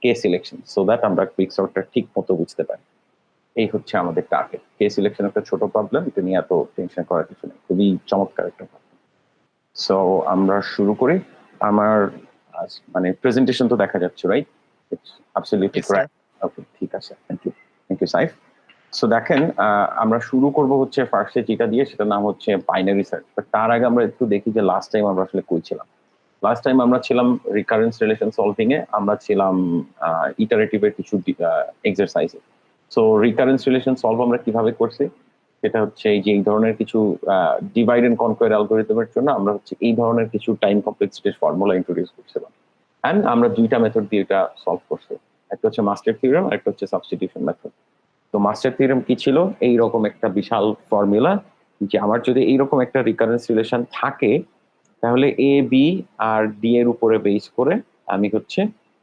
K selection, so that আমরা quick সর্টটা ঠিক মতো বুঝতে পারি। এই হচ্ছে আমাদের টার্গেট। কে সিলেকশন একটা ছোট প্রবলেম, এটা নিয়ে এত টেনশন করার কিছু নেই, খুবই চমৎকার একটা প্রবলেম। সো আমরা শুরু করি। আমার মানে প্রেজেন্টেশন তো দেখা যাচ্ছে, right? It's absolutely Yes, sir. Correct. Okay, ঠিক আছে, থ্যাংক ইউ সাইফ। সো দেখেন, আমরা শুরু করব হচ্ছে ফার্স্টে যেটা দিয়ে, সেটা নাম হচ্ছে বাইনারি সার্চ। বাট তার আগে আমরা একটু দেখি যে লাস্ট টাইম আমরা আসলে কই ছিলাম। লাস্ট টাইম আমরা ছিলাম রিকারেন্স রিলেশন সলভিং এ, আমরা ছিলাম ইটারেটিভের কিছু এক্সারসাইজে। সো রিকারেন্স রিলেশন সলভ আমরা কিভাবে করছি, সেটা হচ্ছে যে এই ধরনের কিছু ডিভাইড এন্ড কনকোয়ার অ্যালগরিদমের জন্য আমরা হচ্ছে এই ধরনের কিছু টাইম কমপ্লেক্সিটির ফর্মুলা ইন্ট্রোডিউস করছিলাম। অ্যান্ড আমরা দুইটা মেথড দিয়ে এটা সলভ করছি, একটা হচ্ছে মাস্টার থিওরেম আর একটা হচ্ছে সাবস্টিটিউশন মেথড। তো মাস্টার থিওরেম কি ছিল? এইরকম একটা বিশাল ফর্মুলা যে আমার যদি এইরকম একটা রিকারেন্স রিলেশন থাকে, তাহলে এ বি আর ডি এর উপরে বেস করে আমি হচ্ছে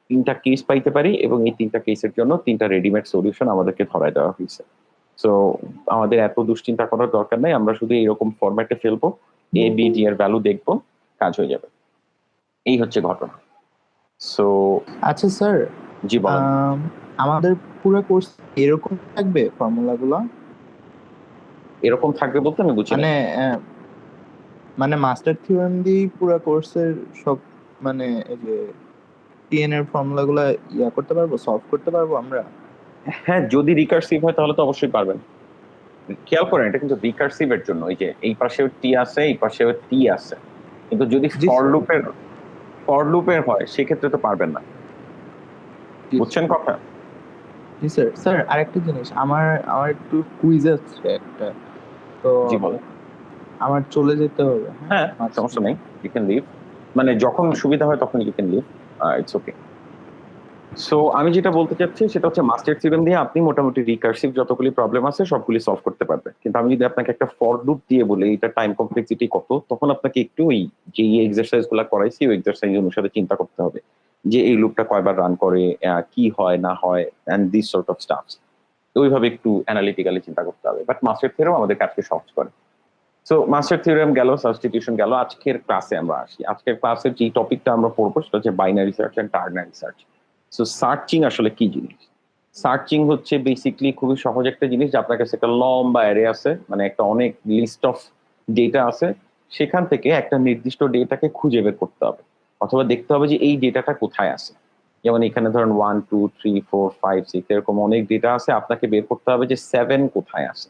তিনটা কেস পাইতে পারি, এবং এই তিনটা কেসের জন্য তিনটা রেডিমেড সলিউশন আমাদেরকে ধরায় দেওয়া হয়েছে। সো আমাদের এত দুশ্চিন্তা করার দরকার নাই, আমরা শুধু এইরকম ফরম্যাটে ফেলবো, এ বি ডি এর ভ্যালু দেখবো, কাজ হয়ে যাবে। এই হচ্ছে ঘটনা। সো আচ্ছা স্যার, জি বলেন। আমাদের পুরো কোর্স এরকম থাকবে ফর্মুলাগুলো? এরকম থাকবে বলতে আমি বুঝি নাই। মানে মানে মাস্টার থিওরেম দিয়ে পুরো কোর্সের সব মানে এই যে টিএন এর ফর্মুলাগুলো করতে পারবো, সলভ করতে পারবো আমরা? হ্যাঁ, যদি রিকার্সিভ হয় তাহলে তো অবশ্যই পারবেন। খেয়াল করেন, এটা কিন্তু রিকার্সিভ এর জন্য, এই যে এই পাশেও টি আছে, এই পাশেও টি আছে, কিন্তু যদি জি স্যার। ফর লুপের হয় সেক্ষেত্রে তো পারবেন না। বুঝছেন কথা? জি স্যার। স্যার আরেকটা জিনিস, আমার আমার একটু কুইজ আছে একটা, তো জি বলেন। আমার চলে যেতে হবে। হ্যাঁ, সমস্যা মাঝখানে। নেই, ইউ ক্যান লিভ। মানে যখন সুবিধা হয় তখন you can leave, it's okay. So আমি যেটা বলতে চাচ্ছি সেটা হচ্ছে মাস্টার থিওরেম দিয়ে আপনি মোটামুটি রিকার্সিভ যতগুলি প্রবলেম আছে সবগুলি সলভ করতে পারবেন। কিন্তু আমি যদি আপনাকে একটা ফর লুপ দিয়ে বলি এটা টাইম কমপ্লেক্সিটি কত, তখন আপনাকে একটু ওই যে এক্সারসাইজ গুলা করাইছি ওই এক্সারসাইজ অনুসারে চিন্তা করতে হবে যে এই লুপটা কয়বার রান করে, কি হয় না হয়, and this sort of stuffs. ওইভাবে একটু অ্যানালিটিক্যালি চিন্তা করতে হবে। বাট মাস্টার থিওরেম আমাদের কাজকে সহজ করে। সো মাস্টার থিওরেম গেল, সাবস্টিটিউশন গেল। আজকের ক্লাসে আমরা আসি। আজকের ক্লাসের যে টপিকটা আমরা পড়বো সেটা হচ্ছে binary search and ternary search. So searching আসলে কি জিনিস? সার্চিং হচ্ছে বেসিকলি খুবই সহজ একটা জিনিস যে আপনার কাছে একটা লম্বা অ্যারে আছে, মানে একটা অনেক লিস্ট অফ ডেটা আছে, সেখান থেকে একটা নির্দিষ্ট ডেটাকে খুঁজে বের করতে হবে, অথবা দেখতে হবে যে এই ডেটাটা কোথায় আছে। যেমন এখানে ধরেন 1 2 3 4 5 6 এরকম অনেক ডেটা আছে, আপনাকে বের করতে হবে যে 7 কোথায় আছে,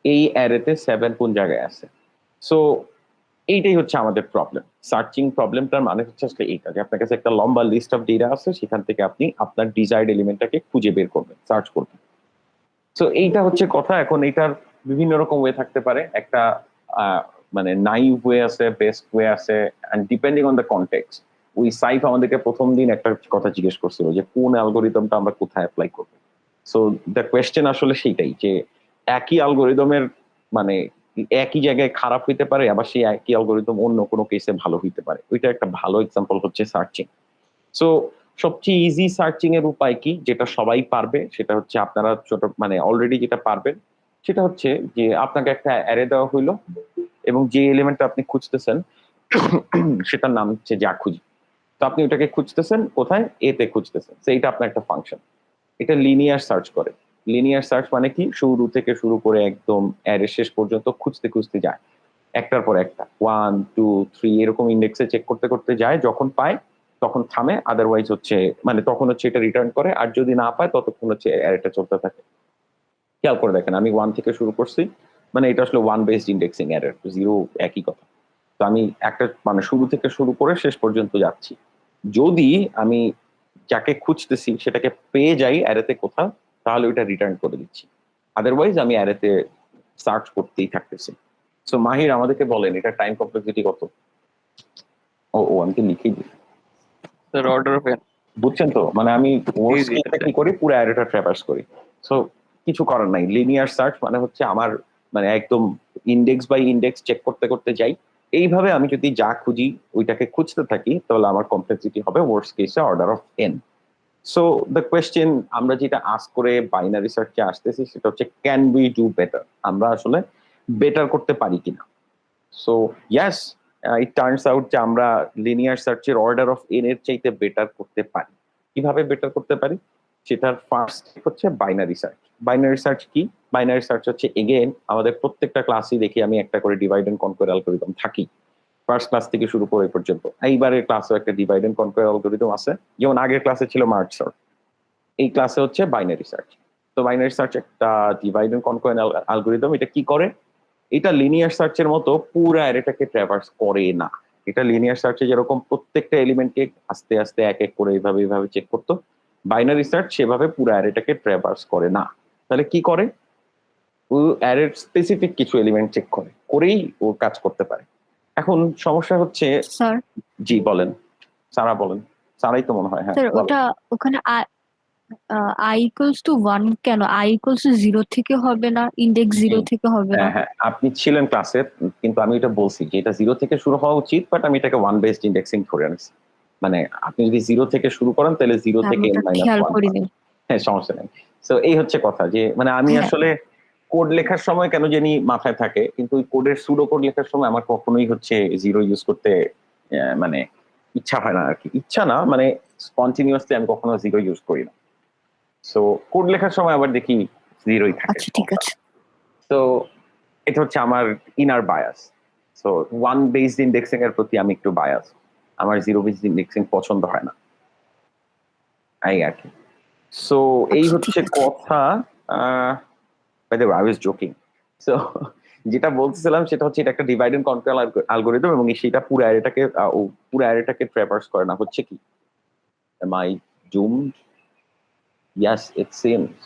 এই অ্যারেতে 7 কোন জায়গায় আছে। সো এইটাই হচ্ছে আমাদের প্রবলেম। সার্চিং প্রবলেমটার মানে হচ্ছে আসলে এইটা যে আপনার কাছে একটা লম্বা লিস্ট অফ ডেটা আছে, সেখান থেকে আপনি আপনার ডিজায়ার্ড এলিমেন্টটাকে খুঁজে বের করবেন, সার্চ করবেন। সো এইটা হচ্ছে কথা। এখন এইটার বিভিন্ন রকম ওয়ে থাকতে পারে। একটা মানে নাইভ ওয়ে আছে, বেস্ট ওয়ে আছে, and depending on the context. ওই সাইফ আমাদেরকে প্রথম দিন একটা কথা জিজ্ঞেস করছিল যে কোন অ্যালগোরিদমটা আমরা কোথায় অ্যাপ্লাই করব। সো দ্য কোয়েশ্চেন আসলে সেইটাই যে একই অ্যালগোরিদমের মানে একই জায়গায় খারাপ হইতে পারে, আবার সেই একই অ্যালগোরিদম অন্য কোনো কেসে ভালো হইতে পারে। ওইটা একটা ভালো এক্সাম্পল হচ্ছে সার্চিং। সো সবচেয়ে ইজি সার্চিং এর উপায় কি, যেটা সবাই পারবে, সেটা হচ্ছে আপনারা ছোট মানে অলরেডি যেটা পারবেন, সেটা হচ্ছে যে আপনাকে একটা অ্যারে দেওয়া হইলো এবং যে এলিমেন্টটা আপনি খুঁজতেছেন সেটার নাম হচ্ছে যা খুঁজি। তো আপনি ওটাকে খুঁজতেছেন কোথায়, এতে খুঁজতেছেন, সেইটা আপনার একটা ফাংশন। এটা লিনিয়ার সার্চ করে। লিনিয়ার সার্চ মানে কি, শুরু থেকে শুরু করে একদম অ্যারে শেষ পর্যন্ত খুঁজতে খুঁজতে যায়, একটার পর একটা 1 2 3 এরকম ইন্ডেক্সে চেক করতে করতে যায়, যখন পায় তখন থামে, আদারওয়াইজ হচ্ছে মানে তখন হচ্ছে এটা রিটার্ন করে, আর যদি না পায় ততক্ষণ হচ্ছে অ্যারেটা চলতে থাকে। খেয়াল করে দেখেন, আমি 1 থেকে শুরু করছি, মানে এটা আসলে 1 বেসড ইন্ডেক্সিং, এরর 0 একই কথা। তো আমি একটা মানে শুরু থেকে শুরু করে শেষ পর্যন্ত যাচ্ছি। যদি আমি যাকে খুঁজতেছি সেটাকে পেয়ে যাই অ্যারেতে কোথাও, তাহলে ওইটা রিটার্ন করে দিচ্ছি, আদারওয়াইজ আমি অ্যারেতে সার্চ করতেই থাকতেছি। সো মাহির আমাদেরকে বলেন এটা টাইম কমপ্লেক্সিটি কত? ও ও আমি তো লিখেই দিই। Sir order of N. বুঝছেন তো, মানে আমি ওয়ার্ডস জি কেসে কি করি, পুরো অ্যারেটা ট্র্যাভার্স করি। সো কিছু করার নাই, লিনিয়ার সার্চ মানে হচ্ছে আমার মানে একদম ইন্ডেক্স বাই ইন্ডেক্স চেক করতে করতে যাই। এইভাবে আমি যদি যা খুঁজি ওইটাকে খুঁজতে থাকি, তাহলে আমার কমপ্লেক্সিটি হবে ওয়ার্ডস কেসে order of N. So the question আমরা যেটা আস্ক করে বাইনারি সার্চে আসতেছি সেটা হচ্ছে ক্যান উই ডু বেটার, আমরা আসলে বেটার করতে পারি কিনা। So yes, it turns out যে আমরা লিনিয়ার সার্চের অর্ডার অফ এন এর চাইতে বেটার করতে পারি। কিভাবে বেটার করতে পারি সেটার ফার্স্ট হচ্ছে বাইনারি সার্চ। বাইনারি সার্চ কি? বাইনারি সার্চ হচ্ছে এগেন আমাদের প্রত্যেকটা ক্লাসই দেখি আমি একটা করে ডিভাইড এন্ড কনকোয়ার অ্যালগরিদম থাকি, ফার্স্ট ক্লাস থেকে শুরু করে এই পর্যন্ত। এইবারের ক্লাসেও একটা ডিভাইড এন্ড কনকোয়ার অ্যালগরিদম আছে, যেমন আগের ক্লাসে ছিল মার্জ সর্ট, এই ক্লাসে হচ্ছে বাইনারি সার্চ। তো বাইনারি সার্চ একটা ডিভাইড এন্ড কনকোয়ার অ্যালগরিদম। এটা কি করে? এটা লিনিয়ার সার্চের মতো পুরো অ্যারেটাকে ট্র্যাভার্স করে না। এটা লিনিয়ার সার্চে যেরকম প্রত্যেকটা এলিমেন্টকে আস্তে আস্তে এক এক করে এইভাবে চেক করতো, বাইনারি সার্চ সেভাবে পুরো অ্যারেটাকে ট্র্যাভার্স করে না। তাহলে কি করে? ও অ্যারের স্পেসিফিক কিছু এলিমেন্ট চেক করেই ও কাজ করতে পারে। এখন সমস্যা হচ্ছে, স্যার জি বলেন, সারা বলেন, সারাই তো মনে হয়। হ্যাঁ স্যার বলেন। ওটা ওখানে I equals to 1 কেন? I equals to 0 থেকে হবে না, ইন্ডেক্স 0 থেকে হবে না? হ্যাঁ হ্যাঁ, আপনি ছিলেন ক্লাসে, কিন্তু আমি এটা বলছি যে এটা 0 থেকে শুরু হওয়া উচিত, বাট আমি এটাকে 1 বেসড ইন্ডেক্সিং ধরে আনছি। মানে আপনি যদি 0 থেকে শুরু করেন তাহলে 0 আমি থেকে ওটা n - খেয়াল 1। করিনি। হ্যাঁ সমস্যা নেই। তো এই হচ্ছে কথা যে মানে আমি হ্যাঁ। আসলে কোড লেখার সময় কেন জানি মাথায় থাকে, কিন্তু ওই কোডের সুডো কোড লেখার সময় আমার কখনোই হচ্ছে 0 ইউজ করতে মানে ইচ্ছা হয় না আর কি। ইচ্ছা না, মানে স্পন্টিনিয়াসলি আমি কখনো 0 ইউজ করি না। সো কোড লেখার সময় আবার দেখি 0ই থাকে। আচ্ছা ঠিক আছে। তো এটা হচ্ছে আমার inner bias. So 1 based indexing এর প্রতি আমি একটু বায়াস, আমার 0 বেসড ইন্ডেক্সিং পছন্দ হয় না, এই আর কি। সো এই আচ্ছা, হচ্ছে ঠিক আছে। কথা। By the way, I was joking. So যেটা বলতেছিলাম সেটা হচ্ছে এটা একটা ডিভাইড এন্ড কনকোয়ার অ্যালগরিদম, এবং সেটা পুরো অ্যারেটাকে ট্র্যাভার্স করে না। হচ্ছে কি, am I doomed? Yes, it seems.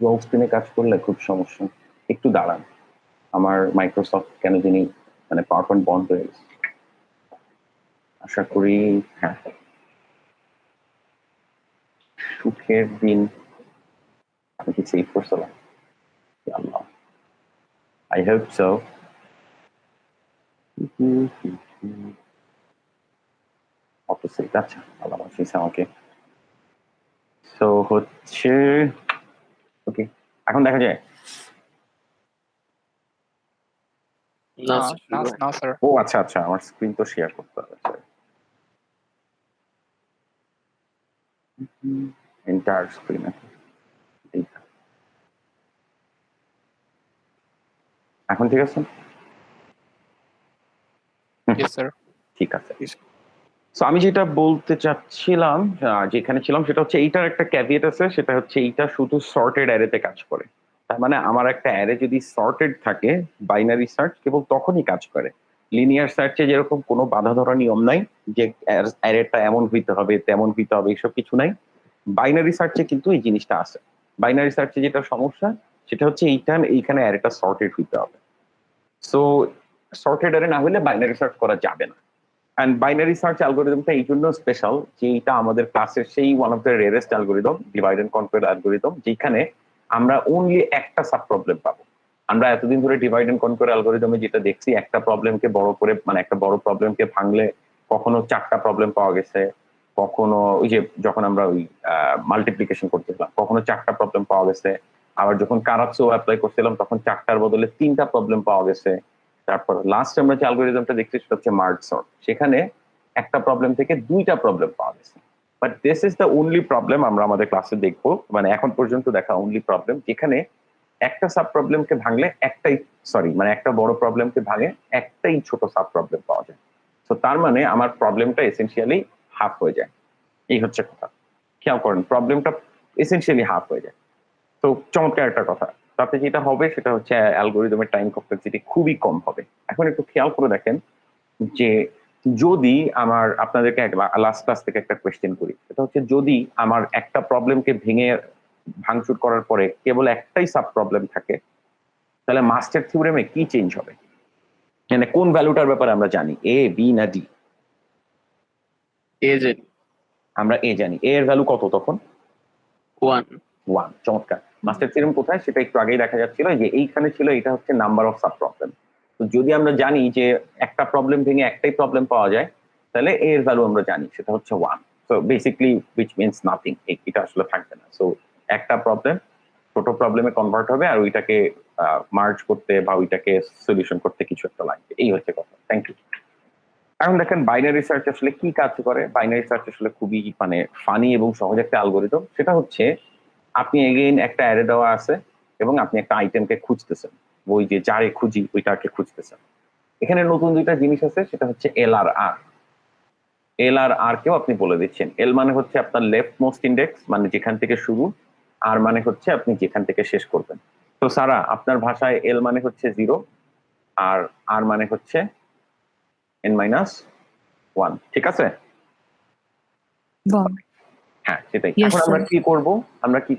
Long স্ক্রিনে কাজ করলে খুব সমস্যা। একটু দাঁড়ান, আমার মাইক্রোসফট কেন জানি মানে পাওয়ার পয়েন্ট বন্ধ হয়ে গেছে। আশা করি হ্যাঁ, সুখের দিন আমি কি সেভ করছিলাম? আল্লাহ, আই হোপ সো। অত সেভ, আচ্ছা আল্লাহ বাঁচিয়েছে আমাকে। সো হচ্ছে ওকে, এখন দেখা যায়। না না sir, না go ahead. না স্যার। ও আচ্ছা আচ্ছা, আমার স্ক্রিন তো শেয়ার করতে হবে। এন্টার স্ক্রিন এখন ঠিক আছে? Yes sir. ঠিক আছে। সো আমি যেটা বলতে চাচ্ছিলাম, যেখানে ছিলাম সেটা হচ্ছে এইটার একটা ক্যাভিয়েট আছে, সেটা হচ্ছে এইটা শুধু সর্টেড অ্যারেতে কাজ করে। তার মানে আমার একটা অ্যারে যদি সর্টেড থাকে, বাইনারি সার্চ কেবল তখনই কাজ করে। লিনিয়ার সার্চে যেরকম কোনো বাধা ধরা নিয়ম নাই যে অ্যারেটা এমন হইতে হবে তেমন হইতে হবে, এইসব কিছু নাই। বাইনারি সার্চে কিন্তু এই জিনিসটা আছে। বাইনারি সার্চে যেটা সমস্যা সেটা হচ্ছে এইখানে অ্যারেটা সর্টেড হইতে হবে। সো সর্টেড অ্যারে না হলে বাইনারি সার্চ করা যাবে না। অ্যান্ড বাইনারি সার্চ অ্যালগোরিদমটা এই জন্য স্পেশাল যে এটা আমাদের ক্লাসের সেই one of the rarest algorithm, divide and conquer algorithm, যেখানে আমরা অনলি একটা সাব প্রবলেম পাবো। আমরা এতদিন ধরে ডিভাইড এন্ড কনকোয়ার অ্যালগোরিদমে যেটা দেখছি, একটা প্রবলেমকে বড় করে মানে একটা বড় প্রবলেমকে ভাঙলে কখনো 4টা প্রবলেম পাওয়া গেছে, কখনো ওই যে যখন আমরা ওই মাল্টিপ্লিকেশন করতেছিলাম কখনো 4টা প্রবলেম পাওয়া গেছে, আবার যখন কারাৎসো অ্যাপ্লাই করছিলাম তখন 4টার বদলে 3টা প্রবলেম পাওয়া গেছে। তারপর লাস্ট আমরা যে অ্যালগোরিদমটা দেখছি সেটা হচ্ছে মার্জ সর্ট, সেখানে একটা প্রবলেম থেকে 2টা প্রবলেম পাওয়া গেছে। But this is the only problem আমরা আমাদের ক্লাসে দেখবো, মানে এখন পর্যন্ত দেখা অনলি প্রবলেম যেখানে একটা সাব প্রবলেমকে ভাঙলে মানে একটা বড় প্রবলেমকে ভাঙে একটাই ছোট সাব প্রবলেম পাওয়া যায়। তো তার মানে আমার প্রবলেমটা এসেনশিয়ালি হাফ হয়ে যায়। এই হচ্ছে কথা, খেয়াল করেন প্রবলেমটা এসেনশিয়ালি হাফ হয়ে যায়। তো চমৎকার একটা কথা। তাতে যেটা হবে সেটা হচ্ছে অ্যালগোরিদমের টাইম কমপ্লেক্সিটি খুবই কম হবে। এখন একটু খেয়াল করে দেখেন যে যদি আপনাদেরকে লাস্ট ক্লাস থেকে একটা কোয়েশ্চেন করি, সেটা হচ্ছে যদি আমার একটা প্রবলেমকে ভেঙে ভাঙচুর করার পরে কেবল একটাই সাব প্রবলেম থাকে, তাহলে মাস্টার থিওরেমে কি চেঞ্জ হবে? মানে কোন ভ্যালুটার ব্যাপারে আমরা জানি, এ বি না ডি? Age আমরা এ জানি, এ এর ভ্যালু কত তখন? 1. 1। চমৎকার। মাস্টার থিওরেম কোথায় সেটা একটু আগেই দেখা যাচ্ছিল, যে এইখানে ছিল, এটা হচ্ছে নাম্বার অফ সাব প্রবলেম। তো যদি আমরা জানি যে একটা প্রবলেম ভেঙে একটাই প্রবলেম পাওয়া যায়, তাহলে এর ভ্যালু আমরা জানি সেটা হচ্ছে 1। So basically which means nothing, এটা আসলে থাকবে না। সো একটা প্রবলেম ছোট প্রবলেমে কনভার্ট হবে, আর ওইটাকে মার্জ করতে বা ওইটাকে সলিউশন করতে কিছু একটা লাগবে। এই হচ্ছে কথা। Thank you. এখন দেখেন বাইনারি সার্চ আসলে কি কাজ করে। বাইনারি সার্চ আসলে খুবই মানে ফানি এবং সহজ একটা অ্যালগোরিদম। সেটা হচ্ছে আপনি এগেইন একটা অ্যারে দেওয়া আছে এবং আপনি একটা আইটেমকে খুঁজতেছেন, ওই যে যারে খুঁজি ওইটাকে খুঁজতেছেন। এখানে নতুন দুইটা জিনিস আছে, সেটা হচ্ছে এল আর আর। এল আর আর কেও আপনি বলে দিচ্ছেন। এল মানে হচ্ছে আপনার লেফট মোস্ট ইন্ডেক্স, মানে যেখান থেকে শুরু, আর মানে হচ্ছে আপনি যেখান থেকে শেষ করবেন। তো সারা আপনার ভাষায় এল মানে হচ্ছে 0 আর আর মানে হচ্ছে n-1, ঠিক আছে? One. হ্যাঁ সেটাই। Yes, এখন আমরা sir. কি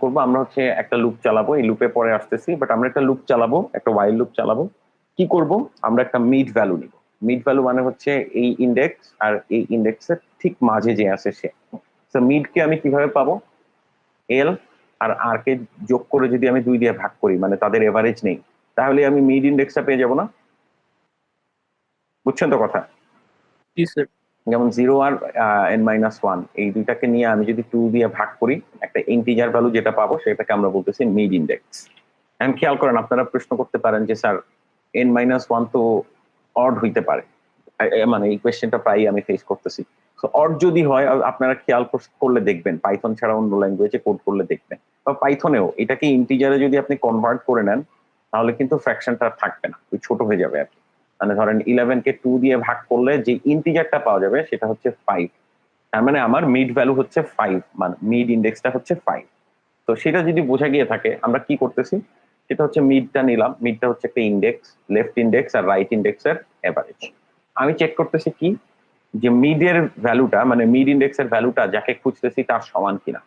করব, আমরা হচ্ছে একটা লুপ চালাবো, এই লুপে পরে আসতেছি, বাট আমরা একটা লুপ চালাবো, একটা while লুপ চালাবো। কি করব, আমরা একটা মিড ভ্যালু নিব। মিড ভ্যালু মানে হচ্ছে এই ইন্ডেক্স আর এই ইন্ডেক্সের ঠিক মাঝে যে আছে সে। তো মিড কে আমি কিভাবে পাবো, এল আর আর কে যোগ করে যদি আমি 2 দিয়ে ভাগ করি, মানে তাদের এভারেজ নেই, তাহলে আমি মিড ইন্ডেক্সটা পেয়ে যাব না? বুঝছেন তো কথা? জি স্যার। যেমন 0 আর n-1 এই দুইটাকে নিয়ে আমি যদি 2 দিয়ে ভাগ করি, একটা ইন্টিজার ভ্যালু যেটা পাবো সেটাকে আমরা বলতেছি মিড ইন্ডেক্স। এখন খেয়াল করেন, আপনারা প্রশ্ন করতে পারেন যে স্যার n-1 তো অড হইতে পারে, মানে এই কোয়েশ্চেনটা প্রায় আমি ফেস করতেছি। তো অড যদি হয়, আপনারা খেয়াল করলে দেখবেন, পাইথন ছাড়া অন্য ল্যাঙ্গুয়েজে কোড করলে দেখবেন, বা পাইথনেও এটাকে ইন্টিজারে যদি আপনি কনভার্ট করে নেন, তাহলে কিন্তু ফ্র্যাকশনটা থাকবে না, ওই ছোট হয়ে যাবে আর কি। মানে ধরেন 11 কে 2 দিয়ে ভাগ করলে যে ইন্টিজারটা পাওয়া যাবে সেটা হচ্ছে 5। তার মানে আমার মিড ভ্যালু হচ্ছে 5, মানে মিড ইন্ডেক্সটা হচ্ছে 5। তো সেটা যদি বোঝা গিয়ে থাকে, আমরা কি করতেছি, সেটা হচ্ছে মিডটা নিলাম। মিডটা হচ্ছে একটা ইন্ডেক্স, লেফট ইন্ডেক্স আর রাইট ইন্ডেক্সের এভারেজ। আমি চেক করতেছি কি, যে মিডের ভ্যালুটা, মানে মিড ইন্ডেক্সের ভ্যালুটা যাকে খুঁজতেছি তার সমান কিনা।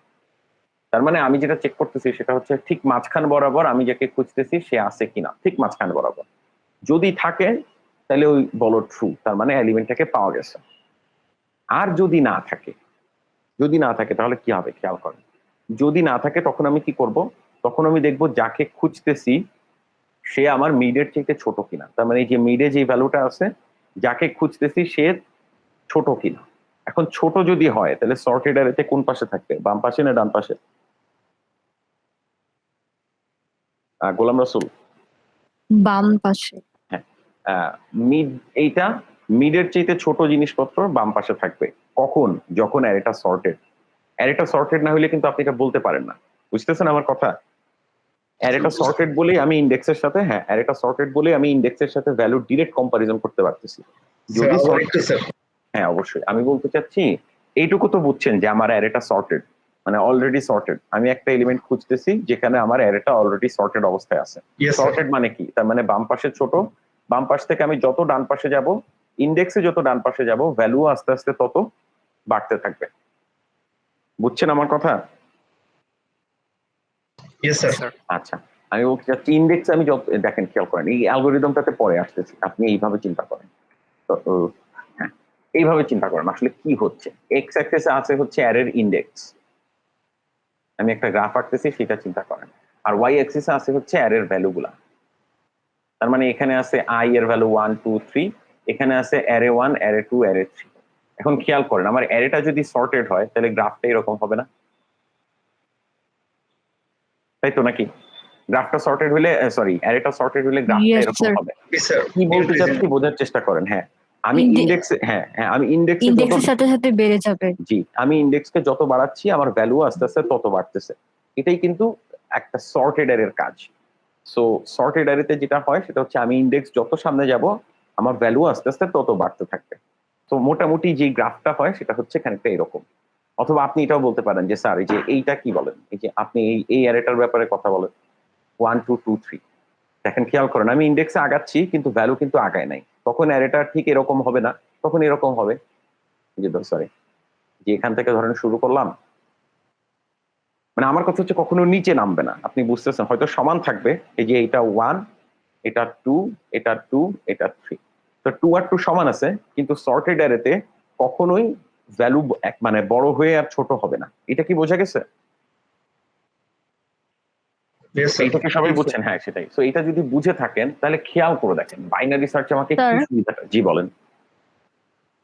তার মানে আমি যেটা চেক করতেছি সেটা হচ্ছে ঠিক মাঝখান বরাবর আমি যাকে খুঁজতেছি সে আছে কিনা, ঠিক মাঝখান বরাবর। যদি থাকে তাহলে ওই বলো ট্রু, তার মানে এলিমেন্টটাকে পাওয়া গেছে। আর যদি না থাকে তাহলে কি হবে খেয়াল করেন। যদি না থাকে তখন আমি কি করব, তখন আমি দেখব যাকে খুঁজতেছি সে আমার মিডের থেকে ছোট কিনা। তার মানে এই যে মিডে যে ভ্যালুটা আছে, যাকে খুঁজতেছি সে ছোট কিনা। এখন ছোট যদি হয় তাহলে সর্টেড অ্যারেতে কোন পাশে থাকবে, বাম পাশে না ডান পাশে? গোলাম রাসূল, বাম পাশে। মিড, এইটা মিডের চাইতে ছোট জিনিসপত্র বাম পাশে থাকবে। কখন? যখন অ্যারেটা সর্টেড। অ্যারেটা সর্টেড না হলে কিন্তু আপনি এটা বলতে পারেন না। বুঝতেছেন আমার কথা? অ্যারেটা সর্টেড বলেই আমি ইন্ডেক্সের সাথে, অ্যারেটা সর্টেড বলেই আমি ইন্ডেক্সের সাথে ভ্যালু ডিরেক্ট কম্পারিজন করতে পারতেছি। যদি হ্যাঁ অবশ্যই, আমি বলতে চাচ্ছি এইটুকু তো বুঝছেন যে আমার অ্যারেটা সর্টেড, মানে অলরেডি সর্টেড। আমি একটা এলিমেন্ট খুঁজতেছি যেখানে আমার অ্যারেটা অলরেডি সর্টেড অবস্থায় আছে। সর্টেড মানে কি, তার মানে বাম পাশে ছোট, বাম পাশ থেকে আমি যত ডান পাশে যাব, ইন্ডেক্সে যত ডান পাশে যাব, ভ্যালু আস্তে আস্তে তত বাড়তে থাকবে। বুঝছেন আমার কথা? আচ্ছা, আমি বলতে চাচ্ছি ইন্ডেক্স আমি যত, দেখেন খেয়াল করেন, এই অ্যালগোরিদমটাতে পরে আসতেছি, আপনি এইভাবে চিন্তা করেন। তো হ্যাঁ, এইভাবে চিন্তা করেন আসলে কি হচ্ছে। এক্স অ্যাক্সিসে আছে হচ্ছে অ্যারের ইন্ডেক্স, আমি একটা গ্রাফ আঁকতেছি সেটা চিন্তা করেন। আর ওয়াই অ্যাক্সিসে আছে হচ্ছে অ্যারের ভ্যালুগুলা। তার মানে এখানে আছে আই এর ভ্যালু 1 2 3, এখানে আছে অ্যারে 1 অ্যারে 2 অ্যারে 3। এখন খেয়াল করেন, আমার অ্যারেটা যদি সর্টেড হয় তাহলে গ্রাফটা এরকম হবে না? তাই তো নাকি? গ্রাফটা সর্টেড হলে, সরি অ্যারেটা সর্টেড হলে গ্রাফটা Yes, এরকম sir. হবে। কি বলতে চাচ্ছি বোঝার চেষ্টা করেন। হ্যাঁ, আমি ইন্ডেক্সে, আমি ইন্ডেক্সে যত, ইন্ডেক্সের সাথে সাথে বেড়ে যাবে। জি, আমি ইন্ডেক্সকে যত বাড়াচ্ছি আমার ভ্যালু আস্তে আস্তে তত বাড়তেছে। এটাই কিন্তু একটা সর্টেড অ্যারের কাজ। সো সর্টেড অ্যারেতে যেটা হয় সেটা হচ্ছে আমি ইন্ডেক্স যত সামনে যাব আমার ভ্যালু আস্তে আস্তে তত বাড়তে থাকবে। তো মোটামুটি যে গ্রাফটা হয় সেটা হচ্ছে খানিকটা এরকম। অথবা আপনি এটাও বলতে পারেন যে স্যার এই যে এইটা কি বলেন, এই যে আপনি এই অ্যারেটার ব্যাপারে কথা বলেন 1 2 2 3, দেখেন খেয়াল করেন আমি ইন্ডেক্সে আগাচ্ছি কিন্তু ভ্যালু কিন্তু আগায় নাই। তখন অ্যারেটা ঠিক এরকম হবে না, তখন এরকম হবে যে, সরি, যে এখান থেকে ধরেন শুরু করলাম, মানে আমার কথা হচ্ছে কখনো নিচে নামবে না। আপনি বুঝতেছেন, হয়তো সমান থাকবে, এই যে এটা 1, এটা 2, এটা 2, এটা 3। তো 2 আর 2 সমান আছে, কিন্তু সর্টেড অ্যারেতে কখনোই ভ্যালু মানে বড় হয়ে আর ছোট হবে না। এটা কি বোঝা গেছে? এইটাকে সবাই বুঝছেন? হ্যাঁ সেটাই। তো এটা যদি বুঝে থাকেন তাহলে খেয়াল করে দেখেন বাইনারি সার্চ আমাকে কি সুবিধাটা। জি বলেন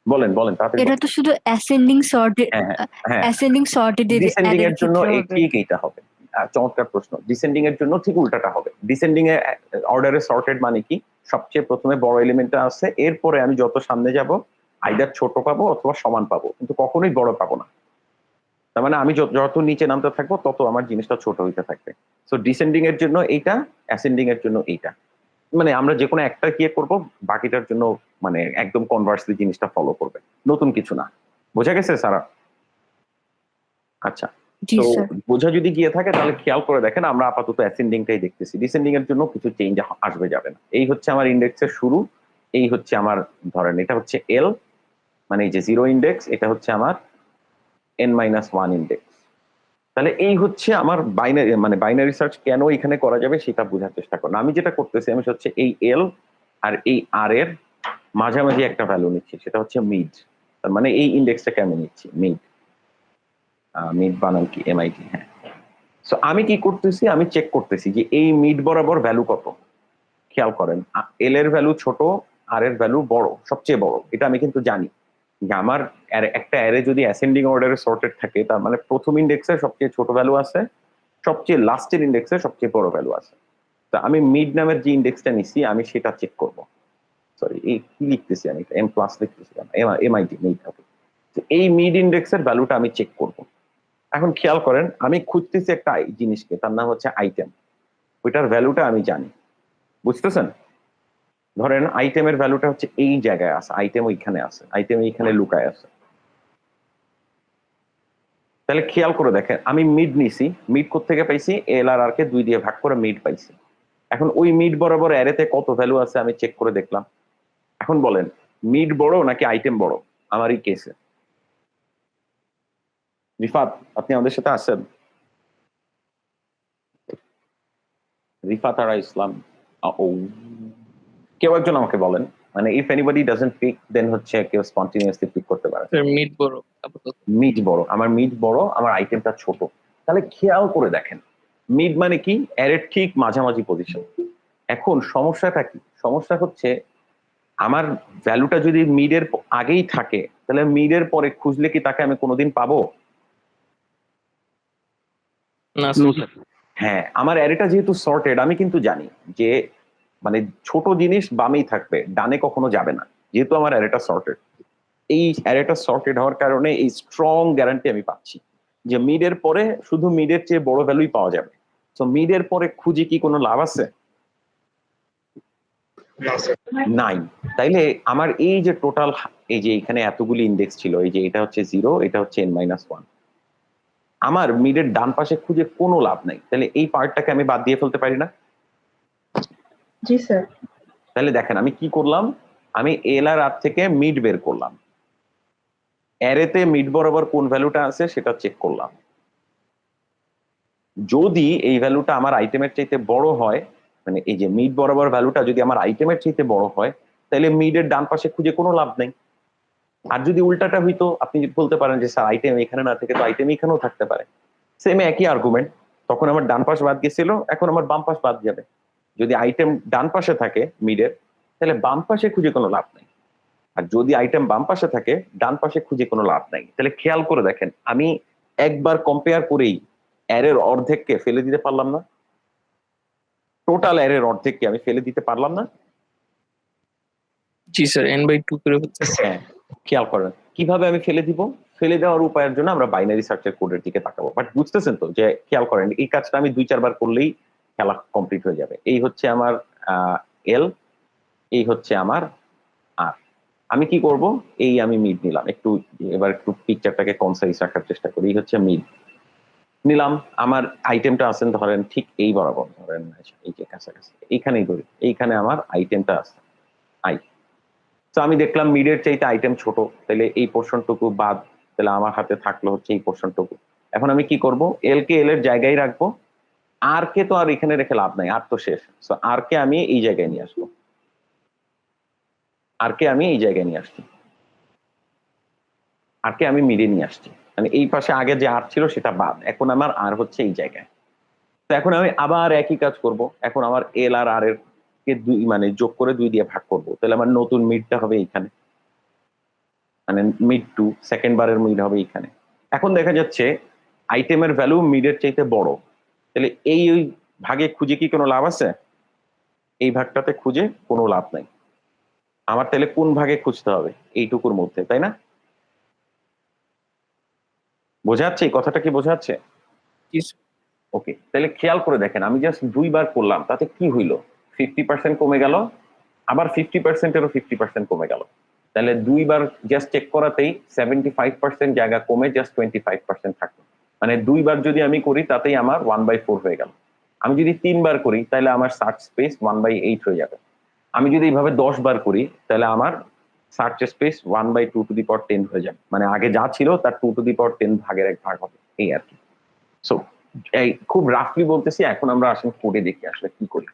বলেন বলেন তাড়াতাড়ি। এটা তো শুধু অ্যাসেন্ডিং সর্টেড, হ্যাঁ অ্যাসেন্ডিং সর্টেড ডিসেন্ডিং এর জন্য ঠিক এইটা হবে। চমৎকার প্রশ্ন। ডিসেন্ডিং এর জন্য ঠিক উল্টাটা হবে। ডিসেন্ডিং এ অর্ডারে সর্টেড মানে কি, সবচেয়ে প্রথমে বড় এলিমেন্টটা আছে, এরপরে আমি যত সামনে যাব আইদার ছোট পাবো অথবা সমান পাবো, কিন্তু কখনোই বড় পাবো না। তার মানে আমি যত নিচে নামতে থাকবো তত আমার জিনিসটা ছোট হইতে থাকবে। সো ডিসেন্ডিং এর জন্য এইটা, অ্যাসেন্ডিং এর জন্য এইটা, মানে আমরা যে কোনো একটা কি করব, বাকিটার জন্য মানে একদম কনভার্সলি জিনিসটা ফলো করবে, নতুন কিছু না। বোঝা গেছে সারা? আচ্ছা, জি তো স্যার। বোঝা যদি গিয়ে থাকে তাহলে খেয়াল করে দেখেন, আমরা আপাতত অ্যাসেন্ডিংটাই দেখতেছি, ডিসেন্ডিং এর জন্য কিছু চেঞ্জ আসবে যাবে না। এই হচ্ছে আমার ইন্ডেক্সের শুরু, এই হচ্ছে আমার, ধরেন এটা হচ্ছে এল, মানে এই যে 0 ইন্ডেক্স, এটা হচ্ছে আমার n-1 ইন্ডেক্স। তাহলে এই হচ্ছে আমার বাইনারি, মানে বাইনারি সার্চ কেন এখানে করা যাবে সেটা বোঝার চেষ্টা করুন। আমি যেটা করতেছি, আমি হচ্ছে এই এল আর এই আর এর মাঝামাঝি একটা ভ্যালু নিচ্ছি, সেটা হচ্ছে মিড। তার মানে এই ইন্ডেক্সটাকে আমি নিচ্ছি মিড। মিড বানান কি এমআইটি? হ্যাঁ। সো আমি কি করতেছি, আমি চেক করতেছি যে এই মিড বরাবর ভ্যালু কত। খেয়াল করেন, এল এর ভ্যালু ছোট, আর এর ভ্যালু বড়, সবচেয়ে বড়, এটা আমি কিন্তু জানি যে আমার একটা অ্যারে যদি অ্যাসেন্ডিং অর্ডারে সর্টেড থাকে, তার মানে প্রথম ইন্ডেক্সে সবচেয়ে ছোট ভ্যালু আছে, সবচেয়ে লাস্টের ইন্ডেক্সে সবচেয়ে বড় ভ্যালু আছে। তা আমি মিড নামের যে ইন্ডেক্সটা নিচ্ছি আমি সেটা চেক করব। সরি, এই কি লিখতেছি আমি, এম প্লাস লিখতেছি, এমআইটি মিড। এই মিড ইন্ডেক্সের ভ্যালুটা আমি চেক করব। এখন খেয়াল করেন, আমি খুঁজতেছি একটা জিনিসকে, তার নাম হচ্ছে আইটেম, ওইটার ভ্যালুটা আমি জানি, বুঝতেছেন? ধরেন আইটেমের ভ্যালুটা হচ্ছে এই জায়গায় আছে, আইটেম ওইখানে আছে, আইটেম এইখানে লুকায় আছে। তাহলে খেয়াল করে দেখেন, আমি মিড নিছি, মিড কোত্থেকে পাইছি, এল আর আর কে 2 দিয়ে ভাগ করে মিড পাইছি। এখন ওই মিড বরাবর অ্যারেতে কত ভ্যালু আছে আমি চেক করে দেখলাম। এখন বলেন মিড বড় নাকি আইটেম বড় আমার এই কেসে? রিফাত, আপনি আমাদের সাথে আছেন? রিফাত আর ইসলাম, ও কেউ একজন আমাকে বলেন, মানে ইফ এনিবডি ডাজন্ট পিক দেন হচ্ছে কেউ স্পন্টেনিয়াসলি পিক করতে পারে। স্যার মিড বড় আপাতত। মিড বড়, আমার মিড বড়, আমার আইটেমটা ছোট। তাহলে খেয়াল করে দেখেন, মিড মানে কি, অ্যারের ঠিক মাঝামাঝি পজিশন। এখন সমস্যাটা কি? সমস্যা হচ্ছে আমার ভ্যালুটা যদি মিডের আগেই থাকে, তাহলে মিডের পরে খুঁজলে কি তাকে আমি কোনোদিন পাবো? না স্যার। হ্যাঁ, আমার অ্যারেটা যেহেতু সর্টেড, আমি কিন্তু জানি যে মানে ছোট জিনিস বামেই থাকবে, ডানে কখনো যাবে না, যেহেতু আমার অ্যারেটা সর্টেড। এই অ্যারেটা সর্টেড হওয়ার কারণে এই স্ট্রং গ্যারান্টি আমি পাচ্ছি যে মিডের পরে শুধু মিডের চেয়ে বড় ভ্যালুই পাওয়া যাবে। তো মিডের পরে খুঁজে কি কোনো লাভ আছে? নাই। তাইলে আমার এই যে টোটাল, এই যে এখানে এতগুলি ইন্ডেক্স ছিল, এই যে এটা হচ্ছে 0, এটা হচ্ছে n-1, আমার মিডের ডান পাশে খুঁজে কোনো লাভ নাই। তাহলে এই পার্টটাকে আমি বাদ দিয়ে ফেলতে পারি না? জি স্যার। তাহলে দেখেন আমি কি করলাম, আমি এল আর আর থেকে মিড বের করলাম, অ্যারেতে মিড বরাবর কোন ভ্যালুটা আছে সেটা চেক করলাম। যদি এই ভ্যালুটা আমার আইটেমের চাইতে বড় হয়, মানে এই যে মিড বরাবর ভ্যালুটা যদি আমার আইটেমের চাইতে বড় হয়, তাহলে মিডের ডান পাশে খুঁজে কোনো লাভ নেই। আর যদি উল্টাটা হইতো, আপনি বলতে পারেন যে স্যার আইটেম এখানে না থেকে তো আইটেম এখানেও থাকতে পারে, সেম একই আর্গুমেন্ট। তখন আমার ডান পাশ বাদ গেছিল, এখন আমার বাম পাশ বাদ যাবে। যদি আইটেম ডান পাশে থাকে মিডের, তাহলে বাম পাশে খুঁজে কোনো লাভ নেই। আর যদি আইটেম বাম পাশে থাকে, ডান পাশে খুঁজে কোনো লাভ নাই। তাহলে খেয়াল করে দেখেন, আমি একবার কম্পেয়ার করেই অ্যারের অর্ধেককে ফেলে দিতে পারলাম না? টোটাল অ্যারের অর্ধেককে আমি ফেলে দিতে পারলাম না? জি স্যার, n/2 করে ফেলতে। হ্যাঁ, খেয়াল করেন কিভাবে আমি ফেলে দিব। ফেলে দেওয়ার উপায়ের জন্য আমরা বাইনারি সার্চের কোডের দিকে তাকাবো। বাট বুঝতেছেন তো যে, খেয়াল করেন এই কাজটা আমি 2-4 বার করলেই খেলা কমপ্লিট হয়ে যাবে। এই হচ্ছে আমার এল, এই হচ্ছে আমার আর। আমি কি করব, এই আমি মিড নিলাম, একটু এবার একটু পিকচারটাকে কনসাইজ রাখার চেষ্টা করি। এই হচ্ছে মিড নিলাম, আমার আইটেমটা আছেন ধরেন ঠিক এই বরাবর, ধরেন এই যে কাছাকাছি এইখানেই ধরি, এইখানে আমার আইটেমটা আছে আই। তো আমি দেখলাম মিডের চাইতে আইটেম ছোট, তাহলে এই পোর্শনটুকু বাদ, তাহলে আমার হাতে থাকলো হচ্ছে এই পোর্শনটুকু। এখন আমি কি করব, এল কে এল এর জায়গায় রাখবো, আর কে তো আর এখানে রেখে লাভ নাই, আর তো শেষ। সো আর কে আমি এই জায়গায় নিয়ে আসবো, আর কে আমি এই জায়গায় নিয়ে আসছি, আর কে আমি মিডে নিয়ে আসছি, মানে এই পাশে আগে যে আর ছিল সেটা বাদ, এখন আমার আর হচ্ছে এই জায়গায়। তো এখন আমি আবার একই কাজ করব, এখন আমার এল আর আর এর কে 2 মানে যোগ করে 2 দিয়ে ভাগ করব, তাহলে আমার নতুন মিডটা হবে এইখানে, মানে মিড 2 সেকেন্ড বারের মিড হবে এইখানে। এখন দেখা যাচ্ছে আইটেমের ভ্যালু মিডের চাইতে বড়, তাহলে এই ওই ভাগে খুঁজে কি কোনো লাভ আছে? এই ভাগটাতে খুঁজে কোনো লাভ নাই। আমার তাহলে কোন ভাগে খুঁজতে হবে? এইটুকুর মধ্যে, তাই না? বোঝা যাচ্ছে? এই কথাটা কি বোঝা যাচ্ছে? জি স্যার। ওকে, তাহলে খেয়াল করে দেখেন, আমি জাস্ট 2বার করলাম, তাতে কি হইলো? 50% কমে গেল, আবার 50%-এরও 50% কমে গেল। তাহলে 2বার জাস্ট চেক করাতেই 75% জায়গা কমে জাস্ট 25% থাকলো। মানে 2বার যদি আমি করি তাতেই আমার 1/4 হয়ে গেল। আমি যদি 3বার করি তাহলে আমার সার্চ স্পেস 1/8 হয়ে যাবে। আমি যদি এইভাবে 10বার করি তাহলে আমার সার্চ স্পেস 1/2 হয়ে যাবে। মানে আগে যা ছিল তার 2 ভাগের 1 ভাগ হবে, এই আর কি। সো এই খুব রাফলি বলতেছি, এখন আমরা আসলে কোডে দেখি আসলে কি করি।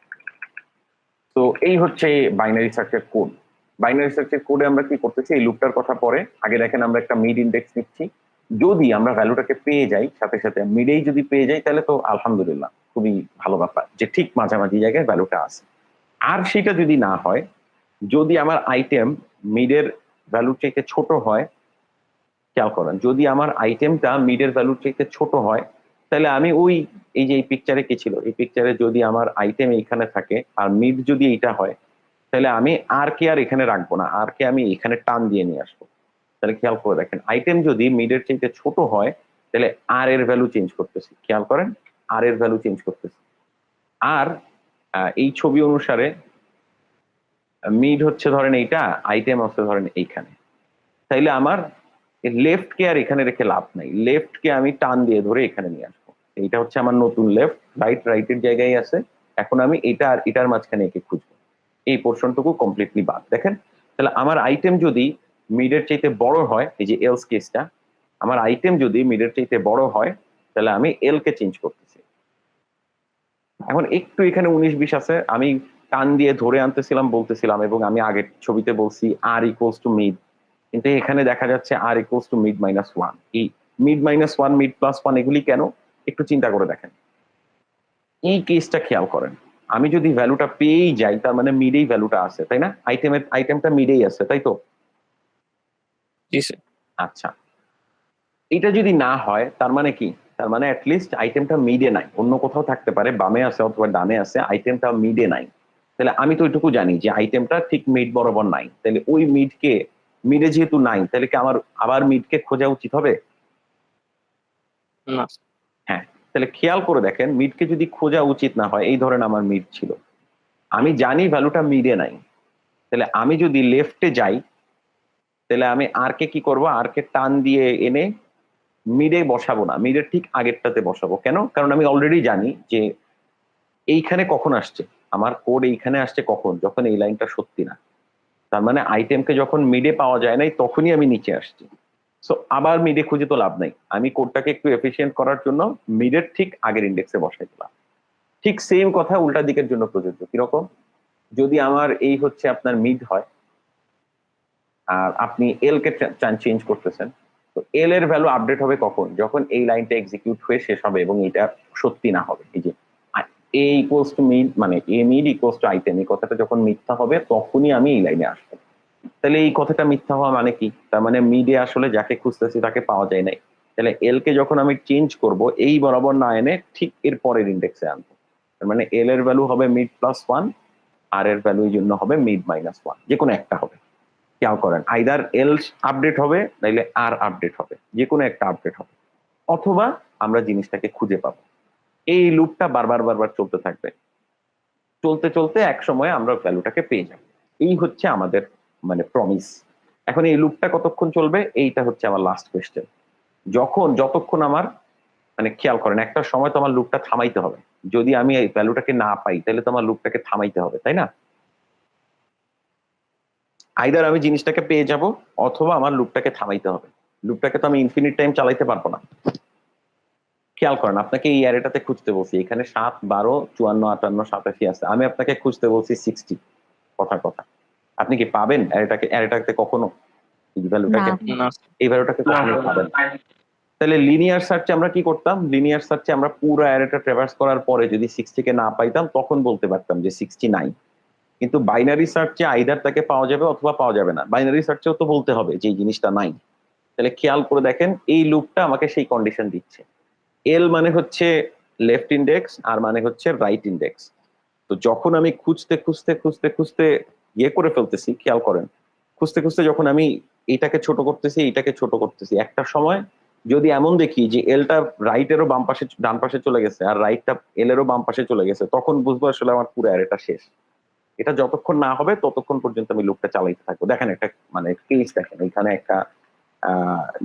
তো এই হচ্ছে বাইনারি সার্চের কোড। বাইনারি সার্চের কোডে আমরা কি করতেছি, এই লুপটার কথা পরে, আগে দেখেন আমরা একটা মিড ইন্ডেক্স নিচ্ছি। যদি আমরা ভ্যালুটাকে পেয়ে যাই সাথে সাথে, মিডেই যদি পেয়ে যাই তাহলে তো আলহামদুলিল্লাহ, খুবই ভালো ব্যাপার যে ঠিক মাঝামাঝি জায়গায় ভ্যালুটা আছে। আর সেটা যদি না হয়, যদি আমার আইটেম মিডের ভ্যালুর চাইতে ছোট হয়, খেয়াল করেন, যদি আমার আইটেমটা মিডের ভ্যালুর চাইতে ছোট হয়, তাহলে আমি ওই, এই যে এই পিকচারে কি ছিল, এই পিকচারে যদি আমার আইটেম এইখানে থাকে আর মিড যদি এইটা হয়, তাহলে আমি আর কে আর এখানে রাখবো না, আর কে আমি এখানে টান দিয়ে নিয়ে আসবো। তাহলে খেয়াল করে দেখেন, আইটেম যদি মিডের চাইতে ছোট হয় তাহলে আর এর ভ্যালু চেঞ্জ করতেছি, খেয়াল করেন, আর এর ভ্যালু চেঞ্জ করতেছি। আর এই ছবি অনুসারে মিড হচ্ছে ধরেন এইটা, আইটেম হচ্ছে ধরেন এইখানে। তাইলে আমার লেফট কে আর এখানে রেখে লাভ নাই, লেফট কে আমি টান দিয়ে ধরে এখানে নিয়ে আসবো। এইটা হচ্ছে আমার নতুন লেফট, রাইটের জায়গায় আছে। এখন আমি এটা আর এটার মাঝখানে একে খুঁজবো, এই পোর্শনটুকু কমপ্লিটলি বাদ। দেখেন, তাহলে আমার আইটেম যদি মিডের চাইতে বড় হয়, এই যে এলস কেসটা, আমার আইটেম যদি মিডের চাইতে বড় হয় তাহলে আমি এল কে চেঞ্জ করতেছি। এখন একটু এখানে 19-20 আছে, আমি টান দিয়ে ধরে আনতেছিলাম বলতেছিলাম, এবং আমি আগের ছবিতে বলছি আর ইকুয়ালস টু মিড, কিন্তু এখানে দেখা যাচ্ছে আর ইকুয়ালস টু মিড মাইনাস 1। এই মিড মাইনাস 1, মিড প্লাস 1 এগুলি কেন, একটু চিন্তা করে দেখেন। এই কেসটা খেয়াল করেন, আমি যদি ভ্যালুটা পেয়েই যাই তার মানে মিডেই ভ্যালুটা আছে, তাই না? আইটেমটা মিডেই আছে, তাই তো? জি স্যার। আচ্ছা, এটা যদি না হয় তার মানে কি? তার মানে অ্যাটলিস্ট আইটেমটা মিডে নাই, অন্য কোথাও থাকতে পারে, বামে আছে অথবা ডানে আছে, আইটেমটা মিডে নাই। তাহলে আমি তো ওইটুকু জানি যে আইটেমটা ঠিক মিড বরাবর নাই, তাহলে ওই মিডে যেহেতু নাই, তাহলে কি আমার আবার মিডকে খোঁজা উচিত হবে? না স্যার। হ্যাঁ, তাহলে খেয়াল করে দেখেন, মিডকে যদি খোঁজা উচিত না হয়, এই ধরেন আমার মিড ছিল, আমি জানি ভ্যালুটা মিডে নাই, তাহলে আমি যদি লেফটে যাই তাহলে আমি আর কে কি করবো, আর কে টান দিয়ে এনে মিডে বসাবো না, মিডের ঠিক আগেরটাতে বসাবো। কেন? কারণ আমি অলরেডি জানি যে এইখানে কখন আসছে, আমার কোড এইখানে আসছে কখন, যখন এই লাইনটা সত্যি না। তার মানে আইটেমকে যখন মিডে পাওয়া যায় নাই তখনই আমি নিচে আসছি। সো আবার মিডে খুঁজে তো লাভ নাই, আমি কোডটাকে একটু এফিসিয়েন্ট করার জন্য মিডের ঠিক আগের ইন্ডেক্সে বসাই দিলাম। ঠিক সেম কথা উল্টা দিকের জন্য প্রযোজ্য। কিরকম? যদি আমার এই হচ্ছে আপনার মিড হয় আর আপনি এল কে চেঞ্জ করতেছেন, তো এল এর ভ্যালু আপডেট হবে কখন? যখন এই লাইনটা এক্সিকিউট হয়ে শেষ হবে এবং এটা সত্যি না হবে। এই যে এ ইকুয়ালস টু মিড, মানে এ মিড ইকুয়ালস টু আইটেম, এই কথাটা যখন মিথ্যা হবে তখনই আমি এই লাইনে আসবো। তাহলে এই কথাটা মিথ্যা হওয়া মানে কি? তার মানে মিডে আসলে যাকে খুঁজতেছি তাকে পাওয়া যায় নাই। তাহলে এল কে যখন আমি চেঞ্জ করব, এই বরাবর না এনে ঠিক এর পরের ইন্ডেক্সে আনবো। তার মানে এল এর ভ্যালু হবে মিড প্লাস 1, আর এর ভ্যালু এই জন্য হবে মিড মাইনাস 1, যে কোনো একটা হবে। খেয়াল করেন, আইদার এল আপডেট হবে নাইলে আর আপডেট হবে, যে কোনো একটা আপডেট হবে, অথবা আমরা জিনিসটাকে খুঁজে পাবো। এই লুপটা বারবার বারবার চলতে থাকবে, চলতে চলতে এক সময় আমরা ভ্যালুটাকে পেয়ে যাব। এই হচ্ছে আমাদের মানে প্রমিস। এখন এই লুপটা কতক্ষণ চলবে, এইটা হচ্ছে আমার লাস্ট কোয়েশ্চেন। যতক্ষণ আমার, মানে খেয়াল করেন, একটা সময় তো আমার লুপটা থামাইতে হবে। যদি আমি এই ভ্যালুটাকে না পাই তাহলে তো আমার লুপটাকে থামাইতে হবে, তাই না? আইদার আমি জিনিসটাকে পেয়ে যাব অথবা আমার লুপটাকে থামাইতে হবে। লুপটাকে তো আমি ইনফিনিট টাইম চালাইতে পারবো না। খেয়াল করেন, আপনাকে এই অ্যারেটাতে খুঁজতে বলছি, এখানে 7, 12, 54, 58, 87 আছে, আমি আপনাকে খুঁজতে বলছি 60। কথার কথা, আপনি কি পাবেন অ্যারেটাকে কখনো? এই ভ্যালুটাকে, না এই ভ্যালুটাকে কখনো পাবেন? তাহলে লিনিয়ার সার্চে আমরা কি করতাম? লিনিয়ার সার্চে আমরা পুরো অ্যারেটা ট্রাভার্স করার পরে যদি 60 কে না পাইতাম তখন বলতে পারতাম যে 60 নাই। কিন্তু বাইনারি সার্চে আইদার তাকে পাওয়া যাবে অথবা পাওয়া যাবে না। বাইনারি সার্চেও তো বলতে হবে যে এই জিনিসটা নাই। তাহলে খেয়াল করে দেখেন, এই লুপটা আমাকে সেই কন্ডিশন দিচ্ছে। এল মানে হচ্ছে লেফট ইন্ডেক্স, আর মানে হচ্ছে রাইট ইন্ডেক্স। তো যখন আমি খুঁজতে খুঁজতে খুঁজতে খুঁজতে ইয়ে করে ফেলতেছি, খেয়াল করেন, খুঁজতে খুঁজতে যখন আমি এইটাকে ছোট করতেছি, এইটাকে ছোট করতেছি, একটা সময় যদি এমন দেখি যে এলটা রাইটেরও বাম পাশে ডান পাশে চলে গেছে আর রাইটটা এল এরও বাম পাশে চলে গেছে, তখন বুঝবো আসলে আমার পুরো অ্যারেটা শেষ। এটা যতক্ষণ না হবে ততক্ষণ পর্যন্ত আমি লুপটা চালাইতে থাকবো। দেখেন একটা মানে কেস দেখেন, এখানে একটা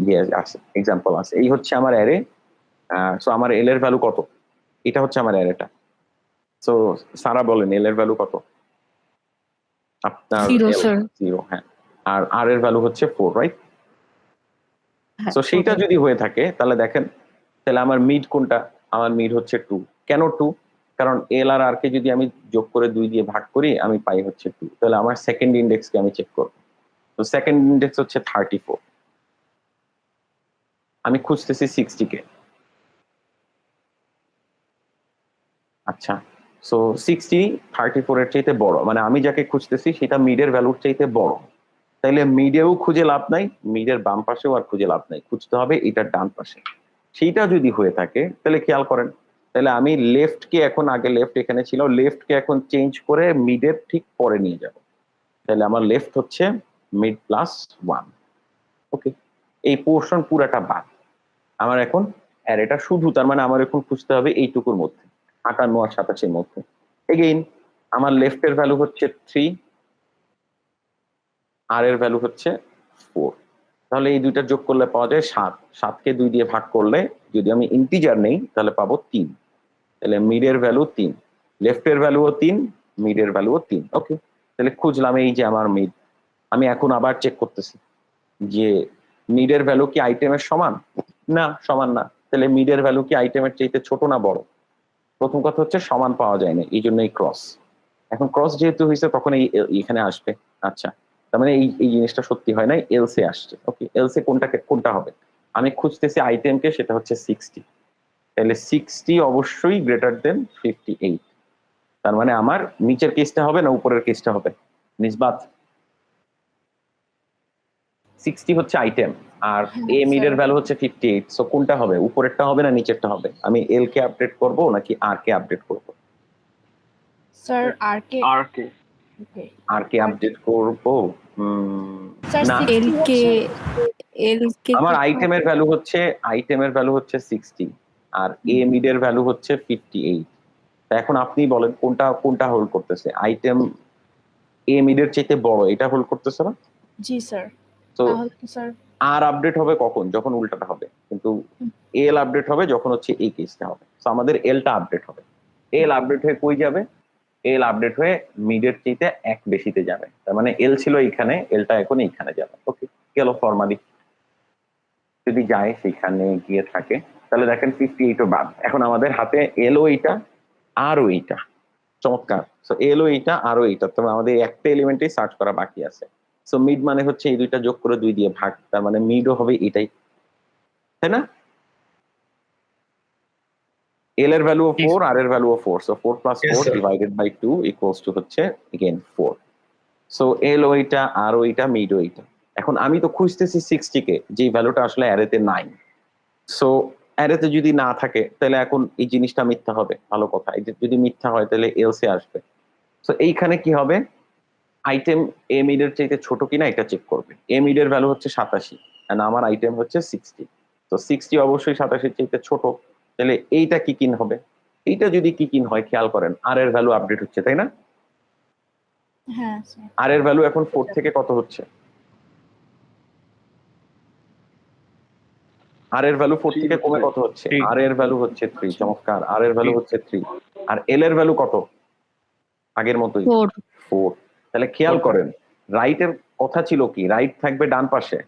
ইয়ে আছে, এক্সাম্পল আছে। এই হচ্ছে আমার অ্যারে। সো আমার এল এর ভ্যালু কত? এটা হচ্ছে আমার অ্যারেটা। সো সারা বলেন এল এর ভ্যালু কত? আপনার 0 স্যার। 0, হ্যাঁ। আর আর এর ভ্যালু হচ্ছে 4, রাইট? হ্যাঁ, সো সেইটা যদি হয়ে থাকে তাহলে দেখেন, তাহলে আমার মিড কোনটা? আমার মিড হচ্ছে 2। কেন 2? কারণ এল আর আর কে যদি আমি যোগ করে 2 দিয়ে ভাগ করি আমি পাই হচ্ছে 2। তাহলে আমার সেকেন্ড ইন্ডেক্সকে আমি চেক করব। তো সেকেন্ড ইন্ডেক্স হচ্ছে 34। আমি খুঁজতেছি 60 কে। আচ্ছা, সো 60 34 এর চাইতে বড়, মানে আমি যাকে খুঁজতেছি সেটা মিডের ভ্যালুর চাইতে বড়। তাইলে মিডেও খুঁজে লাভ নাই, মিডের বাম পাশেও আর খুঁজে লাভ নাই, খুঁজতে হবে এটার ডান পাশে। সেইটা যদি হয়ে থাকে তাহলে খেয়াল করেন, তাহলে আমি লেফট কে এখন, আগে লেফট এখানে ছিল, লেফট কে এখন চেঞ্জ করে মিডের ঠিক পরে নিয়ে যাব। তাহলে আমার লেফট হচ্ছে মিড প্লাস 1। ওকে, এই পোর্শন পুরাটা বাদ। আমার এখন অ্যারেটা শুধু, তার মানে আমার এখন খুঁজতে হবে এইটুকুর মধ্যে, 58 আর 27 মধ্যে। এগেইন আমার লেফটের ভ্যালু হচ্ছে 3, আর এর ভ্যালু হচ্ছে 4। তাহলে এই দুইটা যোগ করলে পাওয়া যায় 7। 7কে 2 দিয়ে ভাগ করলে যদি আমি ইন্টিজার নেই তাহলে পাবো 3। তাহলে মিডের ভ্যালু 3, লেফটের ভ্যালুও 3, মিডের ভ্যালুও 3। ওকে, তাহলে খুঁজলাম এই যে আমার মিড। আমি এখন আবার চেক করতেছি যে মিডের ভ্যালু কি আইটেমের সমান? না, সমান না। তাহলে মিডের ভ্যালু কি আইটেমের চাইতে ছোট না বড়? প্রথম কথা হচ্ছে সমান পাওয়া যায় না, এই জন্য এই ক্রস। এখন ক্রস যেহেতু হয়েছে তখন এই এখানে আসবে। আচ্ছা, তার মানে এই জিনিসটা সত্যি হয় নাই, এলসে আসছে। ওকে, এলসে কোনটা হবে? আমি খুঁজতেছি আইটেমকে, সেটা হচ্ছে 60। তাহলে 60 অবশ্যই গ্রেটার দেন 58। তার মানে আমার নিচের কেসটা হবে না উপরের কেসটা হবে? নিসবাত 60 হচ্ছে আইটেম আর এ মিডের ভ্যালু হচ্ছে 58। সো কোনটা হবে? উপরেরটা হবে না নিচেরটা হবে? আমি এল কে আপডেট করব নাকি আর কে আপডেট করব? স্যার আরকে আর কে আপডেট করব? স্যার না, এল কে আমার আইটেমের ভ্যালু হচ্ছে 60 আর এ মিডের ভ্যালু হচ্ছে 58। এখন আপনি বলেন কোনটা হোল্ড করতেছে? আইটেম এ মিডের চাইতে বড়, এটা হোল্ড করতেছে না? জি স্যার। তো তাহলে তো স্যার আর আপডেট হবে কখন? যখন উল্টাটা হবে। কিন্তু এল আপডেট হবে যখন হচ্ছে এই কেসটা হবে। তো আমাদের এলটা আপডেট হবে। এল আপডেট হয়ে কই যাবে? এল আপডেট হয়ে মিডের চাইতে 1 বেশিতে যাবে। তার মানে এল ছিল এইখানে, এলটা এখন এইখানে যাবে। ওকে, গেল ফরমালি। যদি যায় সেখানে গিয়ে থাকে তাহলে দেখেন 58ও বাদ। এখন আমাদের হাতে এলও এইটা আরও এইটা। চমৎকার। সো এলও এইটা আরও এইটা, তবে আমাদের একটা এলিমেন্টেই সার্চ করা বাকি আছে। সো মিড মানে হচ্ছে এই দুইটা যোগ করে 2 দিয়ে ভাগ, তার মানে মিডও হবে এটাই, তাই না? এল এর ভ্যালু 4, আর এর value 4। So 4 plus 4 divided by 2 equals to হচ্ছে এগেইন 4। সো এল ওইটা আর ওইটা মিড ওইটা। এখন আমি তো খুঁজতেছি 60 কে, যে ভ্যালুটা আসলে অ্যারেতে নাই। সো অ্যারেতে যদি না থাকে তাহলে এখন এই জিনিসটা মিথ্যা হবে। ভালো কথা, এই যদি মিথ্যা হয় তাহলে এলসে আসবে। সো এইখানে কি হবে? আইটেম এ মিডের চাইতে ছোট কিনা এটা চেক করবে। এ মিডের ভ্যালু হচ্ছে 87 এন্ড আমার আইটেম হচ্ছে 60। তো 60 অবশ্যই 87 চাইতে ছোট। তাহলে এইটা কি কিন হবে? এইটা যদি কি কিন হয়, খেয়াল করেন আর এর ভ্যালু আপডেট হচ্ছে, তাই না? হ্যাঁ স্যার। আর এর ভ্যালু এখন 4 থেকে কত হচ্ছে? আর এর ভ্যালু 4 থেকে কমে কত হচ্ছে? আর এর ভ্যালু হচ্ছে 3। চমৎকার, আর এর ভ্যালু হচ্ছে 3। আর এল এর ভ্যালু কত? আগের মতোই 4। তাহলে খেয়াল করেন, রাইট এর কথা ছিল কি, রাইট থাকবে ডান পাশে,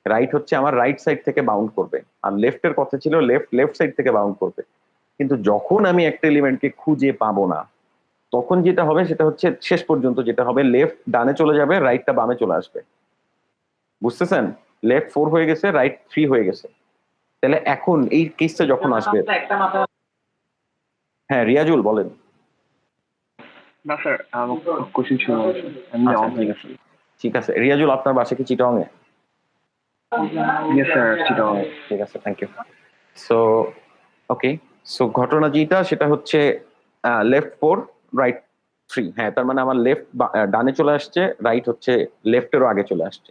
রাইট হচ্ছে আমার রাইট সাইড থেকে বাউন্ড করবে, আর লেফটের কথা ছিল লেফট সাইড থেকে বাউন্ড করবে। কিন্তু যখন আমি একটা এলিমেন্টকে খুঁজে পাবো না তখন যেটা হবে সেটা হচ্ছে শেষ পর্যন্ত যেটা হবে, লেফট ডানে চলে যাবে, রাইটটা বামে চলে আসবে। বুঝতেছেন? লেফট 4 হয়ে গেছে, রাইট 3 হয়ে গেছে। তাহলে এখন এই কেসটা যখন আসবে, হ্যাঁ রিয়াজুল বলেন। না স্যার, আমার কোশ্চেন ছিল না। আচ্ছা, ঠিক আছে। রিয়াজুল, আপনার বাসা কি চিটাগং এ? Yes sir, Chittagong. ঠিক আছে, thank you. So okay, so ঘটনা যেটা সেটা হচ্ছে লেফট 4 রাইট 3, হ্যাঁ, তার মানে আমার লেফট ডানে চলে আসছে, রাইট হচ্ছে লেফটেরও আগে চলে আসছে।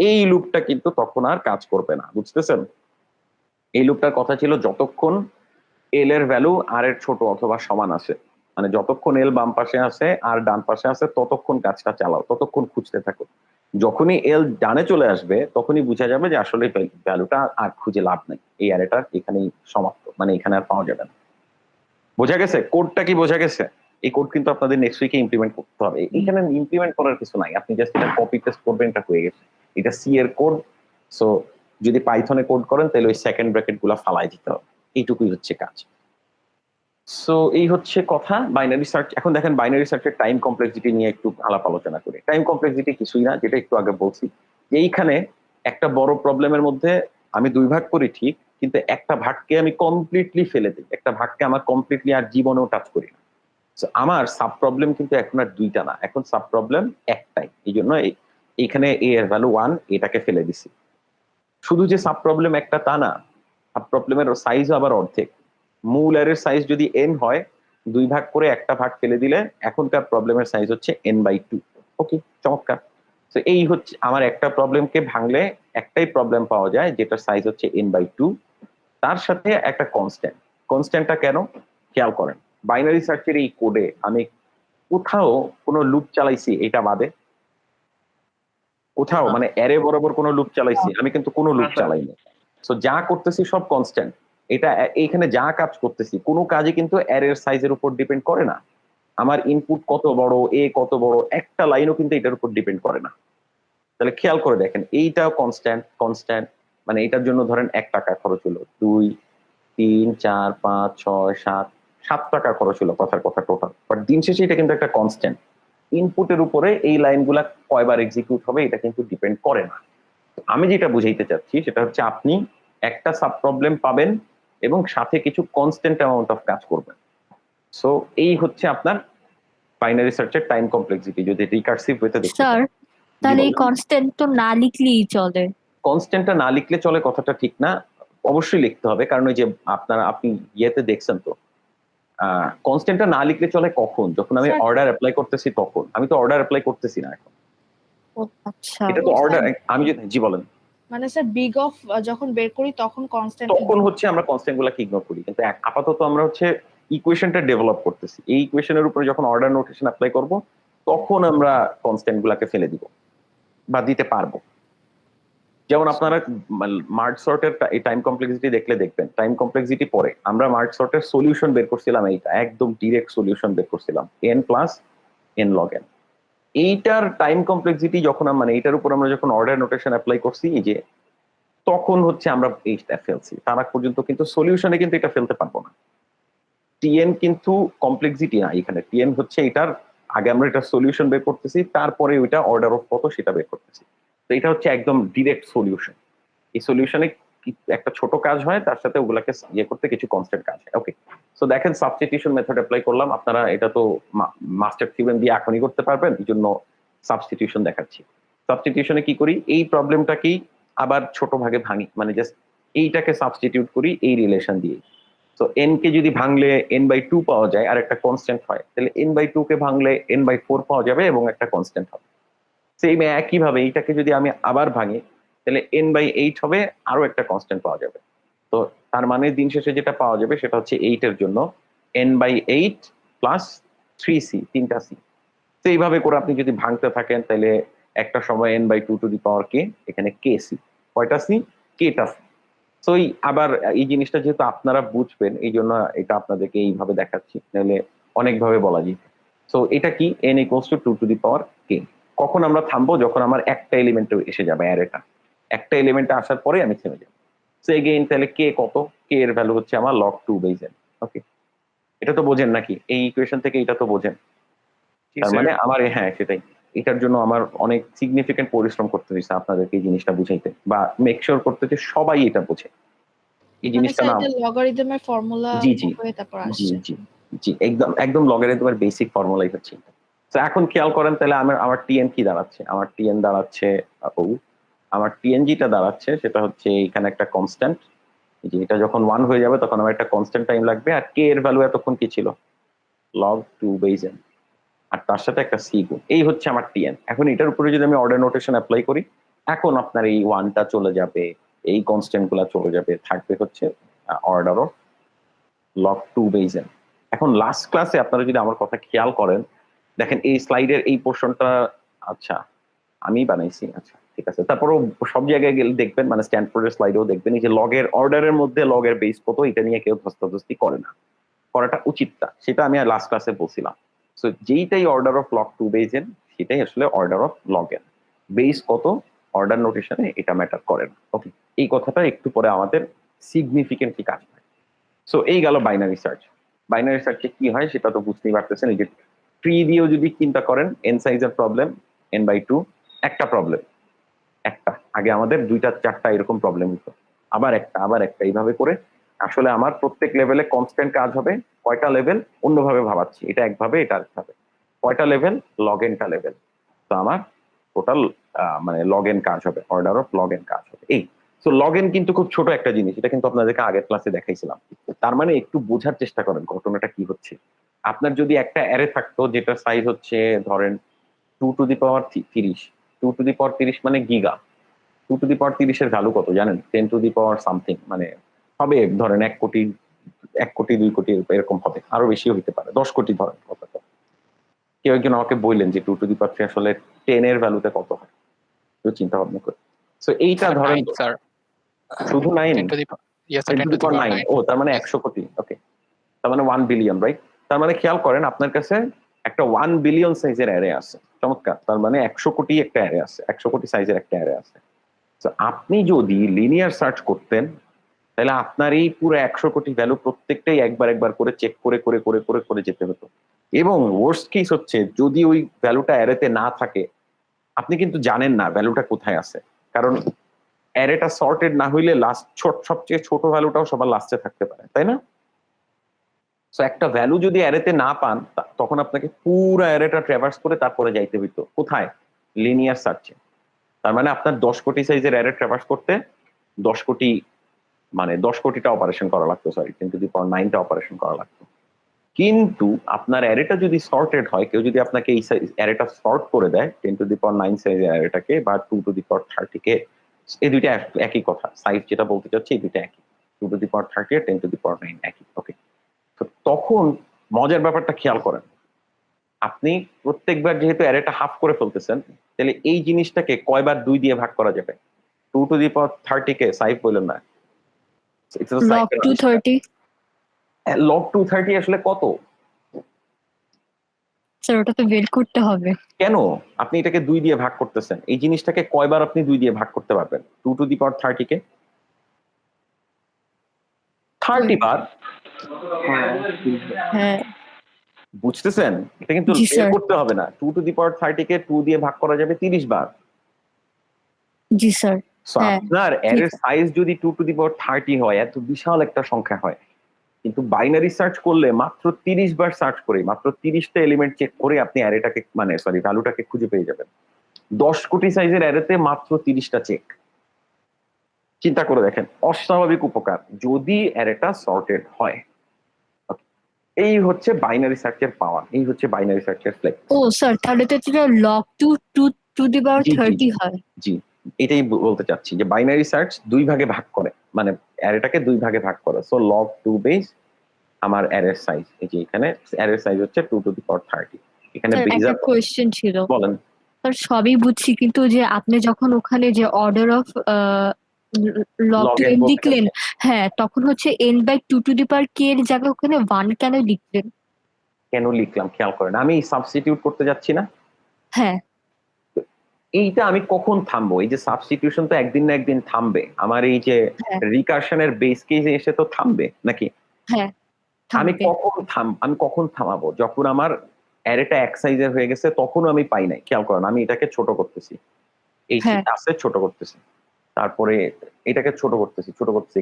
এই লুপটা কিন্তু তখন আর কাজ করবে না, বুঝতেছেন? এই লুপটার কথা ছিল যতক্ষণ এল এর ভ্যালু আর এর ছোট অথবা সমান আছে, মানে যতক্ষণ এল বাম পাশে আছে আর ডান পাশে আছে ততক্ষণ কাজটা চালাও, ততক্ষণ খুঁজতে থাকো। যখনই এল ডানে চলে আসবে তখনই বোঝা যাবে যে আসলে ভ্যালুটা আর খুঁজে লাভ নেই, এই অ্যারেটা এখানেই সমাপ্ত, মানে এখানে আর পাওয়া যাবে না। বোঝা গেছে? কোডটা কি বোঝা গেছে? এই কোড কিন্তু আপনাদের নেক্সট উইকে ইমপ্লিমেন্ট করতে হবে। এখানে ইমপ্লিমেন্ট করার কিছু নাই, আপনি জাস্ট এটা কপি পেস্ট করবেন, এটা হয়ে গেছে। এটা সি এর কোড। সো যদি পাইথনে কোড করেন তাহলে ওই সেকেন্ড ব্র্যাকেট গুলা ফালাই দিতে হবে, এইটুকুই হচ্ছে কাজ। সো এই হচ্ছে কথা বাইনারি সার্চ। এখন দেখেন বাইনারি সার্চের টাইম কমপ্লেক্সিটি নিয়ে একটু আলাপ আলোচনা করি। টাইম কমপ্লেক্সিটি কিছুই না, যেটা একটু আগে বলছি, এইখানে একটা বড় প্রবলেমের মধ্যে আমি 2 ভাগ করি ঠিক, কিন্তু একটা ভাগকে আমি কমপ্লিটলি ফেলে দিই, একটা ভাগকে আমার কমপ্লিটলি আর জীবনেও টাচ করি না। So, আমার সাব প্রবলেম কিন্তু এখন আর 2টা না, এখন সাব প্রবলেম একটাই। এই জন্য এইখানে এ এর ভ্যালু 1, এটাকে ফেলে দিছি। শুধু যে সাব প্রবলেম একটা তা না, সাব প্রবলেমের সাইজও আবার অর্ধেক। মূল এর সাইজ যদি n হয়, 2 ভাগ করে একটা ভাগ ফেলে দিলে এখনকার প্রবলেমের সাইজ হচ্ছে n/2। ওকে, চমৎকার। তো এই হচ্ছে আমার একটা প্রবলেমকে ভাঙলে একটাই প্রবলেম পাওয়া যায় যেটার সাইজ হচ্ছে n/2, তার সাথে একটা কনস্ট্যান্ট। কনস্ট্যান্টটা কেন খেয়াল করেন, বাইনারি সার্চের এই কোডে আমি কোথাও কোনো লুপ চালাইছি এটা বাদে? কোথাও মানে অ্যারে বরাবর কোনো লুপ চালাইছি? আমি কিন্তু কোনো লুপ চালাইনি। সো যা করতেছি সব কনস্ট্যান্ট। এটা এইখানে যা কাজ করতেছি কোনো কাজই কিন্তু অ্যারের সাইজের উপর ডিপেন্ড করে না। আমার ইনপুট কত বড়, এ কত বড়, একটা লাইনও কিন্তু এটার উপর ডিপেন্ড করে না। তাহলে খেয়াল করে দেখেন, এইটাও কনস্ট্যান্ট, কনস্ট্যান্ট মানে এটার জন্য ধরেন 1 টাকা খরচ হলো, 2, 3, 4, 5, 6, 7 টাকা খরচ হলো কথার কথা টোটাল। বাট দিন শেষে এটা কিন্তু একটা কনস্ট্যান্ট। ইনপুটের উপরে এই লাইনগুলা কয়বার এক্সিকিউট হবে এটা কিন্তু ডিপেন্ড করে না। আমি যেটা বুঝাইতে চাচ্ছি সেটা হচ্ছে আপনি একটা সাব প্রবলেম পাবেন এবং সাথে কিছু কনস্ট্যান্ট অ্যামাউন্ট অফ কাজ করবেন। সো এই হচ্ছে আপনার বাইনারি সার্চের টাইম কমপ্লেক্সিটি, যদি রিকার্সিভ হইতে দেখতে স্যার তাহলে এই কনস্ট্যান্ট তো না লিখলেই চলে। কনস্ট্যান্টটা না লিখলে চলে কথাটা ঠিক না, অবশ্যই লিখতে হবে, কারণ ওই যে আপনি ইয়েতে দেখছেন তো কনস্ট্যান্টটা না লিখলে চলে কখন, যখন আমি Sir- অর্ডার অ্যাপ্লাই করতেছি তখন। আমি তো অর্ডার অ্যাপ্লাই করতেছি না এখন, ও আচ্ছা, এটা তো অর্ডার। আমি যদি জি বলেন, মানে স্যার বিগ অফ যখন বের করি তখন কনস্ট্যান্ট তখন হচ্ছে আমরা কনস্ট্যান্ট গুলাকে ইগনোর করি, কিন্তু আপাতত আমরা হচ্ছে ইকুয়েশনটা ডেভেলপ করতেছি। এই ইকুয়েশনের উপরে যখন অর্ডার নোটেশন অ্যাপ্লাই করব তখন আমরা কনস্ট্যান্ট গুলাকে ফেলে দিব বা দিতে পারবো। যেমন আপনারা মার্জ সর্টের এই টাইম কমপ্লেক্সিটি দেখলে দেখবেন, টাইম কমপ্লেক্সিটি পরে আমরা মার্জ সর্টের সলিউশন বের করছিলাম, এইটা একদম ডিরেক্ট সলিউশন বের করছিলাম n + n log n। এইটার টাইম কমপ্লেক্সিটি যখন মানে এইটার উপর আমরা যখন অর্ডার নোটেশন অ্যাপ্লাই করছি এই যে, তখন হচ্ছে আমরা এইটা ফেলছি। তার আগ পর্যন্ত কিন্তু সলিউশনে কিন্তু এটা ফেলতে পারবো না। টিএন কিন্তু কমপ্লেক্সিটি না, এখানে টিএন হচ্ছে এটার আগে আমরা এটা সলিউশন বের করতেছি, তারপরে ওইটা অর্ডার অফ কত সেটা বের করতেছি। তো এটা হচ্ছে একদম ডিরেক্ট সলিউশন। এই সলিউশনে একটা ছোট কাজ হয়, তার সাথে ওগুলাকে ইয়ে করতে কিছু কনস্ট্যান্ট কাজ হয়। ওকে, সো দেখেন সাবস্টিটিউশন মেথড অ্যাপ্লাই করলাম, আপনারা এটা তো মাস্টার থিওরেম দিয়ে এখনই করতে পারবেন, এই জন্য সাবস্টিটিউশন দেখাচ্ছি। সাবস্টিটিউশনে কি করি, এই প্রবলেমটাকেই আবার ছোট ভাগে ভাঙি, মানে জাস্ট এইটাকে সাবস্টিটিউট করি এই রিলেশন দিয়ে। তো n কে যদি ভাঙলে n/2 পাওয়া যায় আর একটা কনস্ট্যান্ট হয়, তাহলে n/2 কে ভাঙলে n/4 পাওয়া যাবে এবং একটা কনস্ট্যান্ট হবে। সেম একইভাবে এইটাকে যদি আমি আবার ভাঙি তাহলে n/8 হবে, আরো একটা কনস্ট্যান্ট পাওয়া যাবে। তো তার মানে দিন শেষে যেটা পাওয়া যাবে সেটা হচ্ছে 8 এর জন্য n/8 + 3c, 3টা c। তো এইভাবে করে আপনি যদি ভাঙতে থাকেন তাহলে একটা সময় n/2 to the power k, এখানে kc, কয়টা c, kটা c। তো আবার এই জিনিসটা যেহেতু আপনারা বুঝবেন এই জন্য এটা আপনাদেরকে এইভাবে দেখাচ্ছি, নাহলে অনেকভাবে বলা যায়। সো এটা কি, n = 2 two the power k। কখন আমরা থামবো, যখন আমার একটা এলিমেন্টে এসে যাবে অ্যারেটা, একটা এলিমেন্টে আসার পরে আমি থেমে যাবো। সো এগেইন তাহলে k কত, k এর ভ্যালু হচ্ছে আমার log2/n। ওকে, এটা তো বোঝেন নাকি, এই ইকুয়েশন থেকে এটা তো বোঝেন। তার মানে আমার হ্যাঁ সেটাই, এটার জন্য আমার অনেক সিগনিফিকেন্ট পরিশ্রম করতে হয়েছে আপনাদেরকে এই জিনিসটা বুঝাইতে বা মেক শিওর করতে যে সবাই এটা বোঝে এই জিনিসটা না। লগারিদমের ফর্মুলা জি জি হয়ে তারপর জি আসছে। জি জি, একদম একদম লগারিদমের বেসিক ফর্মুলাই হচ্ছে। তো এখন খেয়াল করেন তাহলে আমার টিএন কি দাঁড়াচ্ছে, আমার টিএন দাঁড়াচ্ছে আমার টিএনজিটা দাঁড়াচ্ছে সেটা হচ্ছে এখানে একটা কনস্ট্যান্ট, যে এটা যখন 1 হয়ে যাবে তখন আমার একটা কনস্ট্যান্ট টাইম লাগবে, আর কে এর ভ্যালু এতক্ষণ কি ছিল, log2/n। আর তার সাথে একটা সি গুণ, এই হচ্ছে আমার টিএন। এখন এটার উপরে যদি আমি অর্ডার নোটেশন অ্যাপ্লাই করি, এখন আপনার এই ওয়ানটা চলে যাবে, এই কনস্ট্যান্ট গুলা চলে যাবে, থাকবে হচ্ছে order of log 2 base n। এখন লাস্ট ক্লাসে আপনারা যদি আমার কথা খেয়াল করেন, দেখেন এই স্লাইডের এই পোর্শনটা, আচ্ছা আমি বানাইছি, আচ্ছা ঠিক আছে, তারপরও সব জায়গায় গেলে দেখবেন, মানে স্ট্যান্ডফোর্ডের স্লাইডেও দেখবেন, এই যে লগের অর্ডারের মধ্যে লগের বেস কত, এটা নিয়ে কেউ ধস্তাধস্তি করে না, করাটা উচিত না, সেটা আমি লাস্ট ক্লাসে বলছিলাম। সো যেইটাই order of log 2 base n, সেটাই আসলে order of log n। Base কত অর্ডার নোটেশনে এটা ম্যাটার করে না। ওকে, এই কথাটা একটু পরে আমাদের সিগনিফিকেন্টলি কাজ হয়। সো এই গেল বাইনারি সার্চ। বাইনারি সার্চে কি হয় সেটা তো বুঝতেই পারতেছেন, এই যে ট্রি দিয়েও যদি চিন্তা করেন, n সাইজের প্রবলেম n/2, একটা প্রবলেম, একটা, আগে আমাদের 2টা 4টা এরকম প্রবলেম হতো, আবার একটা, আবার একটা, এইভাবে করে আসলে আমার প্রত্যেক লেভেলে কনস্ট্যান্ট কাজ হবে। কয়টা লেভেল অন্যভাবে ভাবাচ্ছি, এটা একভাবে, এটা আরেকভাবে, কয়টা লেভেল, লগ এনটা লেভেল। তো আমার টোটাল মানে লগ এন কাজ হবে, অর্ডার অফ লগ এন কাজ হবে এই। সো লগ এন কিন্তু খুব ছোট একটা জিনিস, এটা কিন্তু আপনাদেরকে আগের ক্লাসে দেখাইছিলাম। তার মানে একটু বোঝার চেষ্টা করেন ঘটনাটা কি হচ্ছে। আপনার যদি একটা অ্যারে থাকতো যেটার সাইজ হচ্ছে ধরেন 2⁻30, 2⁻30 মানে গিগা, 2⁻30 এর ভ্যালু কত জানেন? 10⁻ সামথিং, মানে হবে ধরেন 1 কোটি, 1 কোটি 2 কোটি এরকম হবে, আরো বেশিও হইতে পারে, 10 কোটি ধরেন কত। কেউ একজন আমাকে বললেন যে 2⁻3 আসলে 10 এর ভ্যালুতে কত হয়, তো চিন্তা ভাবনা করে। সো এইটা ধরেন স্যার শুধু 9, 10⁻9। ও তার মানে 100 কোটি। ওকে, তার মানে 1 বিলিয়ন, রাইট? তার মানে খেয়াল করেন আপনার কাছে একটা 1 বিলিয়ন সাইজের অ্যারে আছে, চমৎকার। তার মানে 100 কোটি একটা অ্যারে আছে, 100 কোটি সাইজের একটা অ্যারে আছে। তো আপনি যদি লিনিয়ার সার্চ করতেন, তাহলে আপনার এই পুরো 100 কোটি ভ্যালু প্রত্যেকটাই একবার একবার করে চেক করে করে করে করে করে যেতে হতো। এবং ওয়ার্স্ট কেস হচ্ছে যদি ওই ভ্যালুটা অ্যারেতে না থাকে, আপনি কিন্তু জানেন না ভ্যালুটা কোথায় আছে, কারণ অ্যারেটা সর্টেড না হইলে লাস্ট সবচেয়ে ছোট ভ্যালুটাও সবার লাস্টে থাকতে পারে, তাই না? সো একটা ভ্যালু যদি অ্যারেতে না পান, তখন আপনাকে পুরো অ্যারেটা ট্র্যাভার্স করে তারপরে যাইতে হইতো কোথায়? লিনিয়ার সার্চে। তার মানে আপনার 10 কোটি সাইজের অ্যারে ট্র্যাভার্স করতে 10 কোটি, মানে 10 কোটিটা অপারেশন করা লাগতো, সরি 10⁹ অপারেশন করা লাগতো। কিন্তু আপনার অ্যারেটা যদি সর্টেড হয়, কেউ যদি আপনাকে এই অ্যারেটা সর্ট করে দেয় 10⁹ সাইজের অ্যারেটাকে বা 2⁻30 কে, এই দুইটা একই কথা, সাইজ যেটা বলতে চাচ্ছি এই দুইটা একই, 2⁻30 আর 10⁹ একই। ওকে, তো তখন মজার ব্যাপারটা খেয়াল করেন, আপনি প্রত্যেকবার যেহেতু অ্যারেটা হাফ করে ফেলতেছেন, তাহলে এই জিনিসটাকে কয়বার 2 দিয়ে ভাগ করা যাবে? 2⁻30 কে সাইজ বললেন না, লগ 230 লগ 230 আসলে কত? স্যার ওটা তো বের করতে হবে। কেন আপনি এটাকে 2 দিয়ে ভাগ করতেছেন? এই জিনিসটাকে কয়বার আপনি 2 দিয়ে ভাগ করতে পারবেন? 2⁻30 কে 30 বার। হ্যাঁ বুঝতেছেন? এটা কিন্তু জি, বের স্যার। করতে হবে না, 2⁻30 কে 2 দিয়ে ভাগ করা যাবে 30 বার। জি স্যার। সো হ্যাঁ, আপনার অ্যারের সাইজ যদি 2⁻30 হয়, এত বিশাল একটা সংখ্যা হয়, কিন্তু বাইনারি সার্চ করলে মাত্র 30 বার সার্চ করে, মাত্র 30টা এলিমেন্ট চেক করে আপনি অ্যারেটাকে, মানে সরি ভ্যালুটাকে খুঁজে পেয়ে যাবেন। 10 কোটি সাইজের অ্যারেতে মাত্র 30টা চেক। চিন্তা করে দেখেন, অস্বাভাবিক উপকার যদি অ্যারেটা সর্টেড হয়। Okay, এই হচ্ছে বাইনারি সার্চের পাওয়ার, এই হচ্ছে বাইনারি সার্চের ফ্লেক্স। ও স্যার তাহলে তো এটা লগ 2⁻30 হয়। জি, এটাই বলতে চাচ্ছি যে বাইনারি সার্চ 2 ভাগে ভাগ করে, মানে অ্যারেটাকে 2 ভাগে ভাগ করে। সো লগ 2 বেস আমার অ্যারের সাইজ, এই যে এখানে অ্যারের সাইজ হচ্ছে 2⁻30। এখানে স্যার বেস একটা কোয়েশ্চেন ছিল। বলেন। স্যার সবই বুঝছি, কিন্তু যে আপনি যখন ওখানে যে order of log Log two n n বলতে লিখলেন, হ্যাঁ তখন হচ্ছে n/2 এর জায়গায় ওখানে 1 কেন লিখলেন? কেন লিখলাম খেয়াল করেন, আমি সাবস্টিটিউট করতে যাচ্ছি না, হ্যাঁ এইটা আমি কখন থামবো? এই যে সাবস্টিটিউশন তো একদিন না একদিন থামবে, আমার এই যে হ্যাঁ রিকার্শনের বেস কেসে এসে তো থামবে নাকি? হ্যাঁ আমি থামবে। কখন থামাবো? যখন আমার অ্যারেটা এক সাইজের হয়ে গেছে, তখনও আমি পাই নাই। খেয়াল করেন, আমি এটাকে ছোট করতেছি, এই হ্যাঁ আছে ছোট করতেছি, তারপরে এটাকে ছোট করতেছি,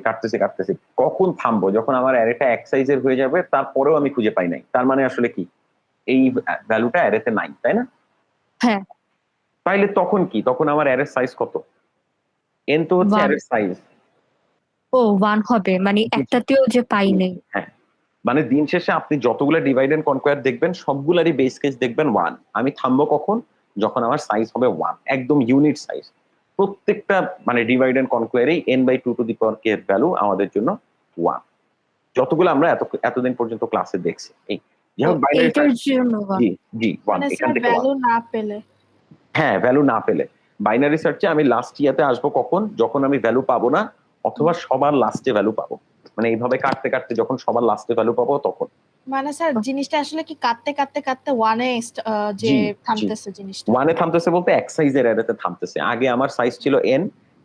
কাটতেছি। কখন থামবো? যখন আমার অ্যারেটা এক সাইজের হয়ে যাবে, তারপরেও আমি খুঁজে পাই নাই। তার মানে আসলে কি এই ভ্যালুটা অ্যারেতে নাই, তাই না? হ্যাঁ তাইলে তখন কি? তখন আমার অ্যারের সাইজ কত? n তো হচ্ছে 1। অ্যারের সাইজ। ও 1 হবে, মানে একটাতেও যে পাই নেই। হ্যাঁ, মানে দিন শেষে আপনি যতগুলো ডিভাইড এন্ড কনকোয়ার দেখবেন সবগুলারই বেস কেস দেখবেন 1। আমি থামবো কখন? যখন আমার সাইজ হবে 1, একদম ইউনিট সাইজ। প্রত্যেকটা মানে ডিভাইড এন্ড কনকোয়ারেই n/2 to the power k এর ভ্যালু আমাদের জন্য 1, যতগুলো আমরা এতদিন পর্যন্ত ক্লাসে দেখছি। এই যেমন বাইনারি এইটার জন্য one। জি জি 1 মানে এখান স্যার থেকে 1। ভ্যালু না পেলে হ্যাঁ, ভ্যালু না পেলে বাইনারি সার্চে আমি লাস্ট ইয়াতে আসবো কখন? যখন আমি ভ্যালু পাবো না অথবা সবার লাস্টে ভ্যালু পাবো। মানে এইভাবে কাটতে কাটতে যখন সবার লাস্টে ভ্যালু পাবো তখন। মানে স্যার জিনিসটা আসলে কি কাটতে কাটতে কাটতে ওয়ানে যে জি, থামতেছে জিনিসটা। 1 এ থামতেছে বলতে এক সাইজের অ্যারেতে থামতেছে। আগে আমার সাইজ ছিল n,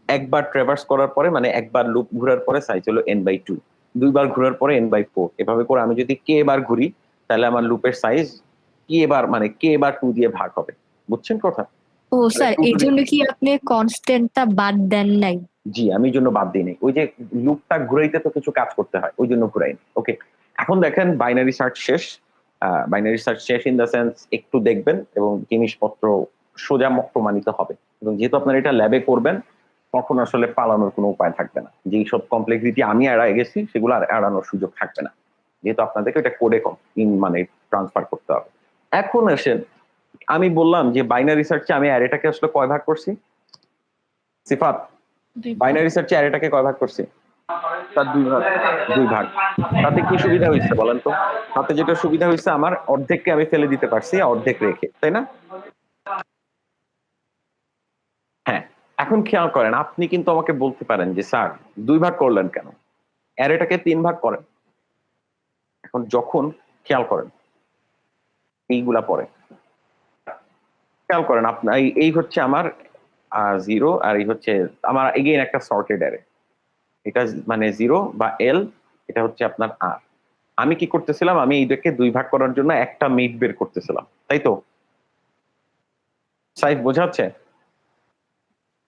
একবার ট্রাভার্স করার পরে মানে একবার লুপ ঘোরার পরে সাইজ হলো n/2, দুইবার ঘোরার পরে n/4। এভাবে করে আমি যদি k বার ঘুরি তাহলে আমার লুপের সাইজ k বার মানে k বার 2 দিয়ে ভাগ হবে। বুঝছেন কথা? ও স্যার, two to এই জন্য কি আপনি কনস্ট্যান্টটা বাদ দেন নাই? জি, আমি জন্য বাদ দিই নাই। ওই যে লুপটা ঘুরাইতে তো কিছু কাজ করতে হয়, ওই জন্য ঘুরাইনি। ওকে, এখন দেখেন বাইনারি সার্চ শেষ। বাইনারি সার্চ শেষ ইন দ্য সেন্স একটু দেখবেন এবং জিনিসপত্র সোজা প্রমাণিত হবে। এবং যেহেতু আপনারা এটা ল্যাবে করবেন তখন আসলে পালানোর কোনো উপায় থাকবে না। যেই সব কমপ্লেক্সিটি আমি এড়াই গেছি সেগুলো আর এড়ানোর সুযোগ থাকবে না, যেহেতু আপনাদেরকে এটা কোডে মানে ট্রান্সফার করতে হবে। এখন আসেন, আমি বললাম যে বাইনারি সার্চে আমি অ্যারেটাকে আসলে কয় ভাগ করছি? সিফাত, বাইনারি সার্চে অ্যারেটাকে কয় ভাগ করছি? তার 2 ভাগ। 2 ভাগ। তাতে কি সুবিধা হয়েছে বলেন তো? তাতে যেটা সুবিধা হয়েছে আমার অর্ধেককে আমি ফেলে দিতে পারছি অর্ধেক রেখে, তাই না? হ্যাঁ, এখন খেয়াল করেন, আপনি কিন্তু আমাকে বলতে পারেন যে স্যার 2 ভাগ করলেন কেন? অ্যারেটাকে 3 ভাগ করেন। এখন যখন খেয়াল করেন এইগুলা পরে খেয়াল করেন আপনার এই হচ্ছে আমার 0 আর এই হচ্ছে আমার এগেইন একটা সর্টেড অ্যারে। এটা মানে 0 বা L, এটা হচ্ছে আপনার R। আমি কি করতেছিলাম? আমি এইটাকে 2 ভাগ করার জন্য একটা মিড বের করতেছিলাম, তাই তো? সাইফ বোঝাচ্ছে?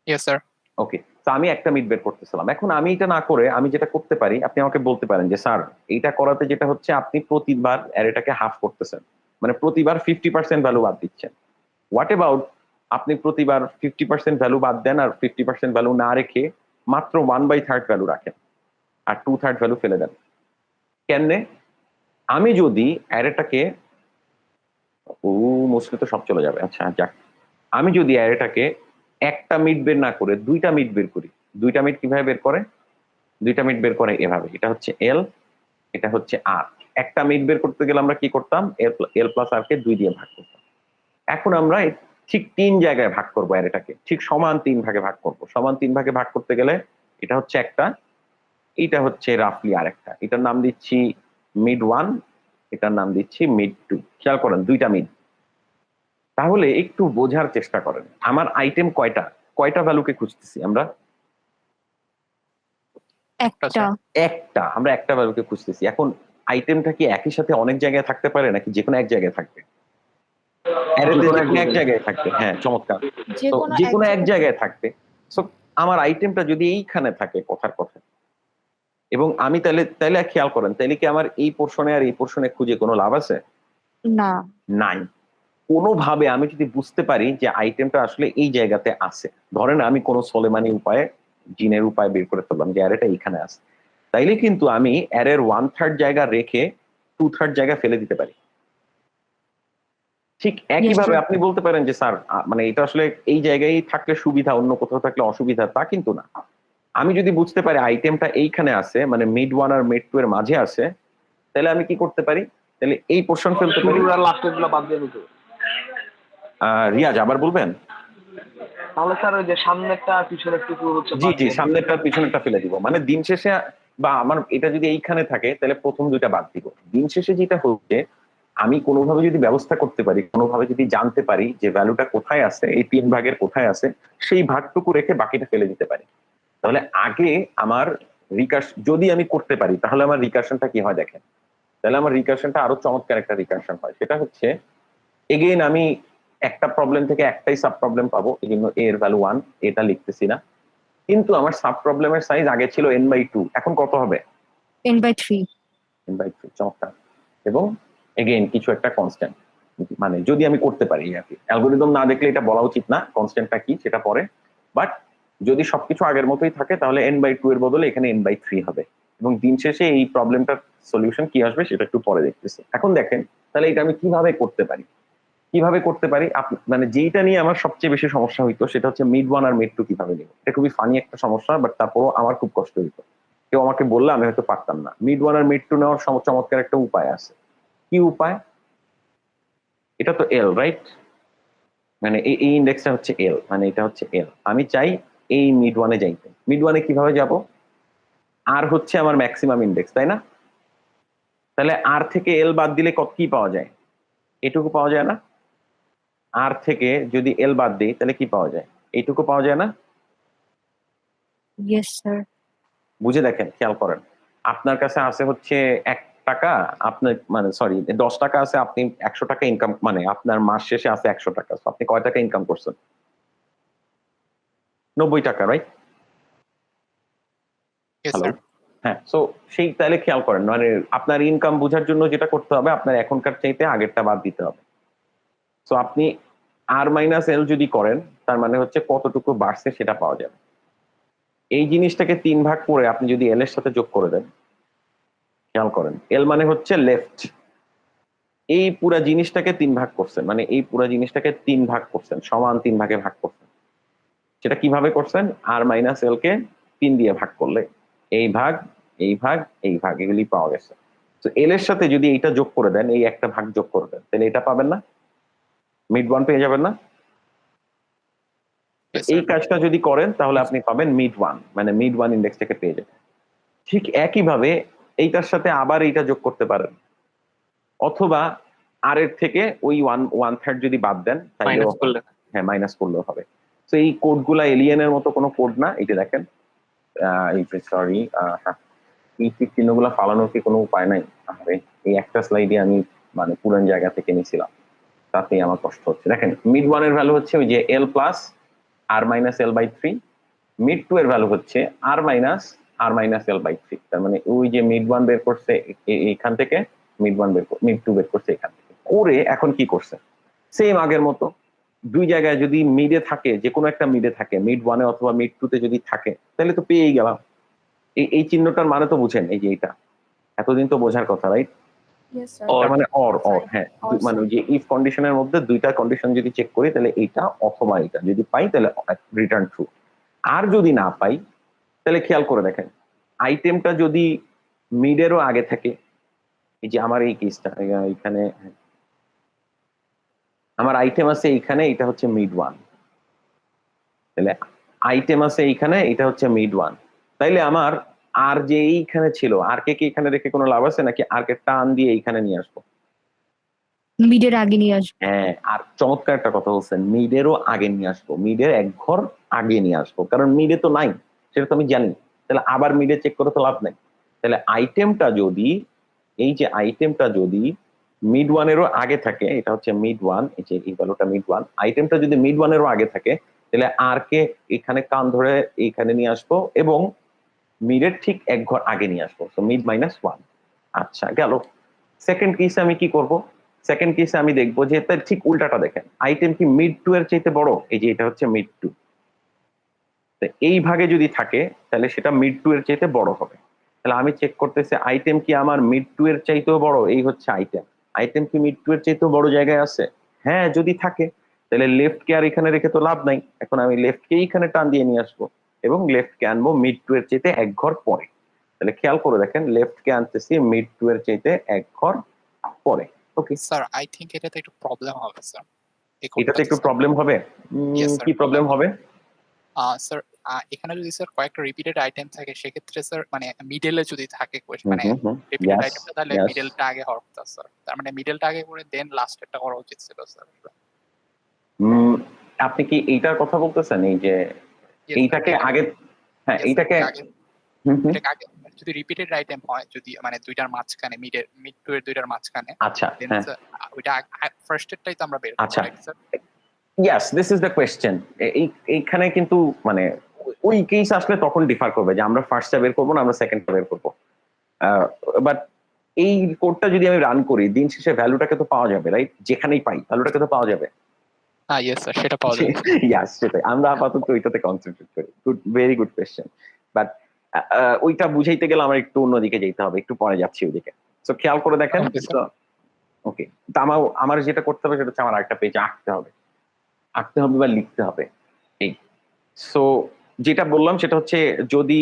Yes, sir. ওকে, তো আমি একটা মিড বের করতেছিলাম। এখন আমি এটা না করে আমি যেটা করতে পারি, আপনি আমাকে বলতে পারেন যে স্যার এইটা করাতে যেটা হচ্ছে আপনি প্রতিবার অ্যারেটাকে হাফ করতেছেন, মানে প্রতিবার 50% ভ্যালু বাদ দিচ্ছেন। হোয়াট অ্যাবাউট আপনি প্রতিবার 50% ভ্যালু বাদ দেন আর 50% ভ্যালু না রেখে মাত্র 1/3 ভ্যালু রাখেন আর 2/3 ভ্যালু ফেলে দেন? কেমনে? আমি যদি অ্যারেটাকে মুসলে তো সব চলে যাবে। আচ্ছা যাক, আমি যদি অ্যারেটাকে একটা মিড বের না করে 2টা মিড বের করি। 2টা মিড কিভাবে বের করে? 2টা মিড বের করে এভাবে, এটা হচ্ছে L, এটা হচ্ছে R। একটা মিড বের করতে গেলে আমরা কি করতাম? L প্লাস R কে 2 দিয়ে ভাগ করতাম। এখন আমরা ঠিক 3 জায়গায় ভাগ করবো অ্যারেটাকে, ঠিক সমান 3 ভাগে ভাগ করব। সমান 3 ভাগে ভাগ করতে গেলে এটা হচ্ছে একটা, এইটা হচ্ছে রাফলি আরেকটা। এটার নাম দিচ্ছি মিড 1, এটার নাম দিচ্ছি মিড 2। খেয়াল করেন 2টা মিড। তাহলে একটু বোঝার চেষ্টা করেন আমার আইটেম কয়টা ভ্যালুকে খুঁজতেছি আমরা? একটা, আমরা একটা ভ্যালুকে খুঁজতেছি। এখন আইটেমটা কি একই সাথে অনেক জায়গায় থাকতে পারে নাকি যে কোনো এক জায়গায় থাকবে? অ্যারেতে যে কোনো এক জায়গায় থাকবে। হ্যাঁ, চমৎকার। তো যে কোনো এক জায়গায় থাকবে। সো আমার আইটেমটা যদি এইখানে থাকে কথার কথা, এবং আমি তাহলে খেয়াল করেন, তাহলে কি আমার এই পোর্শনে আর এই পোর্শনে খুঁজে কোনো লাভ আছে? না, নাই। কোনোভাবে আমি যদি বুঝতে পারি যে আইটেমটা আসলে এই জায়গাতে আছে, ধরেন আমি কোনো সোলেমানি উপায়ে জিনের উপায় বের করে ফেললাম যে অ্যারেটা এইখানে আছে, তাইলে কিন্তু আমি অ্যারের 1/3 জায়গা রেখে 2/3 জায়গা ফেলে দিতে পারি। ঠিক একইভাবে আপনি বলতে পারেন যে স্যার মানে এটা আসলে এই জায়গায় থাকলে সুবিধা, অন্য কোথাও থাকলে অসুবিধা, তা কিন্তু না। আমি যদি বুঝতে পারি আইটেমটা এইখানে আছে, মানে মিড 1 আর মিড 2 এর মাঝে আছে, তাহলে আমি কি করতে পারি? তাহলে এই পোর্শন ফেলতে পারি। লাস্টেরগুলো বাদ দিয়ে দিতে। রিয়াজ আবার বলবেন? তাহলে স্যার ওই যে সামনেরটা আর পিছনেরটা হচ্ছে জি জি, সামনেরটা পিছনেরটা ফেলে দিব। মানে দিন শেষে বা আমার এটা যদি এইখানে থাকে তাহলে প্রথম 2টা বাদ দিব। দিন শেষে যেটা হচ্ছে, আমি কোনোভাবে যদি ব্যবস্থা করতে পারি, কোনোভাবে যদি জানতে পারি যে ভ্যালুটা কোথায় আছে, এই 3 ভাগের কোথায় আছে, সেই ভাগটুকু রেখে বাকিটা ফেলে দিতে পারি। তাহলে আগে আমার যদি আমি করতে পারি তাহলে আমার রিকার্শনটা কি হয় দেখেন। তাহলে আমার রিকার্শনটা আরো চমৎকার একটা রিকার্শন হয়। সেটা হচ্ছে এগেইন আমি একটা প্রবলেম থেকে একটাই সাব প্রবলেম পাবো, এই জন্য এ এর ভ্যালু 1, এটা লিখতেছি না। কিন্তু আমার সাব প্রবলেমের সাইজ আগে ছিল n/2, এখন কত হবে? n/3। n/3, চমৎকার। এবং এগেইন কিছু একটা কনস্ট্যান্ট, মানে যদি আমি করতে পারি আর কি। অ্যালগোরিদম না দেখলে এটা বলা উচিত না কনস্ট্যান্টটা কি সেটা পরে, বাট যদি সবকিছু আগের মতোই থাকে তাহলে n/2 এর বদলে এখানে n/3 হবে। এবং দিন শেষে এই প্রবলেমটার সলিউশন কি আসবে সেটা একটু পরে দেখতেছি। এখন দেখেন তাহলে এটা আমি কিভাবে করতে পারি, মানে যেইটা নিয়ে আমার সবচেয়ে বেশি সমস্যা হইতো সেটা হচ্ছে মিড ওয়ান আর মিড টু কিভাবে নিব। এটা খুবই ফানি একটা সমস্যা, বাট তারপরও আমার খুব কষ্ট হইতো। কেউ আমাকে বললে আমি হয়তো পারতাম না। মিড ওয়ান আর মিড টু নেওয়ার চমৎকার একটা উপায় আছে। কি উপায়? এটা তো এল, রাইট? মানে এই ইন্ডেক্সটা হচ্ছে এল, মানে এটা হচ্ছে এল। আমি চাই এই মিড ওয়ানে যাইতে। মিড ওয়ানে কিভাবে যাব? আর হচ্ছে আমার ম্যাক্সিমাম ইন্ডেক্স, তাই না? তাহলে আর থেকে এল বাদ দিলে কত কি পাওয়া যায়? এটুকু পাওয়া যায় না? আর থেকে যদি এল বাদ দিই তাহলে কি পাওয়া যায়? এইটুকু পাওয়া যায় না? Yes sir. বুঝে দেখেন, খেয়াল করেন। আপনার কাছে আছে হচ্ছে 1 টাকা, আপনার মানে সরি 10 টাকা আছে, আপনি 100 টাকা ইনকাম, মানে আপনার মাস শেষে আছে 100 টাকা। আপনি কয় টাকা ইনকাম করছেন? 90 টাকা, রাইট? Yes, hello, sir. হ্যাঁ। সো সেই তাহলে খেয়াল করেন, মানে আপনার ইনকাম বোঝার জন্য যেটা করতে হবে, আপনার এখনকার চাইতে আগেরটা বাদ দিতে হবে। সো আপনি আর মাইনাস এল যদি করেন, তার মানে হচ্ছে কতটুকু বাড়ছে সেটা পাওয়া যাবে। এই জিনিসটাকে 3 ভাগ করে আপনি যদি এল এর সাথে যোগ করে দেন, খেয়াল করেন, এল মানে হচ্ছে লেফট। এই পুরা জিনিসটাকে 3 ভাগ করছেন, মানে এই পুরা জিনিসটাকে 3 ভাগ করছেন, সমান 3 ভাগে ভাগ করছেন। সেটা কিভাবে করছেন? আর মাইনাস এল কে 3 দিয়ে ভাগ করলে এই ভাগ, এই ভাগ, এই ভাগ, এগুলি পাওয়া গেছে। তো এল এর সাথে যদি এইটা যোগ করে দেন, এই একটা ভাগ যোগ করে দেন, তাহলে এটা পাবেন না? মিড ওয়ান পেয়ে যাবেন না? Yes, এই sir. কাজটা যদি করেন তাহলে আপনি পাবেন মিড ওয়ান, মানে মিড ওয়ান ইন্ডেক্সটাকে পেয়ে যাবেন। ঠিক একইভাবে এইটার সাথে আবার এইটা যোগ করতে পারেন, অথবা আর এর থেকে ওই 1/3 যদি বাদ দেন তাইলেও Minus করলে। হ্যাঁ, মাইনাস করলেও হবে। তো এই কোডগুলা এলিয়েনের মতো কোনো কোড না। এটা দেখেন, সরি, হ্যাঁ, এই চিহ্নগুলা ফালানোর কি কোনো উপায় নাই? আরে এই একটা স্লাইডে আমি মানে পুরান জায়গা থেকে নিয়েছিলাম, তাতেই আমার কষ্ট হচ্ছে। দেখেন, মিড ওয়ান এর ভ্যালু হচ্ছে ওই যে L plus R minus L by 3। Mid two এর ভ্যালু হচ্ছে আর মাইনাস এল বাই 3। তার মানে ওই যে মিড ওয়ান বের করছে এইখান থেকে, মিড টু বের করছে এখান থেকে। করে এখন কি করছে? সেম আগের মতো দুই জায়গায় যদি মিডে থাকে, যে কোনো একটা মিডে থাকে, মিড ওয়ানে অথবা মিড টু তে যদি থাকে, তাহলে তো পেয়েই গেলাম। এই চিহ্নটার মানে তো বুঝেন, এই যে এইটা এতদিন তো বোঝার কথা, রাইট? Yes, sir. তার মানে অর, হ্যাঁ, Or মানে যে ইফ কন্ডিশনের মধ্যে দুইটা কন্ডিশন যদি চেক করি, তাহলে এইটা অথবা এটা যদি পাই তাহলে রিটার্ন ট্রু। আর যদি না পাই তাহলে খেয়াল করে দেখেন, আইটেমটা যদি মিডেরও আগে থাকে, এই যে আমার এই কেসটা এখানে, আমার আইটেম আছে এইখানে, এটা হচ্ছে মিড ওয়ান, তাহলে আইটেম আছে এইখানে, এটা হচ্ছে মিড ওয়ান। তাইলে আমার আর যে এইখানে ছিল, আর কে কি এখানে রেখে কোনো লাভ আছে নাকি? আর কে টান দিয়ে এইখানে নিয়ে আসবো? মিডের আগে নিয়ে আসবো। হ্যাঁ, আর চমৎকার একটা কথা বলছেন, মিডেরও আগে নিয়ে আসবো, মিডের এক ঘর আগে নিয়ে আসবো, কারণ মিডে তো নাই, সেটা তো আমি জানি। তাহলে আবার মিডে চেক করে তো লাভ নাই। তাহলে আইটেমটা যদি, এই যে আইটেমটা যদি মিড ওয়ানেরও আগে থাকে, এটা হচ্ছে মিড ওয়ান, এই যে এই ভ্যালুটা মিড ওয়ান, আইটেমটা যদি মিড ওয়ানেরও আগে থাকে, তাহলে আর কে এখানে কান ধরে এইখানে নিয়ে আসবো এবং মিডের ঠিক এক ঘর আগে নিয়ে আসবো। তো মিড মাইনাস ওয়ান। আচ্ছা, গেল। সেকেন্ড কেসে আমি কি করব? সেকেন্ড কেসে আমি দেখবো যে তার ঠিক উল্টাটা দেখেন, আইটেম কি মিড টু এর চাইতে বড়? এই যে এটা হচ্ছে মিড টু, এই ভাগে যদি থাকে তাহলে সেটা মিড টু এর চাইতে বড় হবে। তাহলে আমি চেক করতেছি আইটেম কি আমার মিড টু এর চাইতেও বড়? এই হচ্ছে আইটেম, আইটেম কি মিড টু এর চাইতেও বড় জায়গায় আছে? হ্যাঁ, যদি থাকে তাহলে লেফট কে আর এখানে রেখে তো লাভ নাই। এখন আমি লেফট কে এইখানে টান দিয়ে নিয়ে আসবো এবং লেফট কে আনবো মিড টু এর চাইতে এক ঘর পরে। তাহলে খেয়াল করে দেখেন, লেফট কে আনতেছি মিড টু এর চাইতে এক ঘর পরে। ওকে, স্যার আই থিংক এটাতে একটু প্রবলেম হবে স্যার। এটাতে একটু প্রবলেম হবে। Yes, sir, কি প্রবলেম problem হবে? স্যার এখানে যদি স্যার কয়েকটা রিপিটেড আইটেম থাকে সেক্ষেত্রে স্যার মানে মিডলে যদি থাকে মানে রিপিটেড Yes, আইটেমটা, তাহলে yes. মিডলটা আগে হওয়ার কথা স্যার। তার মানে মিডলটা আগে করে দেন লাস্টেরটা করা উচিত ছিল স্যার। আপনি কি এইটার কথা বলতেছেন? এই যে Yes, এইটাকে sir, আগে, হ্যাঁ, yes, sir, এইটাকে আগে হুম, হুম। এটাকে আগে যদি রিপিটেড আইটেম হয়, যদি মানে দুইটার মাঝখানে মিড টু এর দুইটার মাঝখানে, আচ্ছা, দেন হ্যাঁ, স্যার ওইটা ফার্স্ট এরটাই তো আমরা বের করব, আচ্ছা। Right sir? Yes, this is the question. এইখানে কিন্তু মানে ওই কেস আসলে তখন ডিফার করবে যে আমরা ফার্স্টটা বের করবো না, আমরা সেকেন্ডটা বের করবো। বাট এই কোডটা যদি আমি রান করি, দিন শেষে ভ্যালুটাকে তো পাওয়া যাবে, রাইট? যেখানেই পাই ভ্যালুটাকে তো পাওয়া যাবে। হ্যাঁ, ইয়েস স্যার, সেটা পাওয়া যাবে। ইয়াস, সেটাই আমরা আপাতত ওইটাতে কনসেন্ট্রেট করি। Good, very good question. But ওইটা বুঝাইতে গেলে আমার একটু অন্যদিকে যেতে হবে, একটু পরে যাচ্ছি ওইদিকে। তো খেয়াল করে দেখেন। Okay, sir. ওকে, তা আমার যেটা করতে হবে সেটা হচ্ছে আমার একটা পেজ আঁকতে হবে বা লিখতে হবে। এই সো যেটা বললাম সেটা হচ্ছে, যদি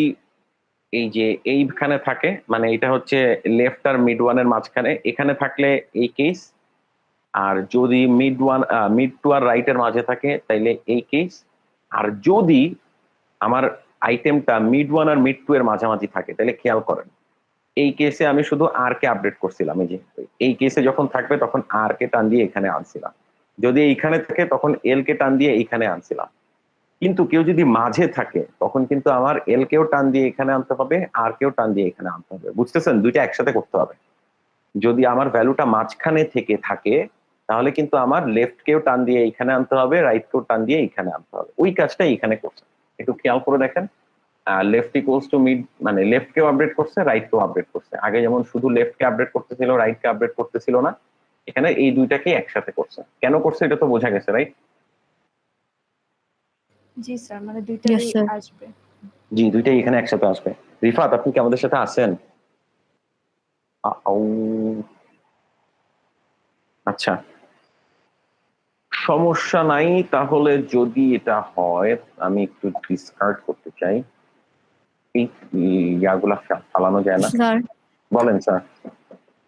এই যে এইখানে থাকে, মানে এটা হচ্ছে লেফট আর মিড ওয়ানের মাঝখানে, এখানে থাকলে এই কেস, আর যদি মিড টু আর রাইট এর মাঝে থাকে তাইলে এই কেস, আর যদি আমার আইটেমটা মিড ওয়ান আর মিড টু এর মাঝামাঝি থাকে তাহলে খেয়াল করেন এই কেসে আমি শুধু আর কে আপডেট করছিলাম। এই যে এই কেসে যখন থাকবে তখন আর কে টান দিয়ে এখানে আনছিলাম, যদি এইখানে থাকে তখন এল কে টান দিয়ে এইখানে আনছিলাম। কিন্তু কেউ যদি মাঝে থাকে তখন কিন্তু আমার এল কেও টান দিয়ে এখানে আনতে হবে, আর কেও টান দিয়ে এখানে আনতে হবে। বুঝতেছেন? দুইটা একসাথে করতে হবে। যদি আমার ভ্যালুটা মাঝখানে থেকে থাকে তাহলে কিন্তু আমার লেফট কেও টান দিয়ে এইখানে আনতে হবে, রাইট কেও টান দিয়ে এইখানে আনতে হবে। ওই কাজটা এইখানে করছে, একটু খেয়াল করে দেখেন। লেফট ইকুয়ালস টু মিড, মানে লেফট কেও আপডেট করছে, রাইট কেও আপডেট করছে। আগে যেমন শুধু লেফট কে আপডেট করতেছিল, রাইট কে আপডেট করতেছিল না, এখানে এই দুইটাকে একসাথে করছে। কেন করছে এটা তো বোঝা গেছে, রাইট? জি স্যার, মানে Yes, দুইটাই sir. আসবে। জি, দুইটাই এখানে একসাথে আসবে। রিফাত, আপনি কি আমাদের সাথে আছেন? আউ। আচ্ছা, সমস্যা নাই। তাহলে যদি এটা হয়, আমি একটু ডিসকার্ড করতে চাই। এই ইয়াগুলা ফালানো যায় না? স্যার, বলেন স্যার।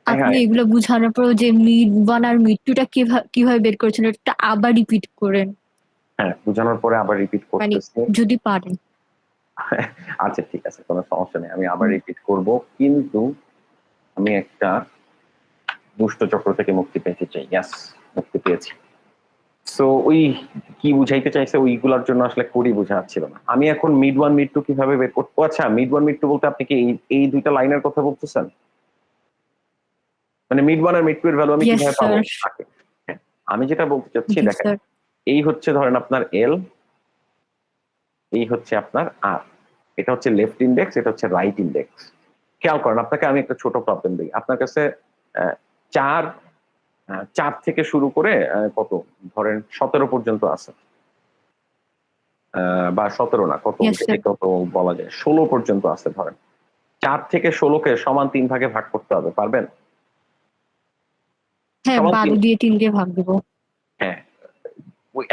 হ্যাঁ, আপনি এগুলো বুঝানোর পর যে মিড ওয়ান আর মিড টুটা কিভাবে বের করেছেন এটা আবার রিপিট করেন, হ্যাঁ, বোঝানোর পরে আবার রিপিট মানে করতেছি। যদি পারেন। আচ্ছা ঠিক আছে, কোনো সমস্যা নেই, আমি আবার রিপিট করব। কিন্তু আমি একটা দুষ্ট চক্র থেকে মুক্তি পেতে চাই। ইয়াস, মুক্তি পেয়েছি। সো ওই কি বুঝাইতে চাইছে ওইগুলোর জন্য আসলে কোডই বোঝা যাচ্ছিল না। আমি এখন মিড ওয়ান মিড টু কিভাবে বের করবো? আচ্ছা, মিড ওয়ান মিড টু বলতে আপনি কি এই দুইটা লাইনের কথা বলতেছেন? মানে মিড ওয়ান আর মিড টু এর ভ্যালু আমি Yes, কিভাবে পাবো? sir. আচ্ছা, হ্যাঁ, আমি যেটা বলতে চাচ্ছি, জি দেখেন, স্যার। এই হচ্ছে ধরেন আপনার এল, এই হচ্ছে আপনার আর, এটা হচ্ছে লেফট ইন্ডেক্স, এটা হচ্ছে রাইট ইন্ডেক্স। খেয়াল করেন, আপনাকে আমি একটা ছোট প্রবলেম দিই। আপনার কাছে চার থেকে শুরু করে কত, ধরেন 17 পর্যন্ত আছে, বা 17 না, কত Yes, sir. কত বলা যায়, 16 পর্যন্ত আছে ধরেন। 4 থেকে 16কে সমান 3 ভাগে ভাগ করতে হবে, পারবেন? হ্যাঁ, সমান 12 তিন। দিয়ে 3 দিয়ে ভাগ দেবো। হ্যাঁ,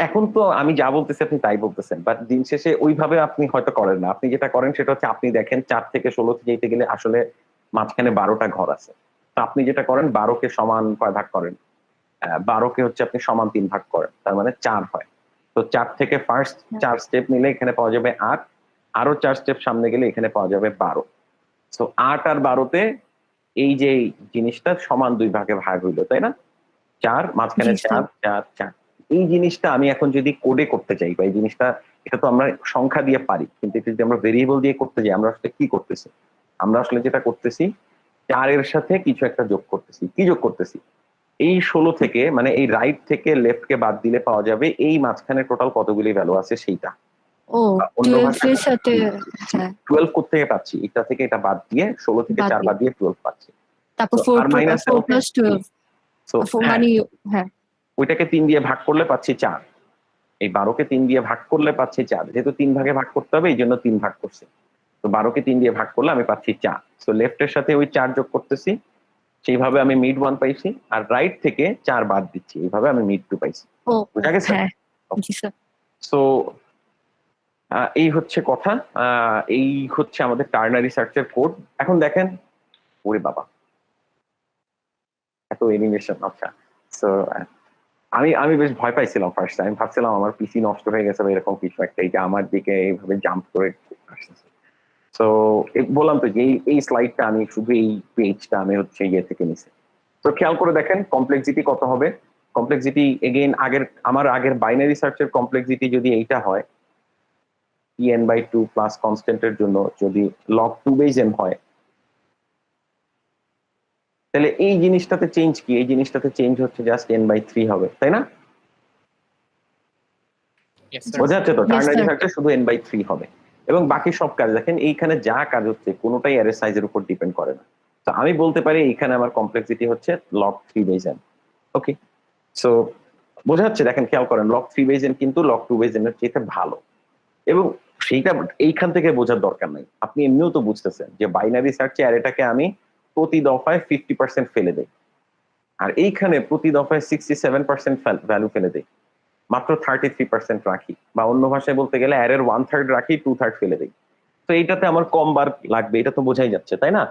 এখন তো আমি যা বলতেছি আপনি তাই বলতেছেন, বাট দিন শেষে ওইভাবে আপনি হয়তো করেন না। আপনি যেটা করেন সেটা হচ্ছে, আপনি দেখেন 4 থেকে 16 যেতে গেলে আসলে মাঝখানে 12টা ঘর আছে। তো আপনি যেটা করেন 12কে সমান কয় ভাগ করেন, 12কে হচ্ছে আপনি সমান 3 ভাগ করেন, তার মানে 4 হয়। তো 4 থেকে ফার্স্ট 4 স্টেপ নিলে এখানে পাওয়া যাবে 8, আরো 4 স্টেপ সামনে গেলে এখানে পাওয়া যাবে 12। তো 8 আর 12তে এই যে জিনিসটা সমান 2 ভাগে ভাগ হইলো, তাই না? 4 মাঝখানে জি, স্যার। 4 4 4। এই জিনিসটা আমি এখন যদি কোডে করতে চাই, বা এই জিনিসটা, এটা তো আমরা সংখ্যা দিয়ে পারি, কিন্তু এটা যদি আমরা ভেরিয়েবল দিয়ে করতে যাই, আমরা আসলে কি করতেছি? আমরা আসলে যেটা করতেছি, 4 এর সাথে কিছু একটা যোগ করতেছি। কি যোগ করতেছি? এই 16 থেকে, মানে এই রাইট থেকে লেফট কে বাদ দিলে পাওয়া যাবে এই মাঝখানে টোটাল কতগুলি ভ্যালু আছে সেইটা। ও, অন্য 12 এর সাথে, হ্যাঁ, 12 কোত্থেকে পাচ্ছি? এটা থেকে এটা বাদ দিয়ে 16 থেকে বাদ 4 দিয়ে। বাদ দিয়ে 12 পাচ্ছি। তারপর So, আর মাইনাস 4 প্লাস 12 সো মানে হ্যাঁ, ওইটাকে 3 দিয়ে ভাগ করলে পাচ্ছি 4। এই 12কে 3 দিয়ে ভাগ করলে পাচ্ছি 4। যেহেতু 3 ভাগে ভাগ করতে হবে এই জন্য 3 ভাগ করছি। তো 12কে 3 দিয়ে ভাগ করলে আমি পাচ্ছি 4। সো লেফটের সাথে ওই 4 যোগ করতেছি, সেইভাবে আমি মিড 1 পাইছি, আর রাইট থেকে 4 বাদ দিচ্ছি, এইভাবে আমি মিড 2 পাইছি। ও বুঝা গেছে? হ্যাঁ, জি স্যার। সো এই হচ্ছে কথা। এই হচ্ছে আমাদের টার্নারি সার্চের কোড। এখন দেখেন, ওরে বাবা, এত এনিমেশন। আচ্ছা, সো আমি বেশ ভয় পাইছিলাম ফার্স্ট টাইম, ভাবছিলাম আমার পিসি নষ্ট হয়ে গেছে বা এরকম কিছু একটা, এটা আমার দিকে এইভাবে জাম্প করে আসতেছে। তো বললাম তো যে এই স্লাইডটা আমি শুধু এই পেজটা আমি হচ্ছে ইয়ে থেকে নিছি। তো খেয়াল করে দেখেন কমপ্লেক্সিটি কত হবে। কমপ্লেক্সিটি এগেইন আমার আগের বাইনারি সার্চের কমপ্লেক্সিটি যদি এইটা হয়, n/2 প্লাস কনস্ট্যান্টের জন্য যদি log 2 বেজ n হয়, তাহলে এই জিনিসটাতে চেঞ্জ কি? এই জিনিসটাতে চেঞ্জ হচ্ছে জাস্ট n/3 হবে, তাই না? Yes, sir. বোঝা যাচ্ছে তো? Yes, ternary sir. সার্চে শুধু n/3 হবে, এবং বাকি সব কাজ দেখেন এইখানে যা কাজ হচ্ছে কোনোটাই অ্যারে সাইজের উপর ডিপেন্ড করে না। তো আমি বলতে পারি এখানে আমার কমপ্লেক্সিটি হচ্ছে log 3 বেজ n। ওকে, সো বোঝা যাচ্ছে? দেখেন, খেয়াল করেন, log 3 বেজ n কিন্তু log 2 বেজ n এর চেয়ে ভালো। এবং সেইটা এইখান থেকে বোঝার দরকার নাই, আপনি এমনিও তো বুঝতেছেন যে বাইনারি সার্চে অ্যারেটাকে আমি প্রতি দফায় 50% ফেলে দেই, আর এইখানে প্রতি দফায় 67% ভ্যালু ফেলে দেই, মাত্র 33% রাখি, বা অন্য ভাষায় বলতে গেলে অ্যারের 1/3 রাখি, 2/3 ফেলে দেই। তো এইটাতে আমার কম বার লাগবে, এটা তো বোঝাই যাচ্ছে, তাই না?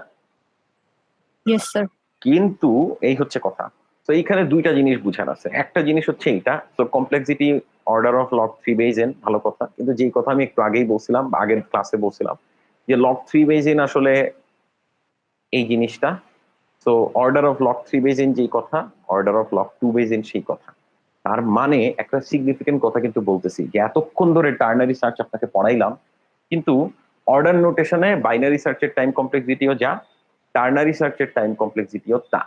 Yes sir. কিন্তু এই হচ্ছে কথা। তো এইখানে দুইটা জিনিস বুঝার আছে। একটা জিনিস হচ্ছে এইটা, তো কমপ্লেক্সিটি অর্ডার অফ লগ 3 বেইজেন, ভালো কথা, কিন্তু যেই কথা আমি একটু আগেই বলছিলাম, বা আগের ক্লাসে বলছিলাম, যে লগ 3 বেইজেন আসলে এই জিনিসটা, তো অর্ডার অফ লগ 3 বেইজেন যেই কথা, অর্ডার অফ লগ 2 বেইজেন সেই কথা। তার মানে একটা সিগনিফিকেন্ট কথা কিন্তু বলতেছি, যে এতক্ষণ ধরে টার্নারি সার্চ আপনাকে পড়াইলাম, কিন্তু অর্ডার নোটেশনে বাইনারি সার্চের টাইম কমপ্লেক্সিটিও যা, টার্নারি সার্চের টাইম কমপ্লেক্সিটিও তা।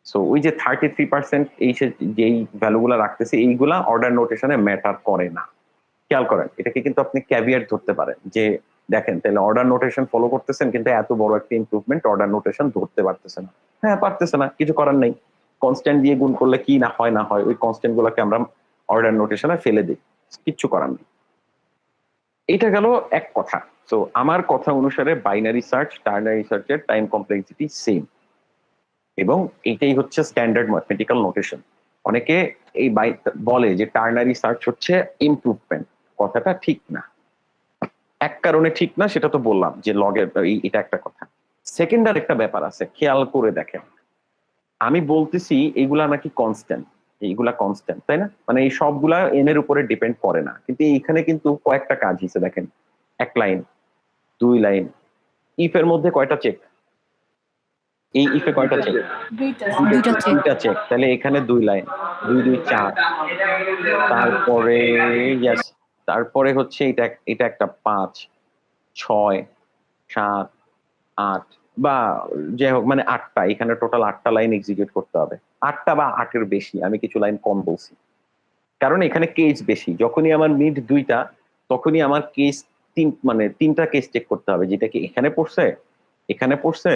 সো ওই যে 33% এই যেই ভ্যালুগুলা রাখতেছে, এইগুলা অর্ডার নোটেশনে ম্যাটার করে না। খেয়াল করেন, এটাকে কিন্তু আপনি ক্যাভিয়াট ধরতে পারেন, যে দেখেন তাহলে অর্ডার নোটেশন ফলো করতেছেন, কিন্তু এত বড় একটা ইমপ্রুভমেন্ট অর্ডার নোটেশন ধরতে পারতেছে না। হ্যাঁ, পারতেছে না, কিছু করার নেই, কনস্ট্যান্ট দিয়ে গুণ করলে কি না হয় না হয়, ওই কনস্ট্যান্ট গুলাকে আমরা অর্ডার নোটেশনে ফেলে দিই, কিচ্ছু করার নেই। এটা গেল এক কথা। তো আমার কথা অনুসারে বাইনারি সার্চ টার্নারি সার্চের টাইম কমপ্লেক্সিটি সেম, এবং এইটাই হচ্ছে স্ট্যান্ডার্ড ম্যাথমেটিক্যাল নোটেশন। অনেকে এই বলে যে টার্নারি সার্চ হচ্ছে ইমপ্রুভমেন্ট, কথাটা ঠিক না। এক কারণে ঠিক না, সেটা তো বললাম যে লগের এটা একটা কথা। সেকেন্ড আর একটা ব্যাপার আছে, খেয়াল করে দেখেন, আমি বলতেছি এইগুলা নাকি কনস্ট্যান্ট, এইগুলা কনস্ট্যান্ট, তাই না? মানে এই সবগুলা এন এর উপরে ডিপেন্ড করে না, কিন্তু এইখানে কিন্তু কয়েকটা কাজ হিসেবে দেখেন, এক লাইন, দুই লাইন, ইফ এর মধ্যে কয়টা চেক, এই ইফে কয়টা চেক, দুইটা চেক। দুইটা চেক, তাহলে এখানে 2 লাইন, 2 2 4, তারপরে ইয়েস, তারপরে হচ্ছে এটা একটা 5 6 7 8, বা যাই হোক, মানে 8টা, এখানে টোটাল 8টা লাইন এক্সিকিউট করতে হবে। 8টা বা 8-এর বেশি, আমি কিছু লাইন কম বলছি, কারণ এখানে কেস বেশি। যখনই আমার মিড 2টা, তখনই আমার কেস মানে 3টা কেস চেক করতে হবে, যেটা কি এখানে পড়ছে, এখানে পড়ছে,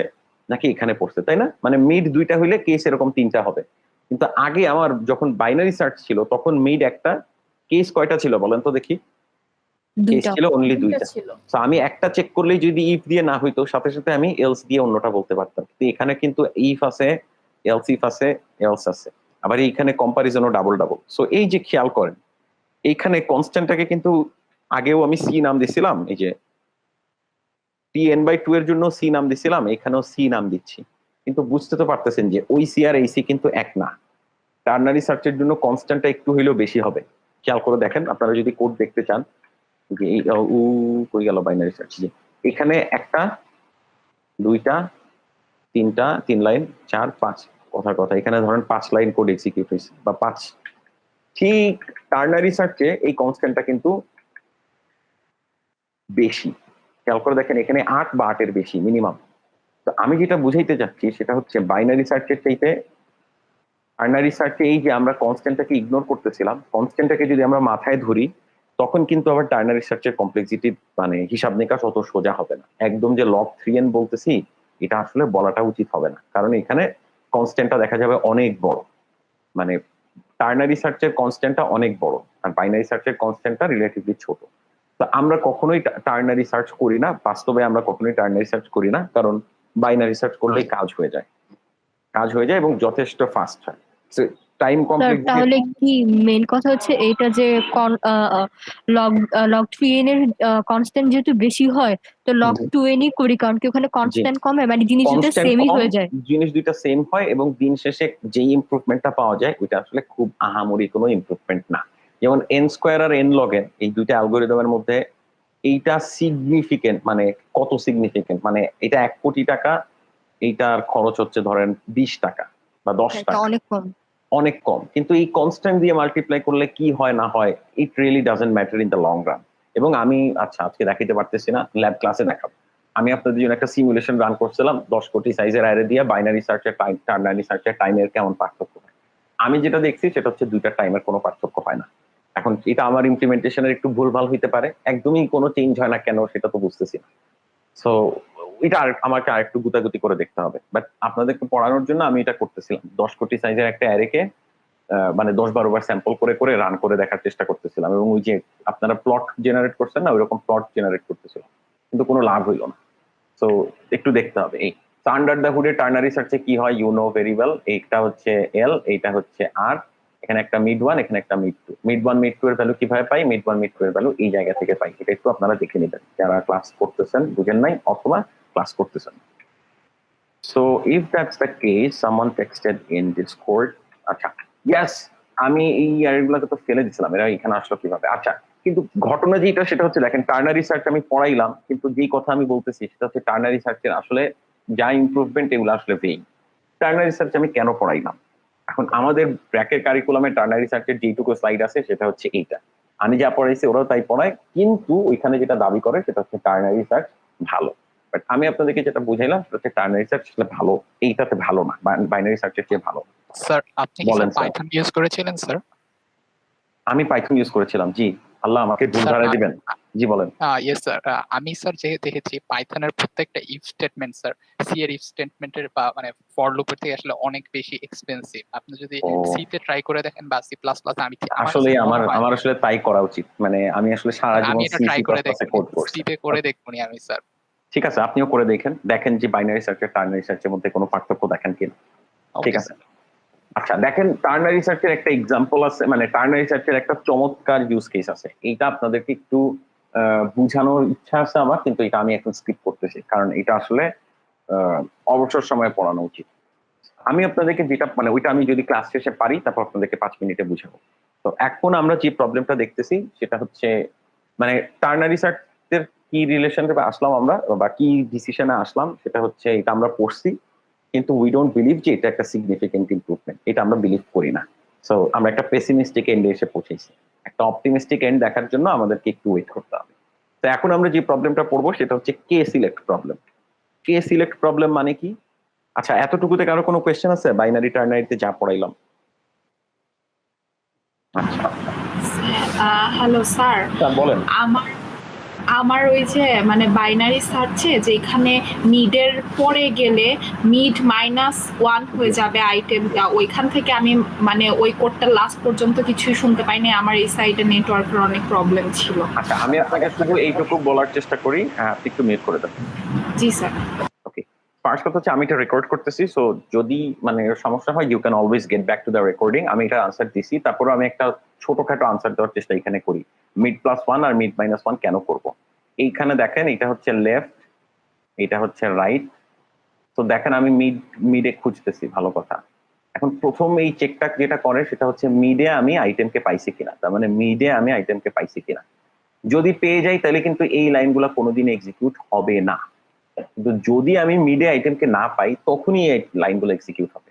নাকি এখানে পড়ছে, তাই না? মানে মিড 2টা হইলে কেস এরকম 3টা হবে। কিন্তু আগে আমার যখন বাইনারি সার্চ ছিল, তখন মিড একটা, কেস কয়টা ছিল বলেন তো দেখি? কেস দুইটা। ছিল অনলি 2টা। তো আমি একটা চেক করলেই যদি ইফ দিয়ে না হইতো, সাথে সাথে আমি এলস দিয়ে অন্যটা বলতে পারতাম। কিন্তু এখানে কিন্তু ইফ আছে, এলস ইফ আছে, এলস আছে, আবার এইখানে কম্পারিজনও ডাবল ডাবল। সো এই যে খেয়াল করেন, এইখানে কনস্ট্যান্টটাকে কিন্তু আগেও আমি সি নাম দিছিলাম, এই যে tn/2 এর জন্য সি নাম দিছিলাম, এখানেও সি নাম দিচ্ছি, কিন্তু বুঝতে তো পারতেছেন যে ওই সি আর এই সি কিন্তু এক না। টার্নারি সার্চের জন্য কনস্ট্যান্টটা একটু হইলেও বেশি হবে। খেয়াল করে দেখেন, আপনারা যদি কোড দেখতে চান, যে এই কই গেল বাইনারি সার্চ, যে এখানে একটা, দুইটা, তিনটা, 3 লাইন, 4 5, কথার কথা এখানে ধরেন 5 লাইন কোড এক্সিকিউট হয়েছে, বা 5। ঠিক টার্নারি সার্চে এই কনস্ট্যান্টটা কিন্তু বেশি। খেয়াল করে দেখেন, এখানে 8 বা 8-এর বেশি মিনিমাম। তো আমি যেটা বুঝাইতে চাচ্ছি সেটা হচ্ছে বাইনারি সার্চের চাইতে টার্নারি সার্চে এই যে আমরা কনস্ট্যান্টটাকে ইগনোর করতেছিলাম, কনস্ট্যান্টটাকে যদি আমরা মাথায় ধরি, তখন কিন্তু আবার টার্নারি সার্চের কমপ্লেক্সিটি মানে হিসাব নিকাশ অত সোজা হবে না। একদম যে লগ 3n বলতেছি, এটা আসলে বলাটা উচিত হবে না, কারণ এখানে কনস্ট্যান্টটা দেখা যাবে অনেক বড়। মানে টার্নারি সার্চের কনস্ট্যান্টটা অনেক বড়, আর বাইনারি সার্চের কনস্ট্যান্টটা রিলেটিভলি ছোট। তো আমরা কখনোই টার্নারি সার্চ করি না, বাস্তবে আমরা কখনোই টার্নারি সার্চ করি না, কারণ বাইনারি সার্চ করলেই কাজ হয়ে যায়, কাজ হয়ে যায় এবং যথেষ্ট ফাস্ট হয়। টাইম স্যার কমপ্লেক্সিটি তাহলে কি মেন কথা হচ্ছে এইটা যে লগ লগ 3n এর কনস্ট্যান্ট যেহেতু বেশি হয়, তো লগ 2n-ই করি, কারণ কি ওখানে কনস্ট্যান্ট কমে, মানে জিনিস দুটো কনস্ট্যান্ট সেমই কম, হয়ে যায়। জিনিস দুইটা সেম হয়, এবং দিন শেষে যে ইমপ্রুভমেন্টটা পাওয়া যায় ওইটা আসলে খুব আহামরি কোনো ইমপ্রুভমেন্ট না। যেমন এন স্কোয়ার আর এন লগের এই দুইটা অ্যালগোরিদমের মধ্যে এইটা সিগনিফিকেন্ট, মানে কত সিগনিফিকেন্ট, মানে এটা 1 কোটি টাকা, এইটার খরচ হচ্ছে ধরেন 20 টাকা বা 10 এটা টাকা, অনেক কম। অনেক কম। কিন্তু এই কনস্ট্যান্ট দিয়ে মাল্টিপ্লাই করলে কি হয় না হয়, it really doesn't matter in the long run. এবং আমি আচ্ছা আজকে দেখাইতে পারতেছি না, ল্যাব ক্লাসে দেখাবো। আমি আপনাদের জন্য একটা সিমুলেশন রান করছিলাম 10 কোটি সাইজের অ্যারে দিয়ে, বাইনারি সার্চের টাইম টার্নারি সার্চের টাইমের কেমন পার্থক্য হয়। আমি যেটা দেখছি সেটা হচ্ছে দুইটা টাইমের কোনো পার্থক্য হয় না। এখন এটা আমার ইমপ্লিমেন্টেশনের একটু ভুলভাল হইতে পারে, একদমই কোনো চেঞ্জ হয় না কেন সেটা তো বুঝতেছি না। সো এটা আমাকে আরেকটু গুতাগুতি করে দেখতে হবে, বাট আপনাদেরকে পড়ানোর জন্য আমি এটা করতেছিলাম। 10 কোটি সাইজের একটা অ্যারেকে মানে 10-12 বার স্যাম্পল করে করে রান করে দেখার চেষ্টা করতেছিলাম, এবং ওই যে আপনারা প্লট জেনারেট করছেন না, ওইরকম প্লট জেনারেট করতেছিলাম, কিন্তু কোনো লাভ হইল না। সো একটু দেখতে হবে। এই আন্ডার দ্য হুডে টার্নারি সার্চে কি হয় ইউ নো ভেরি ওয়েল। এইটা হচ্ছে এল, এইটা হচ্ছে আর, এখানে একটা মিড ওয়ান, এখানে একটা mid two. Mid one mid two এর ভ্যালু কিভাবে পাই? মিড ওয়ান মিড টু এর ভ্যালু এই জায়গা থেকে পাই। এটা একটু আপনারা দেখে নেবেন যারা ক্লাস করতেছেন, বুঝেন নাই অথবা ক্লাস করতেছেন। So if that's the case, someone texted in Discord. আচ্ছা, ইয়েস, আমি এই ইয়ারগুলোকে তো ফেলে দিছিলাম, এরা এখানে আসলো কিভাবে? আচ্ছা, কিন্তু ঘটনা যেটা সেটা হচ্ছে দেখেন, টার্নারি সার্চ আমি পড়াইলাম, কিন্তু যেই কথা আমি বলতেছি সেটা হচ্ছে টার্নারি সার্চের আসলে যা ইমপ্রুভমেন্ট এগুলো আসলে ভেইং। টার্নারি সার্চ আমি কেন পড়াইলাম? এখন আমাদের ব্র্যাকের কারিকুলামে টার্নারি সার্চের যেটুকু স্লাইড আছে সেটা হচ্ছে এইটা, আমি যা পড়াইছি ওরাও তাই পড়ায়, কিন্তু ওইখানে যেটা দাবি করে সেটা হচ্ছে টার্নারি সার্চ ভালো। বাট আমি আপনাদেরকে যেটা বুঝাইলাম সেটা হচ্ছে টার্নারি সার্চ আসলে ভালো, এইটাতে ভালো না, বাইনারি সার্চের চেয়ে ভালো। স্যার আপনি কি বলেন, স্যার। পাইথন ইউজ করেছিলেন স্যার? আমি পাইথন ইউজ করেছিলাম, জি। আল্লাহ আমাকে ভুল স্যার, ধারা দিবেন। জি বলেন। ইয়েস স্যার, আমি স্যার যে দেখেছি পাইথনের প্রত্যেকটা ইফ স্টেটমেন্ট স্যার সি এর ইফ স্টেটমেন্টের বা মানে ফর লুপের থেকে আসলে অনেক বেশি এক্সপেন্সিভ। আপনি যদি ও। সি তে ট্রাই করে দেখেন বা সি প্লাস প্লাস, আমি আসলে আমার আসলে তাই করা উচিত, মানে আমি আসলে সারা জীবন আমি এটা সি ট্রাই সি করে প্লাস প্লাসে দেখবো, কোড করছি। সি তে করে দেখবনি আমি স্যার। ঠিক আছে, আপনিও করে দেখেন যে বাইনারি সার্চের টার্নারি সার্চের মধ্যে কোনো পার্থক্য দেখেন কিনা। ঠিক আছে। আচ্ছা, দেখেন টার্নারি সার্চের একটা এক্সাম্পল আছে, মানে টার্নারি সার্চের একটা চমৎকার ইউজ কেস আছে, এইটা আপনাদেরকে একটু বুঝানোর ইচ্ছা আছে আমার, কিন্তু এটা আমি এখন স্কিপ করতেছি কারণ এটা আসলে অবসর সময়ে পড়ানো উচিত। আমি আপনাদেরকে যেটা মানে ওইটা আমি যদি ক্লাস শেষে পারি তারপর আপনাদেরকে 5 মিনিটে বুঝাবো। তো এখন আমরা যে প্রবলেমটা দেখতেছি সেটা হচ্ছে মানে টার্নারি সার্চের কি রিলেশনে আসলাম আমরা বা কি ডিসিশনে আসলাম সেটা হচ্ছে এটা আমরা পড়ছি, কিন্তু উই ডোন্ট বিলিভ যে এটা একটা সিগনিফিকেন্ট ইমপ্রুভমেন্ট, এটা আমরা বিলিভ করি না। সো আমরা একটা পেসিমিস্টিক এন্ডে এসে পৌঁছেছি। একটা অপটিমিস্টিক এন্ড দেখার জন্য আমাদেরকে একটু ওয়েট করতে হবে। তো এখন আমরা যে প্রবলেমটা পড়বো সেটা হচ্ছে কে সিলেক্ট প্রবলেম। কে সিলেক্ট প্রবলেম মানে কি? আচ্ছা, এতটুকুতে কারো কোনো কোয়েশ্চেন আছে? বাইনারি টার্নারিতে যা পড়াইলাম। আচ্ছা, হ্যালো স্যার, স্যার বলেন। আমার ওই যে মানে বাইনারি সার্চে যেখানে মিডের পরে গেলে মিড -1 হয়ে যাবে আইটেমটা, ওইখান থেকে আমি মানে ওই কোডটা লাস্ট পর্যন্ত কিছুই শুনতে পাইনি। আমার এই সাইডে নেটওয়ার্কের অনেক প্রবলেম ছিল। আচ্ছা, আমি আপনাকে শুধু এইটুকু বলার চেষ্টা করি, আপনি একটু মিউট করে দেন। জি স্যার। ওকে, ফার্স্ট কথা হচ্ছে আমি এটা রেকর্ড করতেছি, সো যদি মানে সমস্যা হয় you can always get back to the recording. আমি এটা আনসার দিছি, তারপরে আমি একটা ছোটখাটো আনসার দেওয়ার চেষ্টা এখানে করি। মিড +1 আর মিড -1 কেন করব? এইখানে দেখেন এটা হচ্ছে লেফট, এটা হচ্ছে রাইট। তো দেখেন আমি মিডে খুঁজতেছি, ভালো কথা। এখন প্রথম এই চেকটা যেটা করে সেটা হচ্ছে মিডে আমি আইটেমকে পাইছি কিনা, তার মানে মিডে আমি আইটেমকে পাইছি কিনা। যদি পেয়ে যাই তাহলে কিন্তু এই লাইনগুলো কোনোদিন এক্সিকিউট হবে না, কিন্তু যদি আমি মিডে আইটেমকে না পাই তখনই এই লাইনগুলো এক্সিকিউট হবে।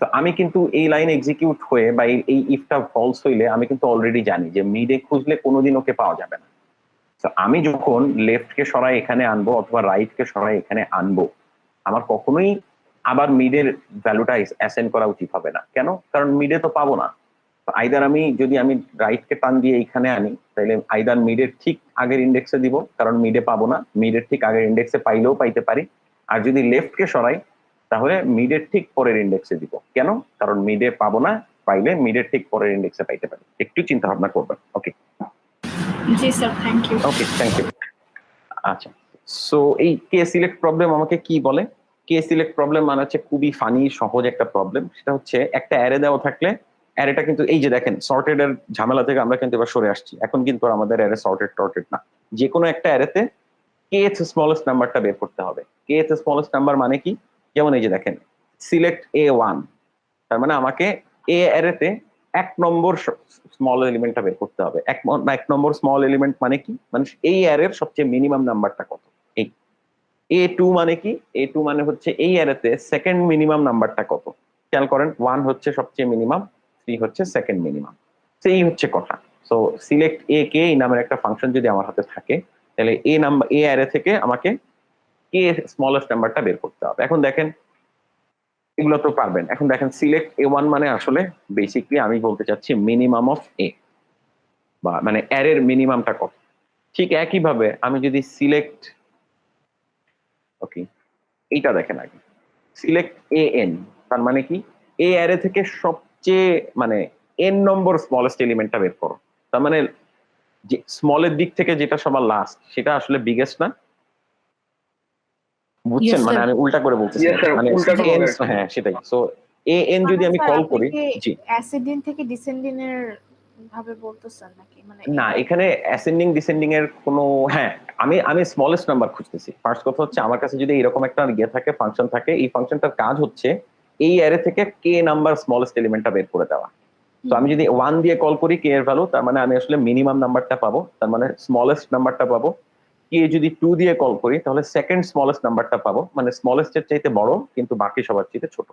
তো আমি কিন্তু এই লাইন এক্সিকিউট হয়ে বা এই ইফটা ফলস হইলে আমি কিন্তু অলরেডি জানি যে মিডে খুঁজলে কোনোদিন ওকে পাওয়া যাবে না। তো আমি যখন লেফটকে সরাই এখানে আনবো অথবা রাইটকে সরাই এখানে আনবো, আমার কখনোই আবার মিডের ভ্যালুটা অ্যাসাইন করা উচিত হবে না। কেন? কারণ মিডে তো পাবো না। আইদার আমি যদি আমি রাইটকে টান দিয়ে এইখানে আনি তাহলে আইদার মিডের ঠিক আগের ইন্ডেক্সে দিব, কারণ মিডে পাবো না, মিডের ঠিক আগের ইন্ডেক্সে পাইলেও পাইতে পারি। আর যদি লেফটকে সরাই তাহলে মিডের ঠিক পরের ইন্ডেক্সে দিব। কেন? কারণ মিডে পাবো না, পাইলে মিডের ঠিক পরের ইন্ডেক্সে পাইতে পারি। একটু চিন্তা ভাবনা করবেন। ওকে, জি sir, thank you. Okay, thank you. আচ্ছা, সো এই কে সিলেক্ট প্রবলেম আমাকে কি বলে? কে সিলেক্ট প্রবলেম মানে হচ্ছে খুবই ফানি সহজ একটা প্রবলেম। সেটা হচ্ছে একটা অ্যারে দেওয়া থাকলে অ্যারেটা কিন্তু এই যে দেখেন সর্টেড এর ঝামেলা থেকে আমরা কিন্তু এবার সরে আসছি। এখন কিন্তু আমাদের অ্যারে সর্টেড না, যে কোনো একটা অ্যারেতে kth স্মলেস্ট নাম্বারটা বের করতে হবে। kth স্মলেস্ট নাম্বার মানে কি? যেমন এই যে দেখেন সিলেক্ট A1, তার মানে আমাকে এ অ্যারেতে 1 নম্বর স্মল এলিমেন্টটা বের করতে হবে। 1 নম্বর স্মল এলিমেন্ট মানে কি? মানে এই অ্যারের সবচেয়ে মিনিমাম নাম্বারটা কত। এই A2 মানে কি? A2 মানে হচ্ছে এই অ্যারেতে সেকেন্ড মিনিমাম নাম্বারটা কত। খেয়াল করেন 1 হচ্ছে সবচেয়ে মিনিমাম, 3 হচ্ছে সেকেন্ড মিনিমাম। সেই হচ্ছে কথা। সো সিলেক্ট এ কে এই নামের একটা ফাংশন যদি আমার হাতে থাকে তাহলে এ অ্যারে থেকে আমাকে কে স্মলেস্ট নাম্বারটা বের করতে হবে। এখন দেখেন এগুলো তো পারবেন। এখন দেখেন সিলেক্ট A1 মানে আসলে বেসিকলি আমি বলতে চাচ্ছি মিনিমাম অফ এ, বা মানে অ্যারের মিনিমামটা কত। ঠিক একইভাবে আমি যদি সিলেক্ট, ওকে এইটা দেখেন আগে, সিলেক্ট AN, তার মানে কি? এ অ্যারে থেকে সবচেয়ে মানে এন নম্বর স্মলেস্ট এলিমেন্টটা বের করো। তার মানে যে স্মলের দিক থেকে যেটা সবার লাস্ট সেটা আসলে বিগেস্ট না, বুঝছেন? Yes, মানে sir. আমি উল্টা করে বলতেছি, Yes, sir, মানে উল্টা করে n, বলেছেন। হ্যাঁ সেটাই। সো এন যদি আমি কল করি, জি অ্যাসিডিন থেকে ডিসেন্ডিনের ভাবে বলতেছেন নাকি মানে না, এখানে অ্যাসেন্ডিং ডিসেন্ডিং এর কোনো, হ্যাঁ আমি আমি স্মলেস্ট নাম্বার খুঁজতেছি। ফার্স্ট কথা হচ্ছে আমার কাছে যদি এরকম একটা ইয়ে থাকে, ফাংশন থাকে, এই ফাংশনটার কাজ হচ্ছে এই অ্যারে থেকে কে নাম্বার স্মলেস্ট এলিমেন্টটা বের করে দেওয়া। তো আমি যদি 1 দিয়ে কল করি কে এর ভ্যালু, তার মানে আমি আসলে মিনিমাম নাম্বারটা পাবো, তার মানে স্মলেস্ট নাম্বারটা পাবো। কে যদি 2 দিয়ে কল করি তাহলে সেকেন্ড স্মলেস্ট নাম্বারটা পাবো, মানে স্মলেস্ট এর চাইতে বড় কিন্তু বাকি সবার চাইতে ছোট।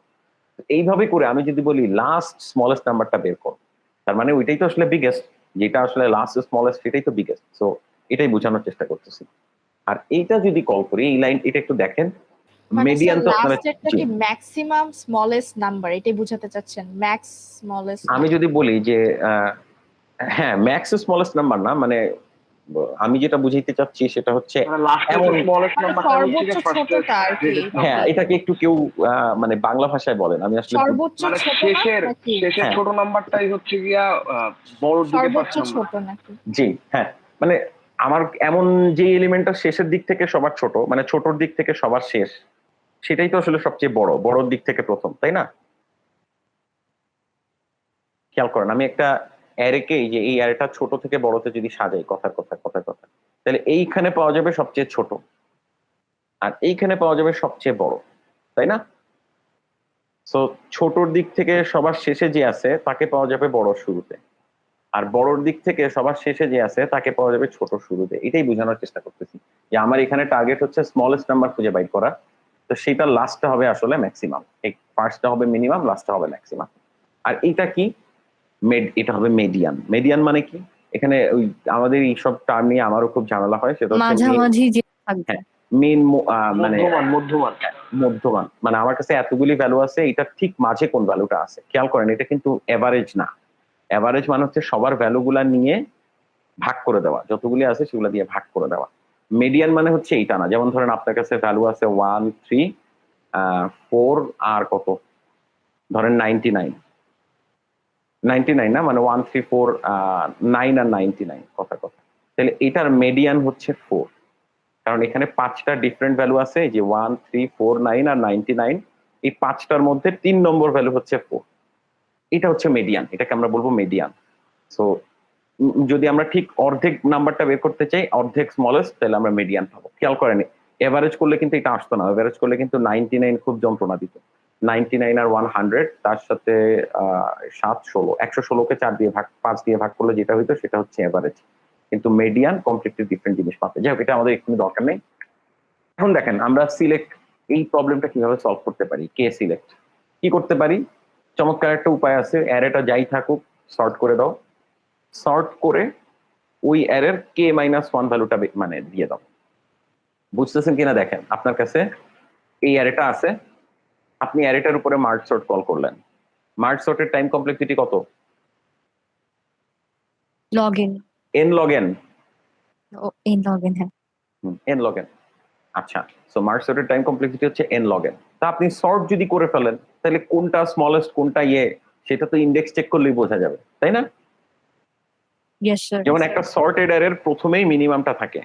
এইভাবে করে আমি যদি বলি লাস্ট স্মলেস্ট নাম্বারটা বের করো, তার মানে ওইটাই তো আসলে বিগেস্ট, যেটা আসলে লাস্ট স্মলেস্ট সেটাই তো বিগেস্ট। সো এটাই বোঝানোর চেষ্টা করতেছি। আর এইটা যদি কল করি, এই লাইন এটা একটু দেখেন, মিডিয়ান তো আপনারা, লাস্টেরটা কি ম্যাক্সিমাম স্মলেস্ট নাম্বার এটাই বোঝাতে চাচ্ছেন? ম্যাক্স স্মলেস্ট আমি যদি বলি যে হ্যাঁ ম্যাক্স স্মলেস্ট নাম্বার না, মানে আমি যেটা বুঝাইতে চাচ্ছি সেটা হচ্ছে মানে লাস্টের এমন, স্মলেস্ট নাম্বারটা হচ্ছে সর্বোচ্চ যে ফার্স্ট ছোটটা আর কি। হ্যাঁ এটাকে একটু কেউ মানে বাংলা ভাষায় বলেন, আমি আসলে সর্বোচ্চ মানে ছোট শেষের নাকি শেষের ছোট নাম্বারটাই হচ্ছে গিয়া বড় দিকে সর্বোচ্চ ফার্স্ট নাম্বার। ছোট নাকি? জি হ্যাঁ, মানে আমার এমন যে এলিমেন্টটা শেষের দিক থেকে সবার ছোট, মানে ছোটর দিক থেকে সবার শেষ, সেটাই তো আসলে সবচেয়ে বড়, বড়র দিক থেকে প্রথম, তাই না? খেয়াল করেন, আমি একটা অ্যারেকে, এই যে এই অ্যারেটা ছোট থেকে বড়তে যদি সাজাই কথার কথা, তাহলে এইখানে পাওয়া যাবে সবচেয়ে ছোট আর এইখানে পাওয়া যাবে সবচেয়ে বড়, তাই না? সো ছোটর দিক থেকে সবার শেষে যে আছে তাকে পাওয়া যাবে বড় শুরুতে, আর বড়র দিক থেকে সবার শেষে যে আছে তাকে পাওয়া যাবে ছোট শুরুতে। এটাই বোঝানোর চেষ্টা করতেছি যে আমার এখানে টার্গেট হচ্ছে স্মলেস্ট নাম্বার খুঁজে বাইর করা, তো সেটা লাস্টটা হবে আসলে ম্যাক্সিমাম, এই ফার্স্টটা হবে মিনিমাম, লাস্টটা হবে ম্যাক্সিমাম। আর এটা কি, এটা হবে মেডিয়ান। মেডিয়ান মানে কি, এখানে ওই আমাদের এইসব টার্ম নিয়ে আমারও খুব ঝামেলা হয়, সেটা হচ্ছে মাঝামাঝি যে থাকবে। হ্যাঁ মেন, মানে মধ্যমান মানে আমার কাছে এতগুলি ভ্যালু আছে, এটা ঠিক মাঝে কোন ভ্যালুটা আছে। খেয়াল করেন, এটা কিন্তু এভারেজ না। এভারেজ মানে হচ্ছে সবার ভ্যালু গুলা নিয়ে ভাগ করে দেওয়া, যতগুলি আছে সেগুলো দিয়ে ভাগ করে দেওয়া। মিডিয়ান মানে হচ্ছে এইটা না, যেমন ধরেন আপনার কাছে ভ্যালু আছে 1, 3, 4 আর কত, ধরেন 99 না, মানে 1, 3, 4, 9 আর 99 কথা, তাহলে এটার মিডিয়ান হচ্ছে 4, কারণ এখানে 5টা ডিফারেন্ট ভ্যালু আছে, যে 1, 3, 4, 9 আর 99, এই 5টার মধ্যে 3 নম্বর ভ্যালু হচ্ছে 4, এটা হচ্ছে মিডিয়ান, এটাকে আমরা বলবো মিডিয়ান। সো যদি আমরা ঠিক অর্ধেক নাম্বারটা বের করতে চাই, অর্ধেক স্মলেস্ট, তাহলে আমরা মিডিয়ান পাবো। খেয়াল করেন, এভারেজ করলে কিন্তু এটা আসতো না, এভারেজ করলে কিন্তু 99 খুব যন্ত্রণা দিত। 99 আর 100, তার সাথে 7, 16, 116কে 4 দিয়ে ভাগ, 5 দিয়ে ভাগ করলে যেটা হইতো সেটা হচ্ছে এভারেজ, কিন্তু মিডিয়ান কমপ্লিটলি ডিফারেন্ট জিনিস পাবে। যাই হোক, এটা আমাদের এক্ষুনি দরকার নেই। এখন দেখেন আমরা সিলেক্ট, এই প্রবলেমটা কিভাবে সলভ করতে পারি। কে সিলেক্ট কি করতে পারি, চমৎকার একটা উপায় আছে, অ্যারেটা যাই থাকুক সর্ট করে দাও, সর্ট করে ওই অ্যারের k-1 ভ্যালুটা মানে দিয়ে দাও। বুঝতেছেন কিনা দেখেন, আপনার কাছে এই অ্যারেটা আছে, আপনি অ্যারেটার উপরে মার্জ সর্ট কল করলেন, মার্জ সর্টের টাইম কমপ্লেক্সিটি কত? Log n n log n, O n log n, হ্যাঁ n log n। আচ্ছা, সো মার্জ সর্টের টাইম কমপ্লেক্সিটি হচ্ছে n log n। তা আপনি সর্ট যদি করে ফেলেন তাহলে কোনটা স্মলেস্ট কোনটা সেটা তো ইন্ডেক্স চেক করলেই বোঝা যাবে, তাই না? Yes sir. যেমন একটা সর্টেড অ্যারের প্রথমেই মিনিমামটা থাকে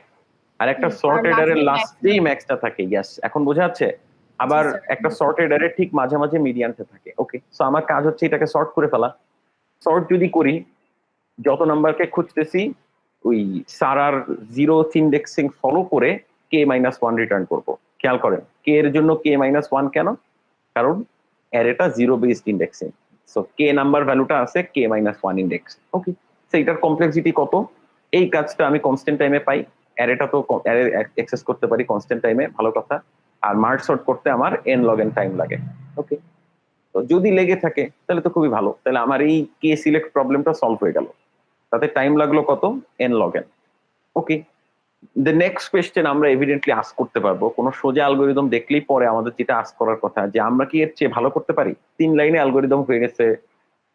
আর একটা সর্টেড অ্যারের লাস্টেই ম্যাক্সটা থাকে। ইয়েস, এখন বোঝা যাচ্ছে। আবার একটা সর্টেড অ্যারের ঠিক মাঝামাঝি মিডিয়ানটা থাকে। ওকে, সো আমার কাজ হচ্ছে এটাকে সর্ট করে ফেলা। সর্ট যদি করি, যত নাম্বারকে খুঁজতেছি ওই সারার জিরোথ ইন্ডেক্সিং ফলো করে k-1 রিটার্ন করব। খেয়াল করেন, কে এর জন্য k-1 কেন? কারণ অ্যারেটা জিরো বেসড ইন্ডেক্সিং, সো কে নাম্বার ভ্যালুটা আছে k-1 ইন্ডেক্স। ওকে, সেইটার কমপ্লেক্সিটি কত, এই কাজটা আমি কনস্ট্যান্ট টাইমে পাই, অ্যারেটা তো অ্যারে অ্যাক্সেস করতে পারি কনস্ট্যান্ট টাইমে, ভালো কথা। আর মার্জ সর্ট করতে আমার n log n টাইম লাগে। ওকে, তো যদি লেগে থাকে তাহলে তো খুবই ভালো, তাহলে আমার এই কে সিলেক্ট প্রবলেমটা সলভ হয়ে গেল। তাতে টাইম লাগলো কত? n log n। Okay, the next question আমরা এভিডেন্টলি আস্ক করতে পারবো, কোনো সোজা অ্যালগরিদম দেখলেই পরে আমাদের যেটা আস্ক করার কথা, যে আমরা কি এর চেয়ে ভালো করতে পারি? 3 লাইনে অ্যালগরিদম হয়ে গেছে,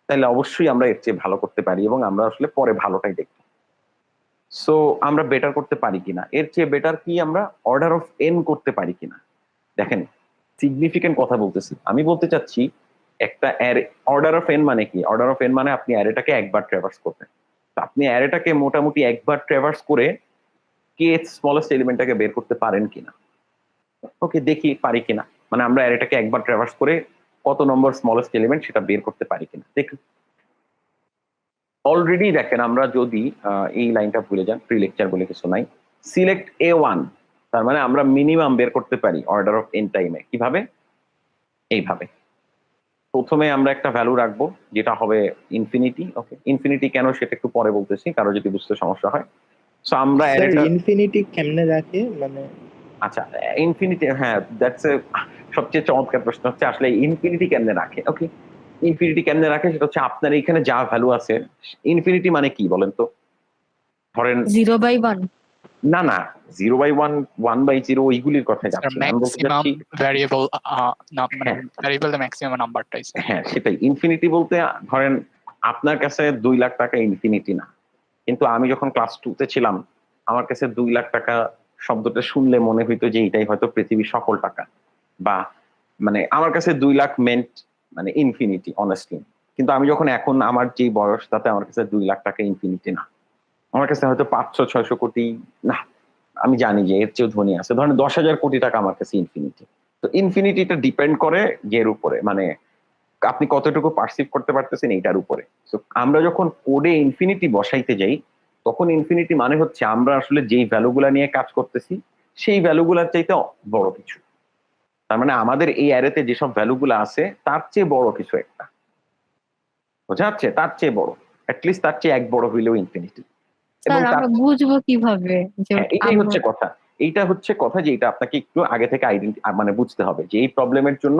তাহলে অবশ্যই আমরা এর চেয়ে ভালো করতে পারি এবং আমরা আসলে পরে ভালোটাই দেখব। সো আমরা বেটার করতে পারি কিনা, এর চেয়ে বেটার কি আমরা অর্ডার অফ n করতে পারি কিনা। দেখেন, সিগনিফিকেন্ট কথা বলতেছি, আমি বলতে চাচ্ছি একটা অ্যারে, অর্ডার অফ এন মানে কি? অর্ডার অফ এন মানে আপনি অ্যারেটাকে একবার ট্রাভার্স করবেন। তো আপনি অ্যারেটাকে মোটামুটি একবার ট্রাভার্স করে কে স্মলেস্ট এলিমেন্টটাকে বের করতে পারেন কিনা। ওকে, দেখি পারি কিনা, মানে আমরা অ্যারেটাকে একবার ট্রাভার্স করে কত নম্বর স্মলেস্ট এলিমেন্ট সেটা বের করতে পারি কিনা দেখুন। অলরেডি দেখেন, আমরা যদি এই লাইনটা ভুলে যান, প্রি লেকচার বলে কিছু নাই, সিলেক্ট A1, তার মানে আমরা মিনিমাম বের করতে পারি অর্ডার অফ এন টাইমে। কিভাবে? এইভাবে প্রথমে আমরা একটা ভ্যালু রাখবো যেটা হবে ইনফিনিটি। ওকে, ইনফিনিটি কেন সেটা একটু পরে বলতেছি, কারো যদি বুঝতে সমস্যা হয়। সো আমরা ইনফিনিটি কেমনে রাখে মানে? আচ্ছা, ইনফিনিটি, হ্যাঁ, দ্যাটস এ সবচেয়ে চমৎকার প্রশ্ন হচ্ছে আসলে ইনফিনিটি কেমনে রাখে। ওকে, ইনফিনিটি কেমনে রাখে সেটা হচ্ছে আপনার এখানে যা ভ্যালু আছে, ইনফিনিটি মানে কি বলেন তো? ধরেন 0/1 না না, 0/1, 1/0 ওইগুলির কথা যাচ্ছে না, আমি বলতে ম্যাক্সিমাম চাচ্ছি ভ্যারিয়েবল মানে হ্যাঁ। ভ্যারিয়েবল ম্যাক্সিমাম নাম্বারটাই স্যার। হ্যাঁ সেটাই ইনফিনিটি বলতে। ধরেন আপনার কাছে 2 লাখ টাকা ইনফিনিটি না, কিন্তু আমি যখন ক্লাস 2 তে ছিলাম আমার কাছে 2 লাখ টাকা শব্দটা শুনলে মনে হইতো যে এটাই হয়তো পৃথিবীর সকল টাকা, বা মানে আমার কাছে 2 লাখ মেন্ট মানে ইনফিনিটি অনেস্টলি। কিন্তু আমি যখন এখন আমার যে বয়স, তাতে আমার কাছে 2 লাখ টাকা ইনফিনিটি না, আমার কাছে হয়তো 500-600 কোটি, না আমি জানি যে এর চেয়েও ধনী আছে, ধরেন 10,000 কোটি টাকা আমার কাছে ইনফিনিটি। তো ইনফিনিটিটা ডিপেন্ড করে এর উপরে, মানে আপনি কতটুকু পারসিভ করতে পারতেছেন এইটার উপরে। তো আমরা যখন কোডে ইনফিনিটি বসাইতে যাই, তখন ইনফিনিটি মানে হচ্ছে আমরা আসলে যেই ভ্যালুগুলা নিয়ে কাজ করতেছি সেই ভ্যালুগুলার চাইতে বড় কিছু। তার মানে আমাদের এই অ্যারেতে যেসব ভ্যালুগুলো আছে তার চেয়ে বড় কিছু একটা, বোঝা যাচ্ছে? তার চেয়ে বড়, অ্যাটলিস্ট তার চেয়ে এক বড় হইলেও ইনফিনিটি। স্যার আমরা বুঝবো কিভাবে যে হ্যাঁ, এটাই হচ্ছে কথা। এইটা হচ্ছে কথা যে এটা আপনাকে একটু আগে থেকে মানে বুঝতে হবে যে এই প্রবলেমের জন্য